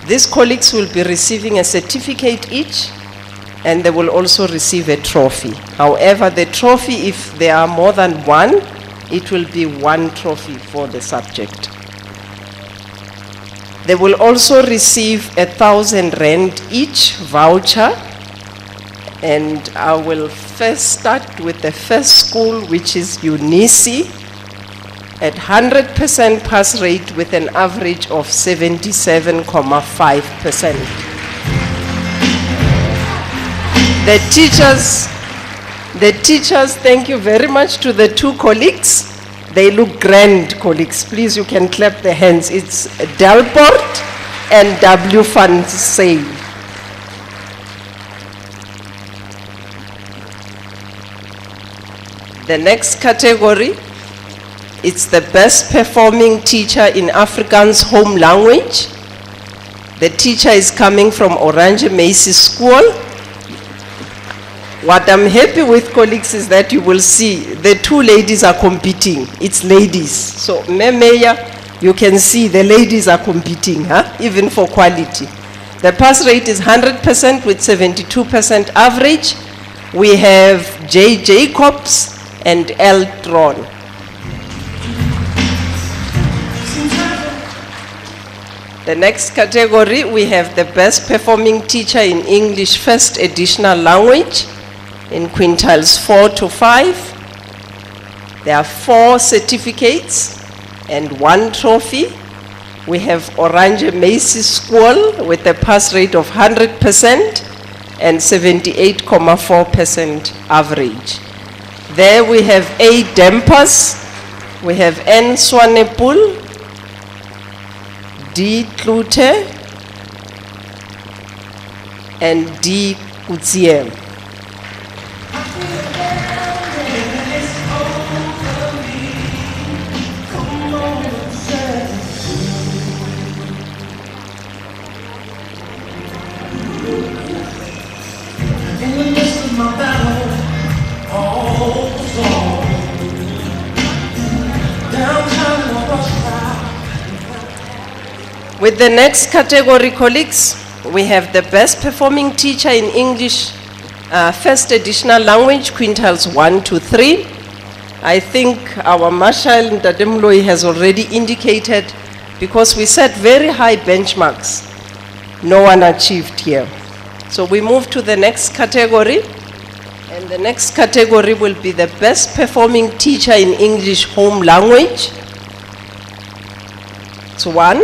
These colleagues will be receiving a certificate each, and they will also receive a trophy. However, the trophy, if there are more than one, it will be one trophy for the subject. They will also receive 1,000 rand each voucher. And I will first start with the first school, which is Unisi, at 100% pass rate with an average of 77.5%. The teachers, thank you very much to the two colleagues. They look grand, colleagues. Please, you can clap the hands. It's Delport and W. Van Say. The next category, it's the best performing teacher in Afrikaans home language. The teacher is coming from Orange Macy School. What I'm happy with, colleagues, is that you will see the two ladies are competing. It's ladies. So, Mayor, you can see the ladies are competing, even for quality. The pass rate is 100% with 72% average. we have J. Jacobs and L. Tron. The next category, we have the best performing teacher in English first additional language in quintiles 4 to 5. There are 4 certificates and 1 trophy. We have Orange Macy School with a pass rate of 100% and 78.4% average. There we have A. Dempers, we have N. Swanepoel, D. Klute, and D. Kutsiem. With the next category, colleagues, we have the best performing teacher in English first additional language, quintiles 1 to 3. I think our Marshal Ndademloi has already indicated, because we set very high benchmarks, no one achieved here. So we move to the next category, and the next category will be the best performing teacher in English home language. It's 1.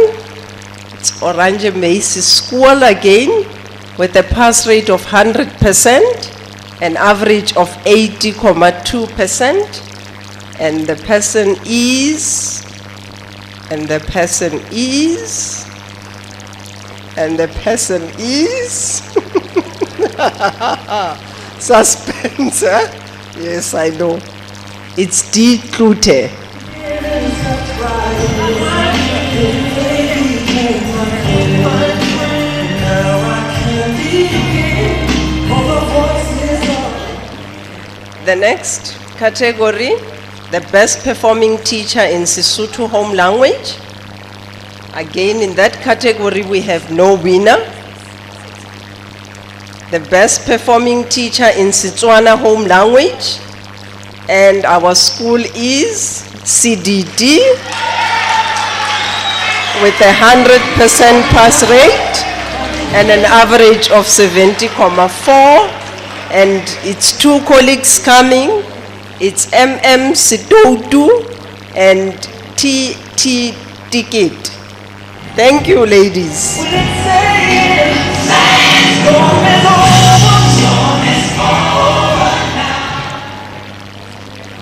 It's Orange Macy School again, with a pass rate of 100%, an average of 80.2%, and the person is, and the person is, and the person is, suspense, huh? Yes, I know. It's D. Klute. The next category, the best performing teacher in Sesotho home language. Again, in that category, we have no winner. The best performing teacher in Setswana home language, and our school is CDD with a 100% pass rate and an average of 70.4. And it's 2 colleagues coming. It's MM Sidodu and TT Ticket. Thank you, ladies.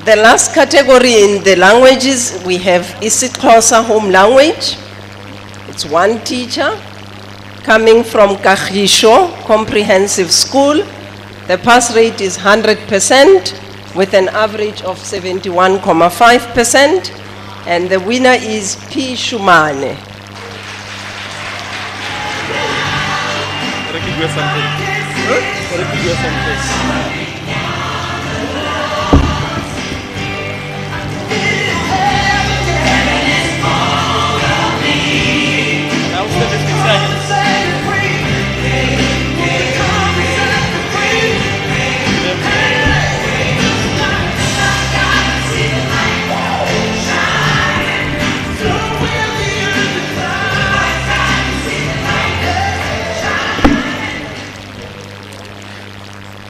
The last category in the languages, we have isiXhosa home language. It's 1 teacher coming from Kagiso Comprehensive School. The pass rate is 100% with an average of 71.5%, and the winner is P. Shumane.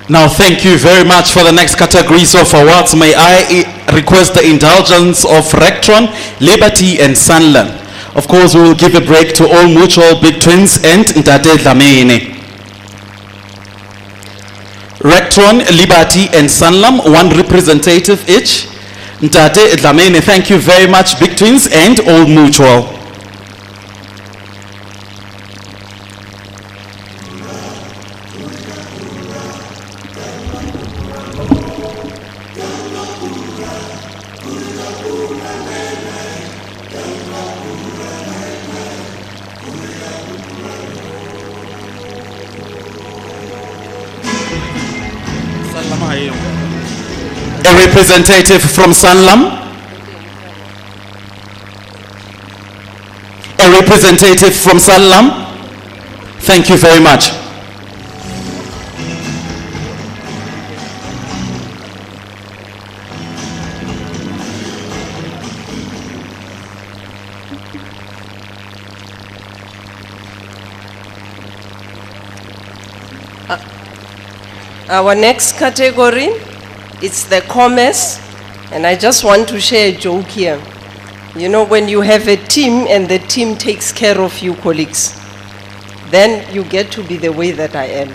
Now, thank you very much for the next categories of awards. May I request the indulgence of Rectron, Liberty, and Sanlam. Of course, we will give a break to All Mutual, Big Twins, and Ntate Dlamini. Rectron, Liberty, and Sanlam, 1 representative each. Ntate Dlamini, thank you very much, Big Twins, and All Mutual. A representative from Sanlam. A representative from Sanlam. Thank you very much. Our next category, it's the commerce, and I just want to share a joke here. You know, when you have a team and the team takes care of you, colleagues, then you get to be the way that I am.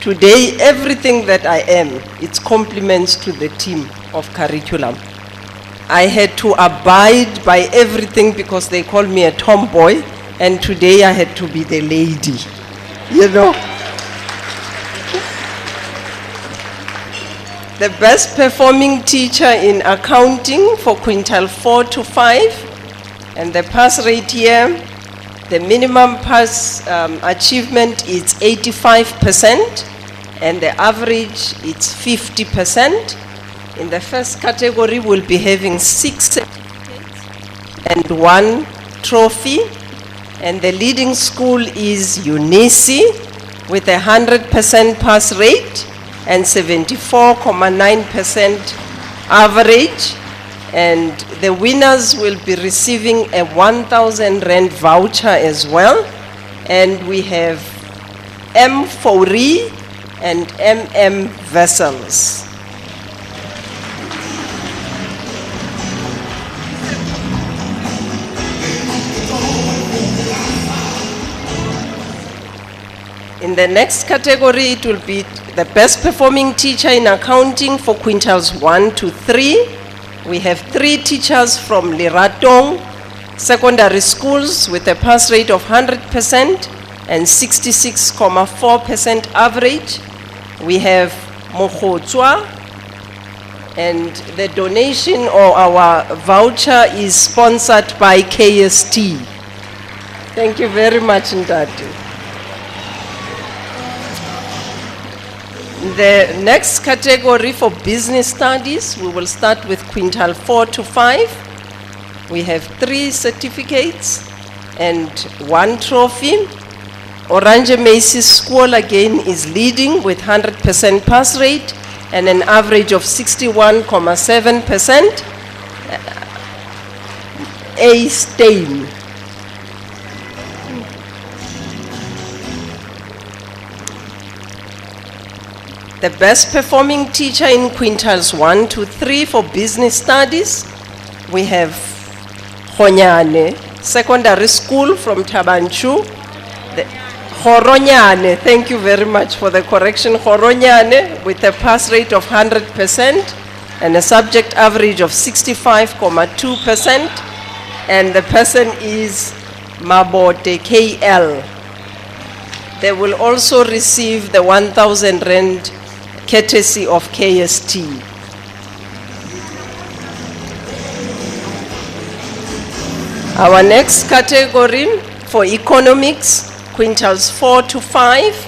Today, everything that I am, it's compliments to the team of curriculum. I had to abide by everything because they call me a tomboy, and today I had to be the lady, you know. The best performing teacher in accounting for quintile 4 to 5, and the pass rate here, the minimum pass achievement is 85%, and the average is 50%. In the first category, we'll be having 6 certificates and 1 trophy, and the leading school is UNISI with a 100% pass rate and 74.9% average, and the winners will be receiving a 1,000 Rand voucher as well. And we have M4E and MM vessels. In the next category, it will be the best performing teacher in accounting for quintiles 1 to 3. We have 3 teachers from Liratong secondary schools with a pass rate of 100% and 66.4% average. We have Motheo, and the donation or our voucher is sponsored by KST. Thank you very much, Ndati. The next category for business studies, we will start with quintile 4 to 5. We have 3 certificates and 1 trophy. Orange Macy's School again is leading with 100% pass rate and an average of 61.7%. A stain. The best performing teacher in quintiles 1 to 3 for business studies, we have Khonyane Secondary School from Tabanchu. Khoronyane, thank you very much for the correction. Khoronyane with a pass rate of 100% and a subject average of 65.2%. And the person is Mabote KL. They will also receive the 1,000 Rand courtesy of KST. Our next category for economics, quintiles 4 to 5,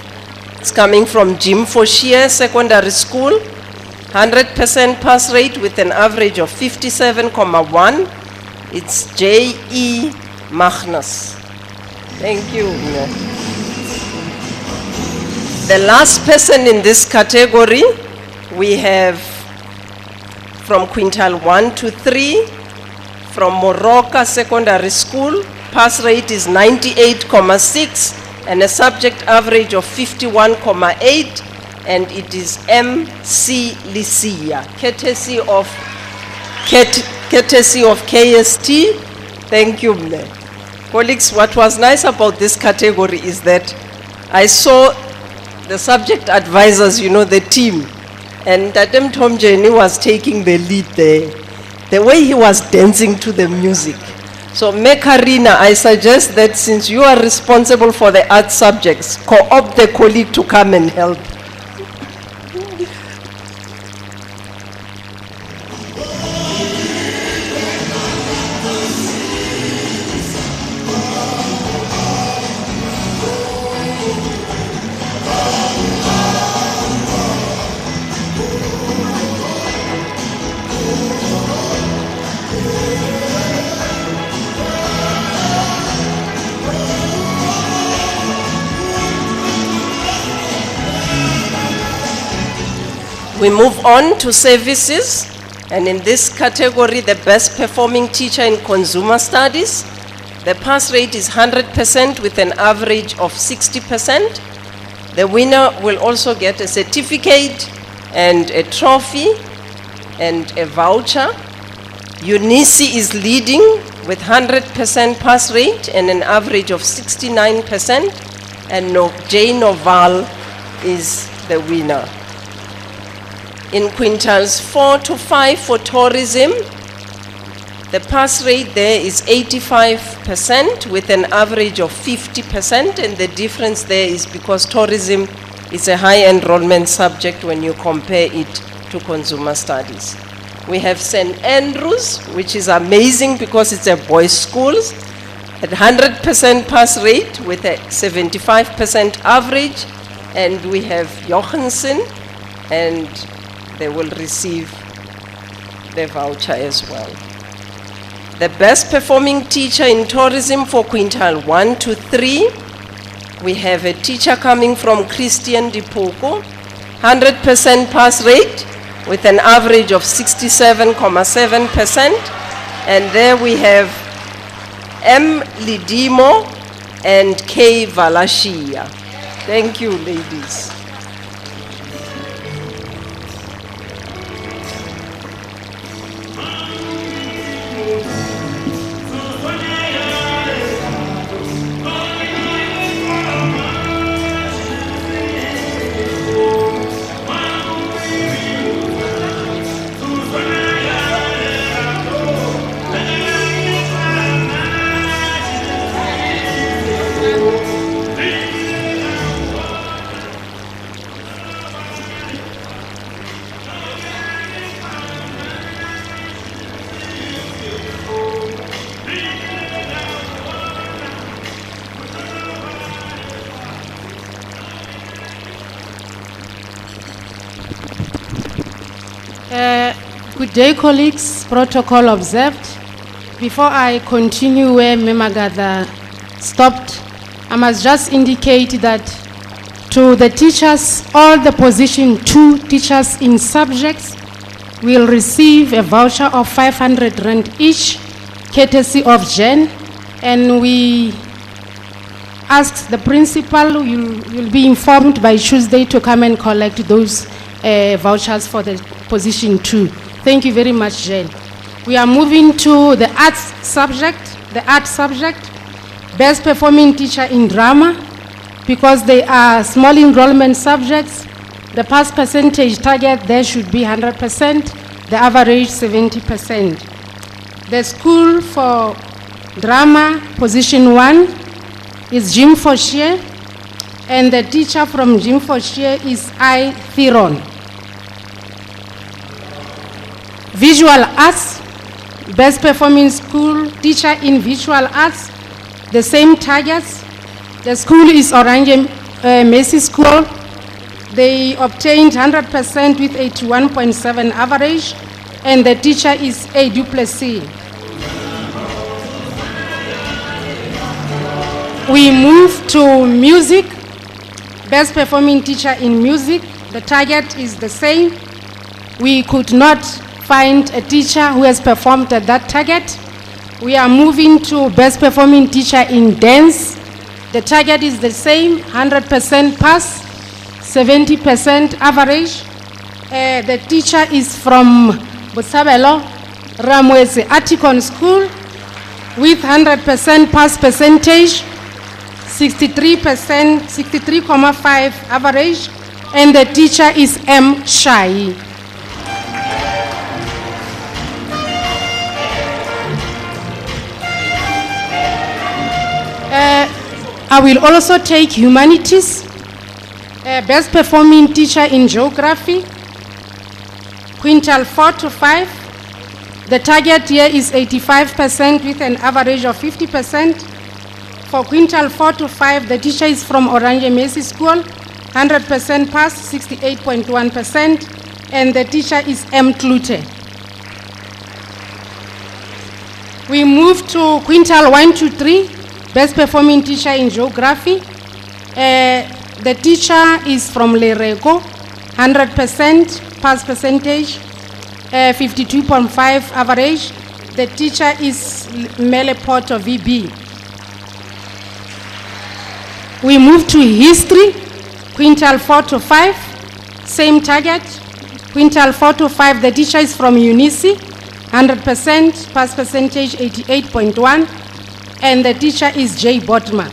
it's coming from Jim Foshier Secondary School, 100% pass rate with an average of 57.1. It's J.E. Magnus. Thank you. The last person in this category, we have from quintile 1 to 3, from Moroka Secondary School, pass rate is 98.6 and a subject average of 51.8, and it is MC Lycia, courtesy of KST. Thank you, Mne. Colleagues, what was nice about this category is that I saw the subject advisors, you know, the team, and Tatem Tomjeni was taking the lead there. The way he was dancing to the music. So Mekarina, I suggest that since you are responsible for the art subjects, co-opt the colleague to come and help. We move on to services, and in this category, the best performing teacher in consumer studies, the pass rate is 100% with an average of 60%. The winner will also get a certificate and a trophy and a voucher. Unisi is leading with 100% pass rate and an average of 69%, and J. Noval is the winner. In quintals 4 to 5 for tourism, the pass rate there is 85% with an average of 50%, and the difference there is because tourism is a high enrollment subject when you compare it to consumer studies. We have St. Andrews, which is amazing because it's a boys' school, at 100% pass rate with a 75% average, and we have Johansen, and they will receive the voucher as well. The best performing teacher in tourism for quintile 1 to 3, we have a teacher coming from Christian Dipoko, 100% pass rate with an average of 67.7%. And there we have M. Lidimo and K. Valashia. Thank you, ladies. Good day, colleagues. Protocol observed. Before I continue where Memagada stopped, I must just indicate that to the teachers, all the position 2 teachers in subjects will receive a voucher of 500 rand each, courtesy of Jen. And we ask the principal, you'll be informed by Tuesday to come and collect those vouchers for the position 2. Thank you very much, Jen. We are moving to the arts subject. The art subject, best performing teacher in drama, because they are small enrollment subjects. The pass percentage target there should be 100%, the average 70%. The school for drama, position 1, is Jim Foshier, and the teacher from Jim Foshier is I. Theron. Visual arts, best performing school teacher in visual arts, the same targets. The school is Orange Macy School. They obtained 100% with 81.7 average, and the teacher is A. Duplessis. We move to music, best performing teacher in music. The target is the same. We could not find a teacher who has performed at that target. We are moving to best performing teacher in dance. The target is the same, 100% pass, 70% average. The teacher is from Botshabelo, Ramwese Articon School with 100% pass percentage, 63%, 63.5 average, and the teacher is M. Shai. I will also take humanities, best performing teacher in geography, quintile 4 to 5. The target here is 85% with an average of 50%. For quintile 4 to 5, the teacher is from Orange Macy School, 100% pass, 68.1%, and the teacher is M. Klute. We move to quintile 1 to 3. Best performing teacher in geography. The teacher is from Lerego, 100% pass percentage, 52.5 average. The teacher is Mele Porto VB. We move to history. Quintile 4 to 5, same target. Quintile 4 to 5, the teacher is from Unisi, 100%, pass percentage 88.1, and the teacher is J. Botman.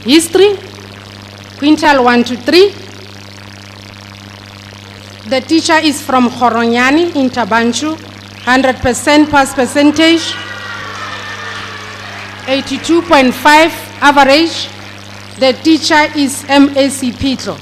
History, Quintile 1 to 3, the teacher is from Horonyani in Tabanchu, 100% pass percentage, 82.5 average. The teacher is MAC Petro.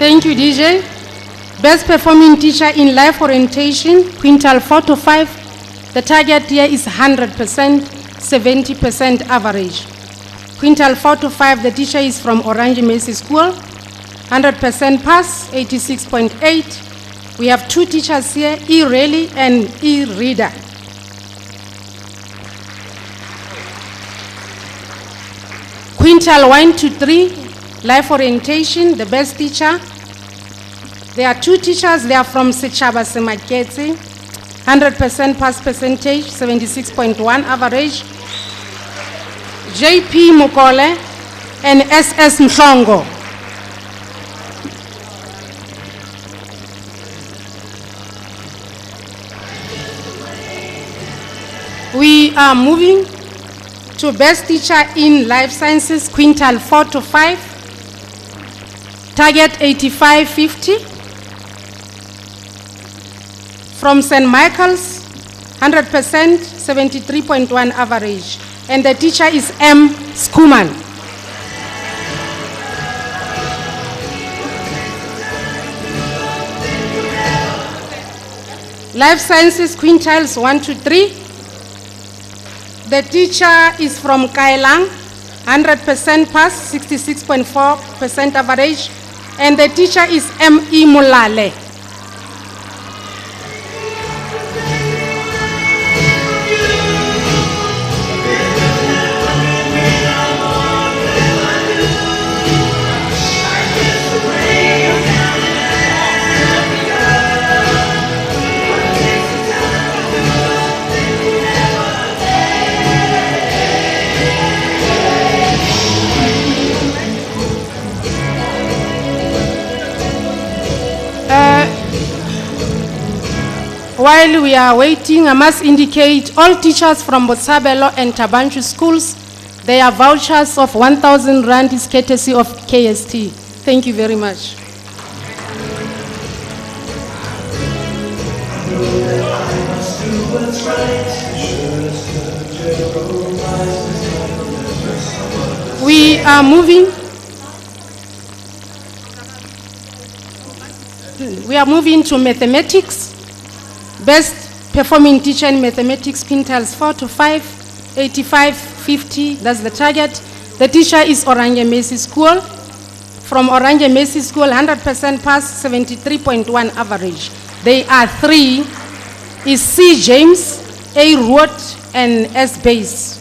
Thank you, DJ. Best performing teacher in life orientation, Quintile 4 to 5. The target here is 100%, 70% average. Quintile 4 to 5, the teacher is from Orange Mesi School, 100% pass, 86.8. We have two teachers here, E-Rally and E-Reader. Quintile 1 to 3, life orientation, the best teacher. There are two teachers, they are from Sechaba Semaketse, 100% pass percentage, 76.1 average. JP Mukole and SS Mshongo. We are moving to best teacher in life sciences, Quintile 4 to 5, target 8550. From St. Michael's, 100%, 73.1 average. And the teacher is M. Skuman. Life sciences, quintiles 1 to 3. The teacher is from Kailang, 100% pass, 66.4% average. And the teacher is M.E. Mulale. While we are waiting, I must indicate all teachers from Botshabelo and Tabanchu schools, their vouchers of 1,000 rand is courtesy of KST. Thank you very much. We are moving. We are moving to mathematics. Best performing teacher in mathematics, quintiles 4 to 5, 8550, that's the target. The teacher is Orange Mesi School. From Orange Mesi School, 100% pass, 73.1 average. They are three, is C. James, A. Root, and S. Base.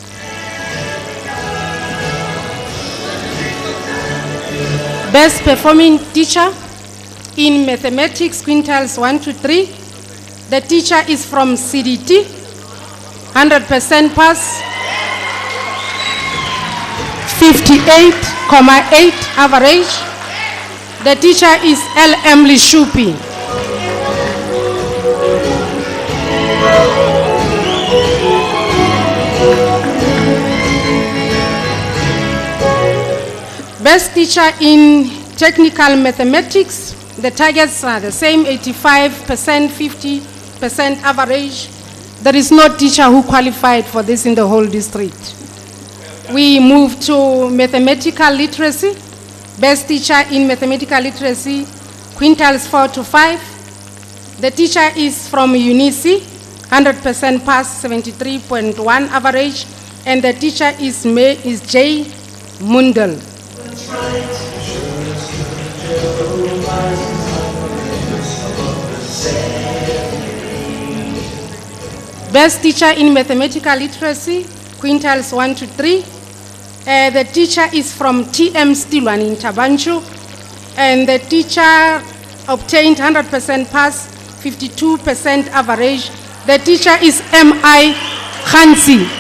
Best performing teacher in mathematics, quintiles 1 to 3. The teacher is from CDT, 100% pass, 58.8 average. The teacher is L.M. Lishupi. Best teacher in technical mathematics, the targets are the same, 85%, 50% average. There is no teacher who qualified for this in the whole district. We move to mathematical literacy. Best teacher in mathematical literacy, quintiles 4 to 5. The teacher is from UNICE, 100% pass, 73.1 average, and the teacher is J. Mundel. Best teacher in mathematical literacy, quintiles 1 to 3. The teacher is from TM Stilwan in Tabanchu, and the teacher obtained 100% pass, 52% average. The teacher is M.I. Khansi.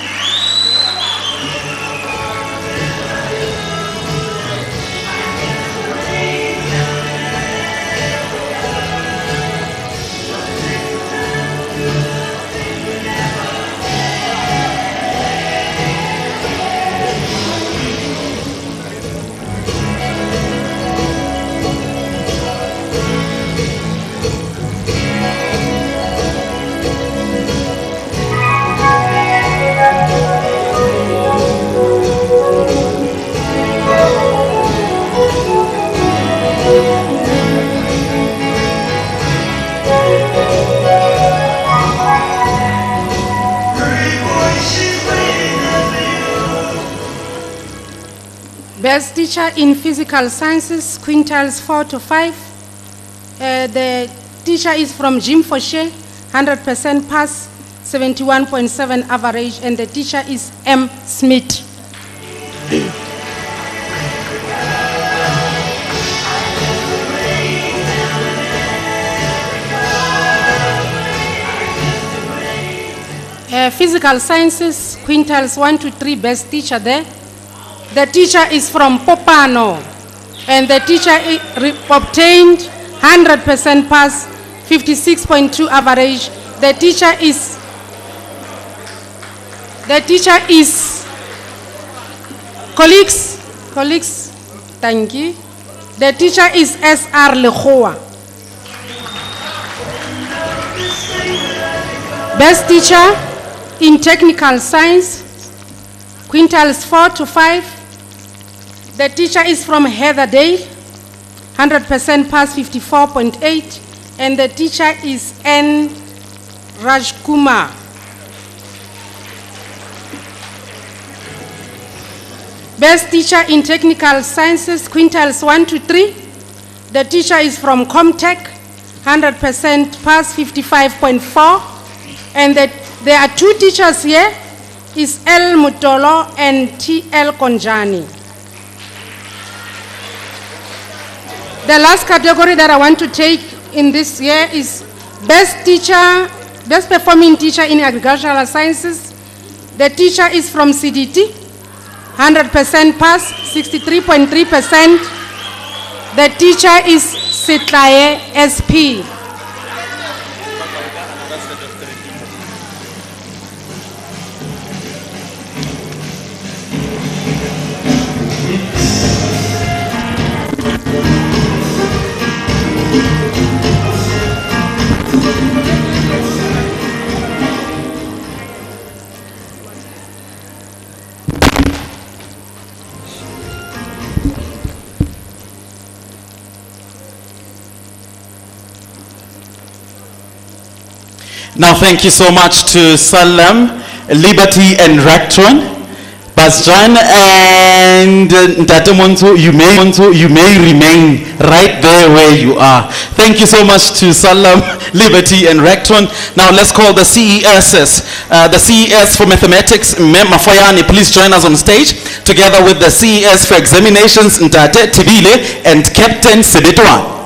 Best teacher in physical sciences, quintiles 4 to 5. The teacher is from Jim Foshe, 100% pass, 71.7 average, and the teacher is M. Smith. Physical sciences, quintiles 1 to 3, best teacher there. The teacher is from Popano, and the teacher obtained 100% pass, 56.2 average. The teacher is colleagues, thank you. The teacher is S.R. Lehoa. Best teacher in technical science, quintiles 4 to 5. The teacher is from Heatherdale, 100% pass, 54.8, and the teacher is N. Rajkumar. Best teacher in technical sciences, quintiles 1 to 3. The teacher is from Comtech, 100% pass, 55.4, and there are two teachers here, is L. Mutolo and T. L. Konjani. The last category that I want to take in this year is best performing teacher in agricultural sciences. The teacher is from CDT, 100% pass, 63.3%. The teacher is Sitlaye SP. Now, thank you so much to Salam, Liberty, and Rectron. Basjan and Ntatemonto, you may remain right there where you are. Thank you so much to Salam, Liberty, and Rectron. Now, let's call the CESs. The CES for Mathematics, Mafoyani, please join us on stage, together with the CES for Examinations, Ntate Tibile, and Captain Sebetwan.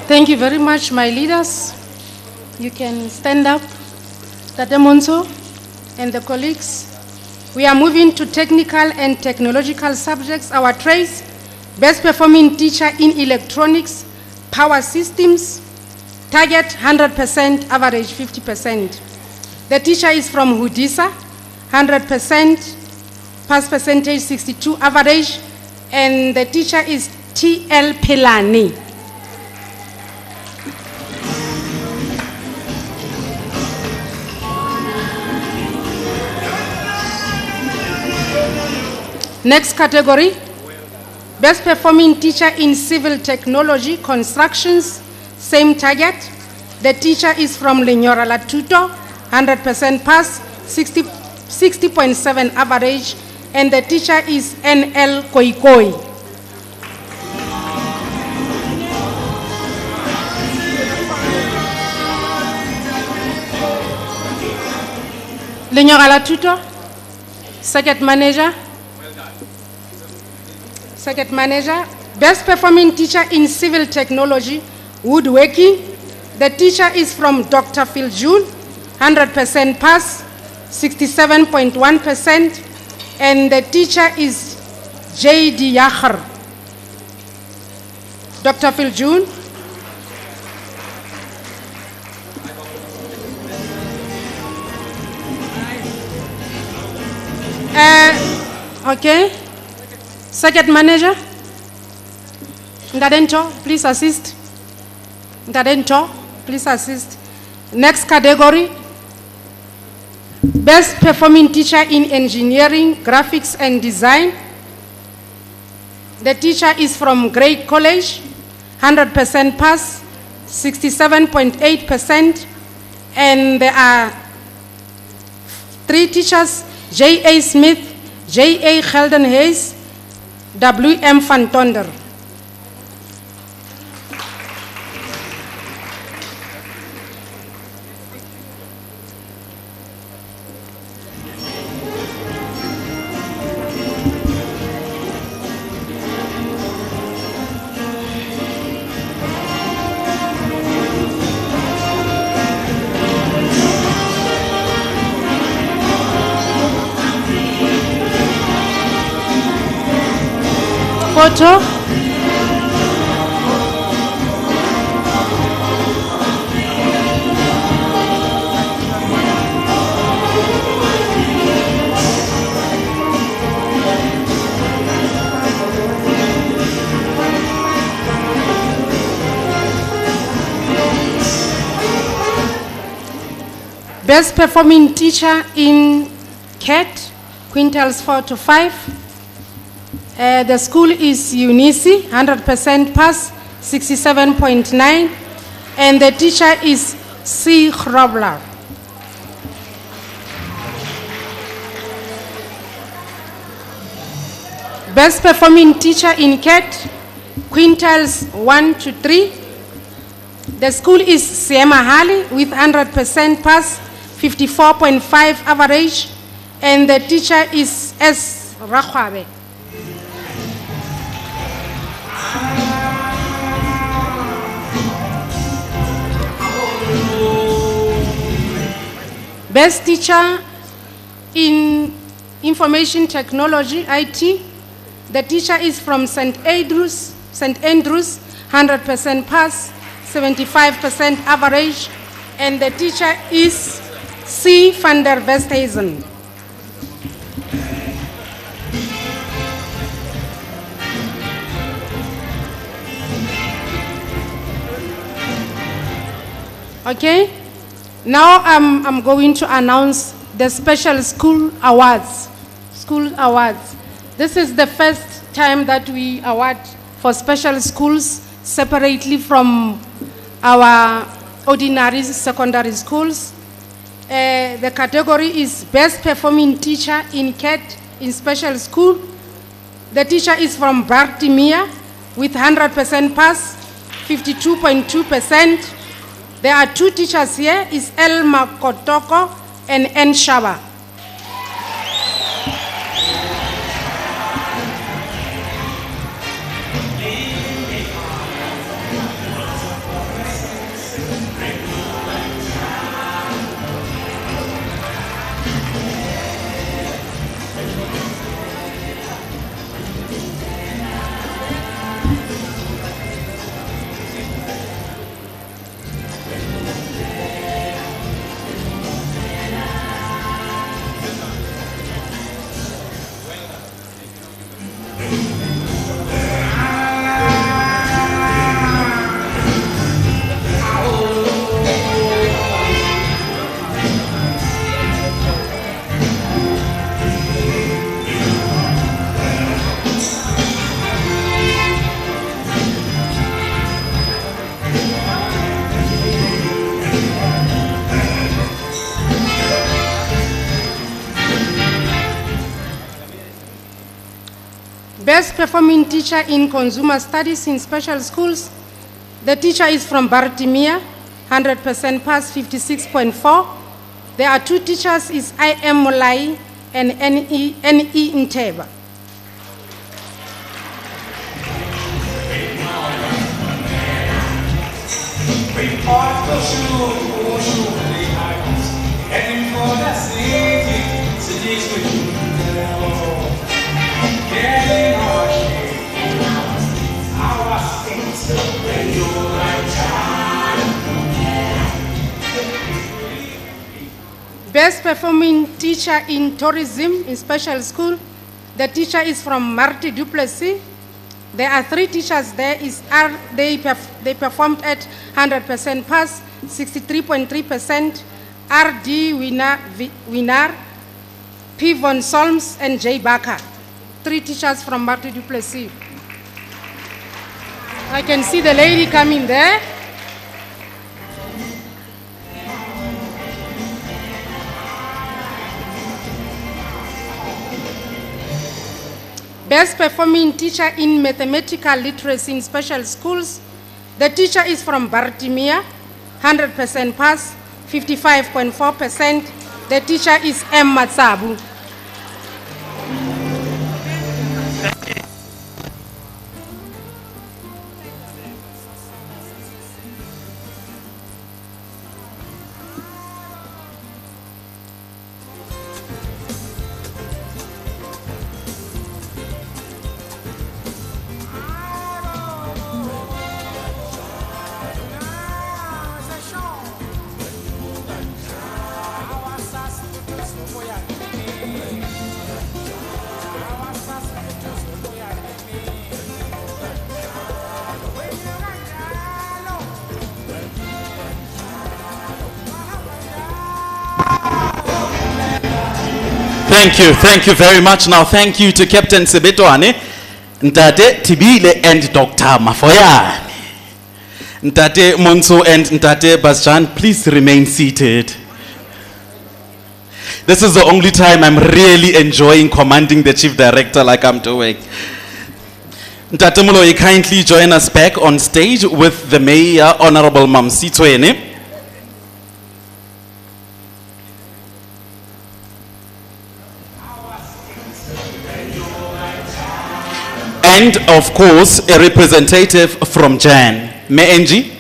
Thank you very much, my leaders. You can stand up, Tate Monso and the colleagues. We are moving to technical and technological subjects, our trades. Best performing teacher in electronics, power systems, target 100%, average 50%. The teacher is from Hudisa, 100%, pass percentage 62 average, and the teacher is TL Pelani. Next category, best performing teacher in civil technology, constructions, same target. The teacher is from Lenyora Latuto, 100% pass, 60.7 average, and the teacher is NL Koikoi. Lenyora Latuto, circuit manager. Circuit manager, best performing teacher in civil technology, woodworking. The teacher is from Dr. Phil June, 100% pass, 67.1%, and the teacher is J.D. Yahar. Dr. Phil June. Okay. Circuit manager, Ngadento, please assist. Ngadento, please assist. Next category, best performing teacher in engineering, graphics and design. The teacher is from Grade College, 100% pass, 67.8%, and there are 3 teachers, J.A. Smith, J.A. Sheldon Hayes, W.M. Van Tonder. Photo. Best performing teacher in CAT, quintals 4 to 5. The school is Unisi, 100% pass, 67.9, and the teacher is C. Hrobler. Best performing teacher in CAT, quintals 1 to 3. The school is Siema Hali with 100% pass, 54.5 average, and the teacher is S. Rakhwabe. Best teacher in information technology, IT. The teacher is from St. Andrews, 100% pass, 75% average, and the teacher is C. van der Westhuizen. Okay, now I'm going to announce the special school awards. School awards. This is the first time that we award for special schools separately from our ordinary secondary schools. The category is best performing teacher in CAT in special school. The teacher is from Bartimia with 100% pass, 52.2%. There are 2 teachers here, is El Makotoko and N. Shaba. performing teacher in consumer studies in special schools. The teacher is from Bartimia, 100% pass, 56.4. There are 2 teachers, is I.M. Molai and N.E. Nteba. Best performing teacher in tourism in special school. The teacher is from Marti Duplessis. There are 3 teachers there. They performed at 100% pass, 63.3%. R.D. Winar, P. Von Solms, and J. Baker. 3 teachers from Marti Duplessis. I can see the lady coming there. Best performing teacher in mathematical literacy in special schools. The teacher is from Bartimia, 100% pass, 55.4%. The teacher is M. Matsabu. Thank you very much. Now thank you to Captain Sebetoane, Ntate Tibile and Dr. Mafoya. Ntate Monso and Ntate Basjan, please remain seated. This is the only time I'm really enjoying commanding the chief director like I'm doing. Ntate Moloi, kindly join us back on stage with the Mayor, Honorable Mamsitwene. And of course, a representative from Jan. Menji.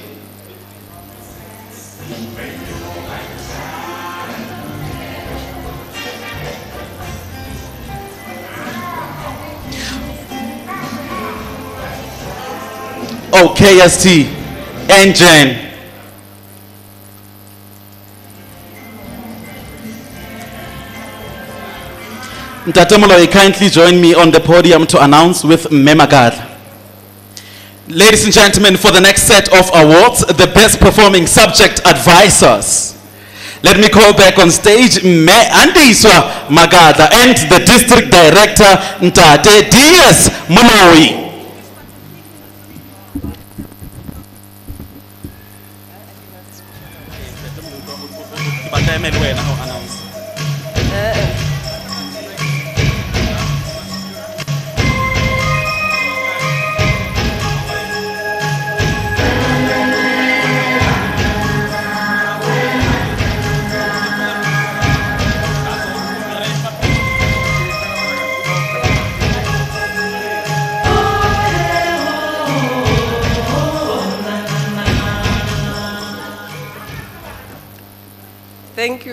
Oh, KST and Jan. Ntatemolo, kindly join me on the podium to announce with Memagad. Ladies and gentlemen, for the next set of awards, the best performing subject advisors. Let me call back on stage Me Andiswa Magada and the district director Ntate DS Munawi.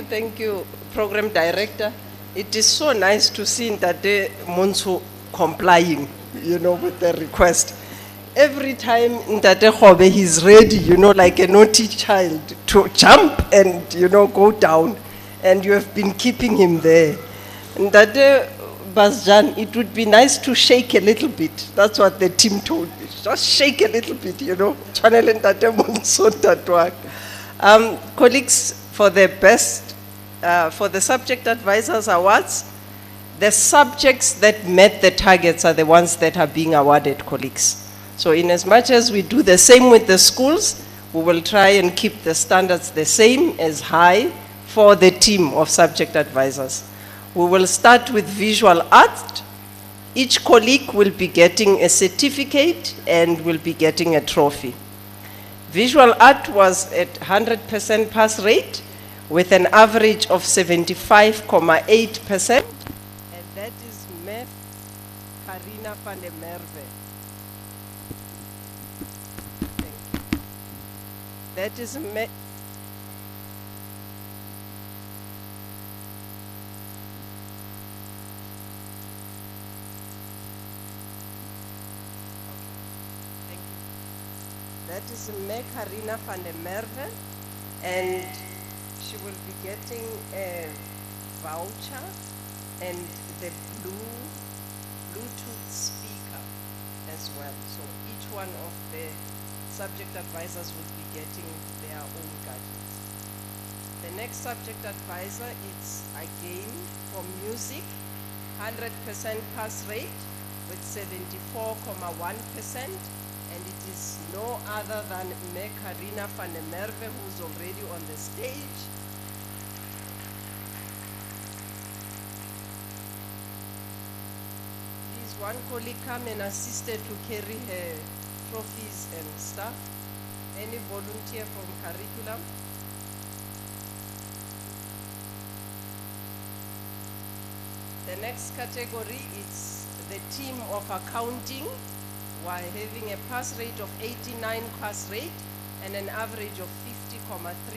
Thank you, Program Director. It is so nice to see Ntate Monso complying, with the request. Every time Ntate Khobe, he's ready, like a naughty child to jump and, go down. And you have been keeping him there. Ntate Basjan, it would be nice to shake a little bit. That's what the team told me. Just shake a little bit, Channel Ntate Monso Tatwak. Colleagues, for the best, for the Subject Advisors Awards, the subjects that met the targets are the ones that are being awarded, colleagues. So in as much as we do the same with the schools, we will try and keep the standards the same as high for the team of Subject Advisors. We will start with visual art, Each colleague will be getting a certificate and will be getting a trophy. Visual art was at 100% pass rate with an average of 75.8%. And that is Math Karina van der Merwe. Thank you. That is Math. That is Meg Harina van der Merwe, and she will be getting a voucher and the Bluetooth speaker as well. So each one of the subject advisors will be getting their own gadgets. The next subject advisor is again for music, 100% pass rate with 74.1%. And it is no other than Meg Karina van der Merwe, who's already on the stage. Please, one colleague come and assist her to carry her trophies and stuff. Any volunteer from curriculum? The next category is the team of accounting. While having a pass rate of 89 pass rate and an average of 50.3%.